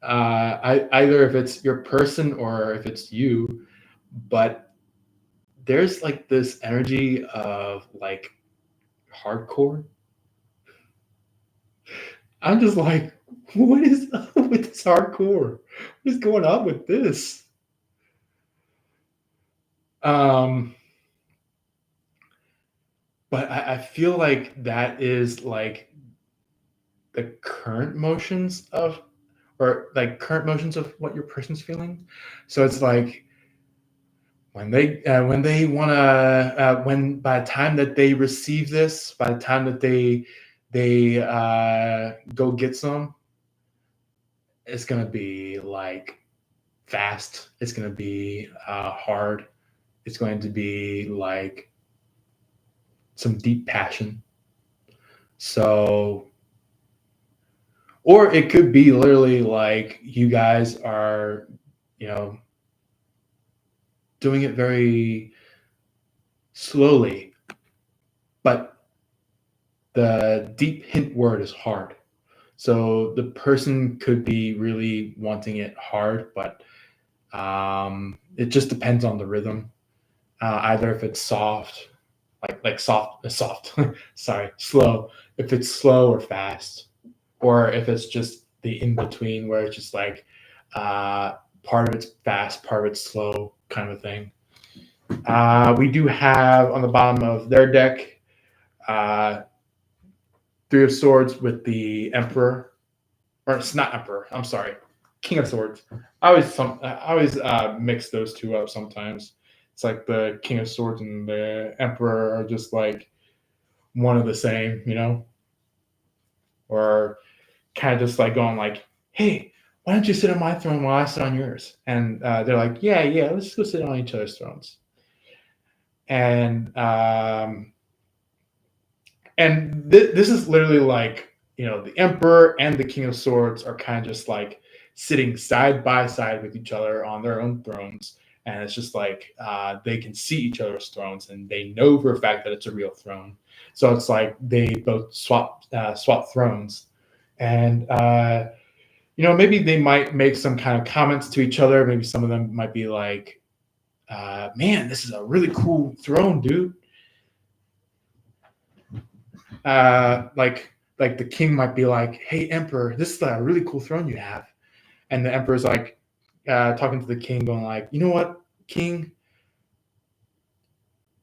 Either if it's your person or if it's you, but there's like this energy of like hardcore. I'm just like, what is up with this hardcore? What is going on with this? But I feel like that is like the current motions of, or like current motions of what your person's feeling. So it's like when they want to, when by the time that they receive this, by the time that they go get some, it's gonna be like fast. It's gonna be hard. It's going to be like some deep passion. So, or it could be literally like you guys are, doing it very slowly, but the deep hint word is hard. So the person could be really wanting it hard, but it just depends on the rhythm. Either if it's soft, soft, sorry, slow. If it's slow or fast, or if it's just the in between where it's just like part of it's fast, part of it's slow, kind of thing. We do have on the bottom of their deck Three of Swords with the Emperor, or it's not Emperor. I'm sorry, King of Swords. I always mix those two up sometimes. It's like the King of Swords and the Emperor are just like one of the same, or kind of just like going like, hey, why don't you sit on my throne while I sit on yours? And they're like, yeah, let's go sit on each other's thrones. And this is literally like, the Emperor and the King of Swords are kind of just like sitting side by side with each other on their own thrones. And it's just like they can see each other's thrones, and they know for a fact that it's a real throne. So it's like they both swap thrones. And, maybe they might make some kind of comments to each other. Maybe some of them might be like, man, this is a really cool throne, dude. like the king might be like, "Hey, emperor, this is a really cool throne you have," and the emperor's like talking to the king, going like, "You know what, king?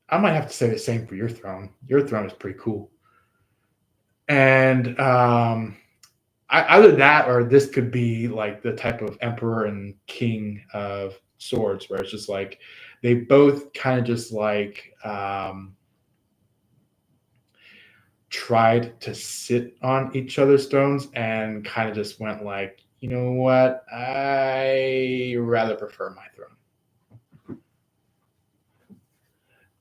I might have to say the same for your throne. Your throne is pretty cool." And either that or this could be like the type of emperor and king of swords, where it's just like they both kind of just like tried to sit on each other's thrones and kind of just went like, you know what, I rather prefer my throne.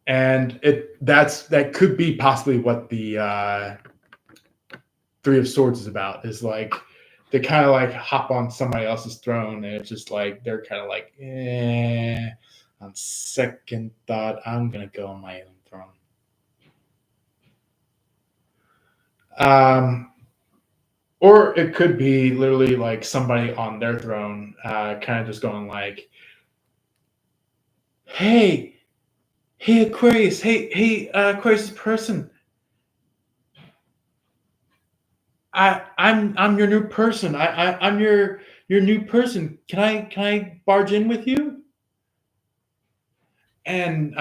And that could be possibly what the Three of Swords is about, is like they kind of like hop on somebody else's throne, and it's just like they're kind of like, on second thought, I'm gonna go on my own throne. Or it could be literally like somebody on their throne, kind of just going like, "Hey, hey, Aquarius, hey, Aquarius person, I'm your new person. I'm your new person. Can I barge in with you?" And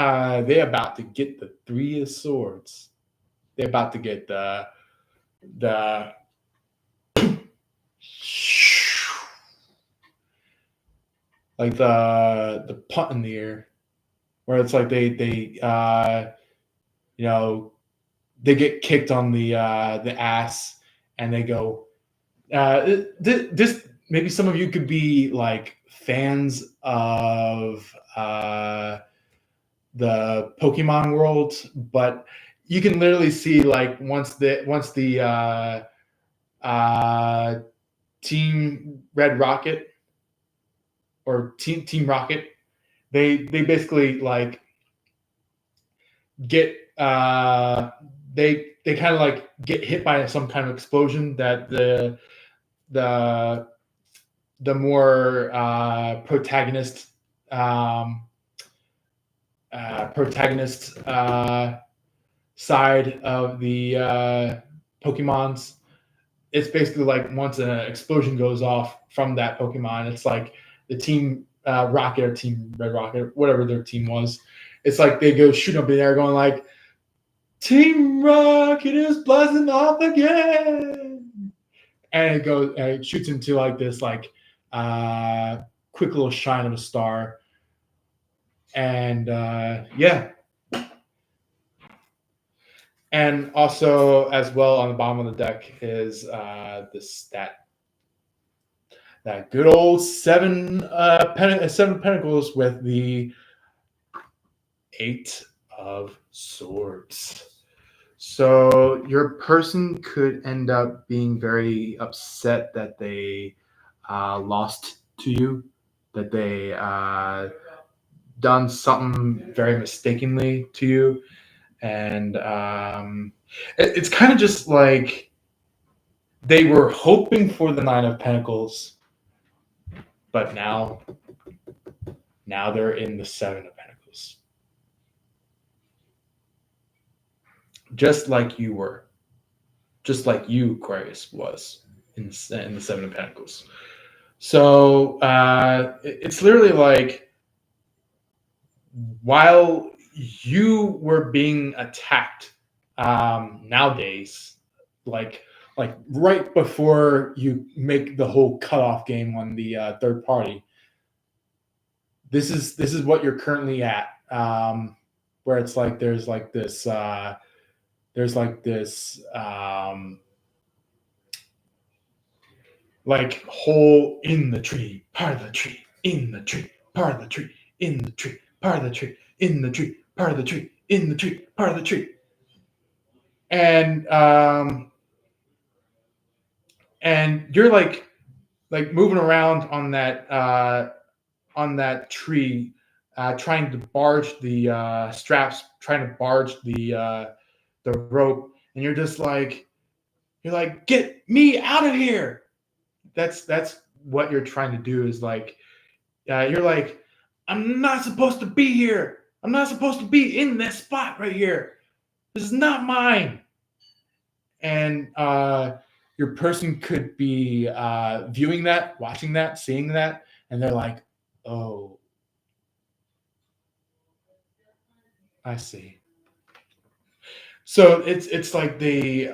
they about to get the Three of Swords. They're about to get the like the punt in the air, where it's like they you know, they get kicked on the ass, and they go. This maybe some of you could be like fans of the Pokemon world, but you can literally see like once the uh, Team Red Rocket or Team Rocket, they basically like get they kind of like get hit by some kind of explosion that the the more um, protagonist side of the Pokemons. It's basically like once an explosion goes off from that Pokemon, it's like the Team Rocket or Team Red Rocket, whatever their team was. It's like they go shooting up in the air, going like, "Team Rocket is blasting off again," and it goes and it shoots into like this like quick little shine of a star, and yeah. And also, as well, on the bottom of the deck is this that good old seven pentacles with the Eight of Swords. So your person could end up being very upset that they lost to you, that they done something very mistakenly to you, and it's kind of just like they were hoping for the Nine of Pentacles, but now they're in the Seven of Pentacles, just like you were, just like you, Aquarius, was in the Seven of Pentacles. So it's literally like while you were being attacked nowadays, like right before you make the whole cutoff game on the third party, this is what you're currently at, where it's like there's like this like hole in the tree, part of the tree, in the tree, part of the tree, in the tree, part of the tree, in the tree, part of the tree, in the tree, part of the tree. And you're like moving around on that tree, trying to barge the straps, trying to barge the rope, and you're just like get me out of here. That's what you're trying to do, is like you're like, I'm not supposed to be here. I'm not supposed to be in this spot right here. This is not mine. and your person could be viewing that, watching that, seeing that, and they're like, "Oh, I see." So it's like they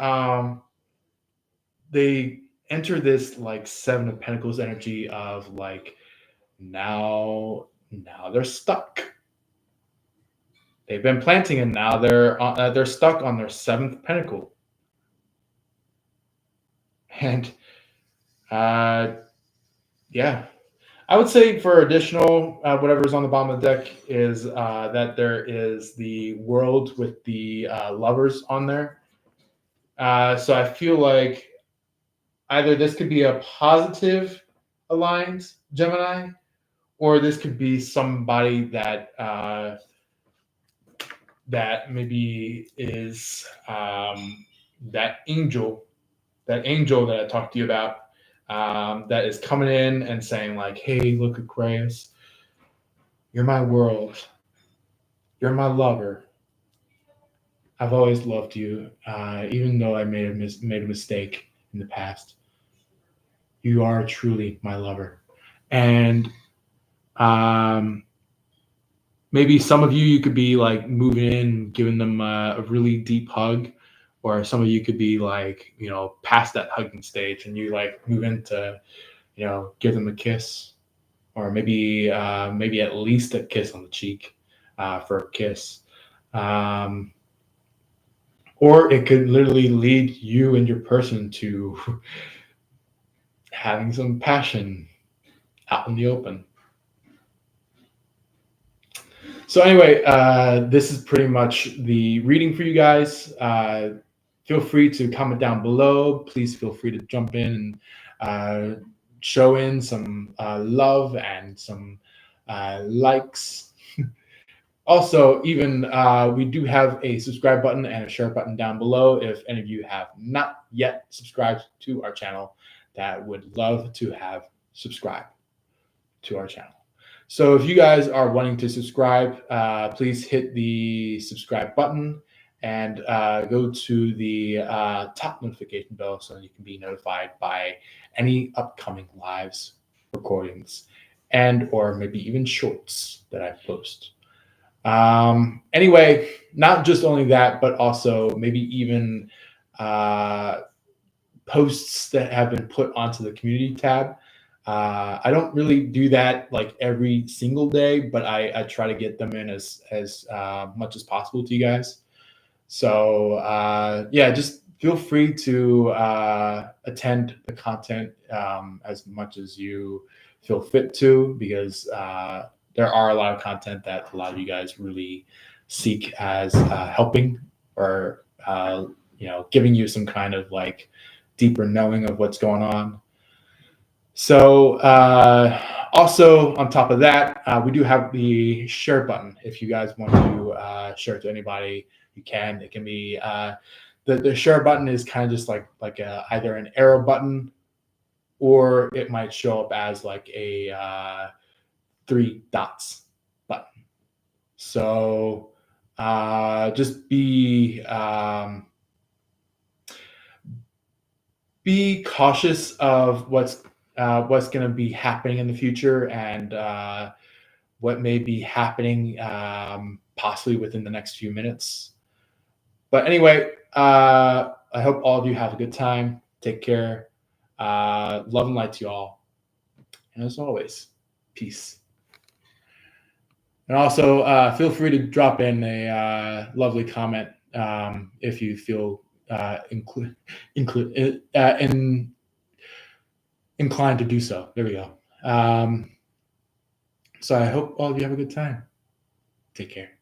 enter this like Seven of Pentacles energy of like now they're stuck. They've been planting, and now they're stuck on their seventh pentacle, and uh, yeah, I would say for additional whatever's on the bottom of the deck is that there is the world with the lovers on there. So I feel like either this could be a positive aligned Gemini, or this could be somebody that maybe is that angel that I talked to you about, that is coming in and saying like, "Hey, look, Aquarius, you're my world, you're my lover. I've always loved you, even though I made a mistake in the past. You are truly my lover." And um, maybe some of you could be like moving in, giving them a really deep hug, or some of you could be like, past that hugging stage, and you like move into, give them a kiss, or maybe at least a kiss on the cheek for a kiss. Or it could literally lead you and your person to having some passion out in the open. So anyway, this is pretty much the reading for you guys. Feel free to comment down below. Please feel free to jump in and show in some love and some likes. Also, even we do have a subscribe button and a share button down below. If any of you have not yet subscribed to our channel, that would love to have subscribed to our channel. So if you guys are wanting to subscribe, please hit the subscribe button and go to the top notification bell so you can be notified by any upcoming lives, recordings, and or maybe even shorts that I post. Anyway, not just only that, but also maybe even posts that have been put onto the community tab. I don't really do that like every single day, but I try to get them in as much as possible to you guys. So yeah, just feel free to attend the content as much as you feel fit to, because there are a lot of content that a lot of you guys really seek as helping, or giving you some kind of like deeper knowing of what's going on. So also on top of that, we do have the share button. If you guys want to share it to anybody, you can. It can be the share button is kind of just like either an arrow button, or it might show up as like a 3 dots button. So just be cautious of what's going to be happening in the future, and what may be happening possibly within the next few minutes. But anyway, I hope all of you have a good time. Take care. Love and light to you all. And as always, peace. And also, feel free to drop in a lovely comment if you feel inclined to do so. There we go. So I hope all of you have a good time. Take care.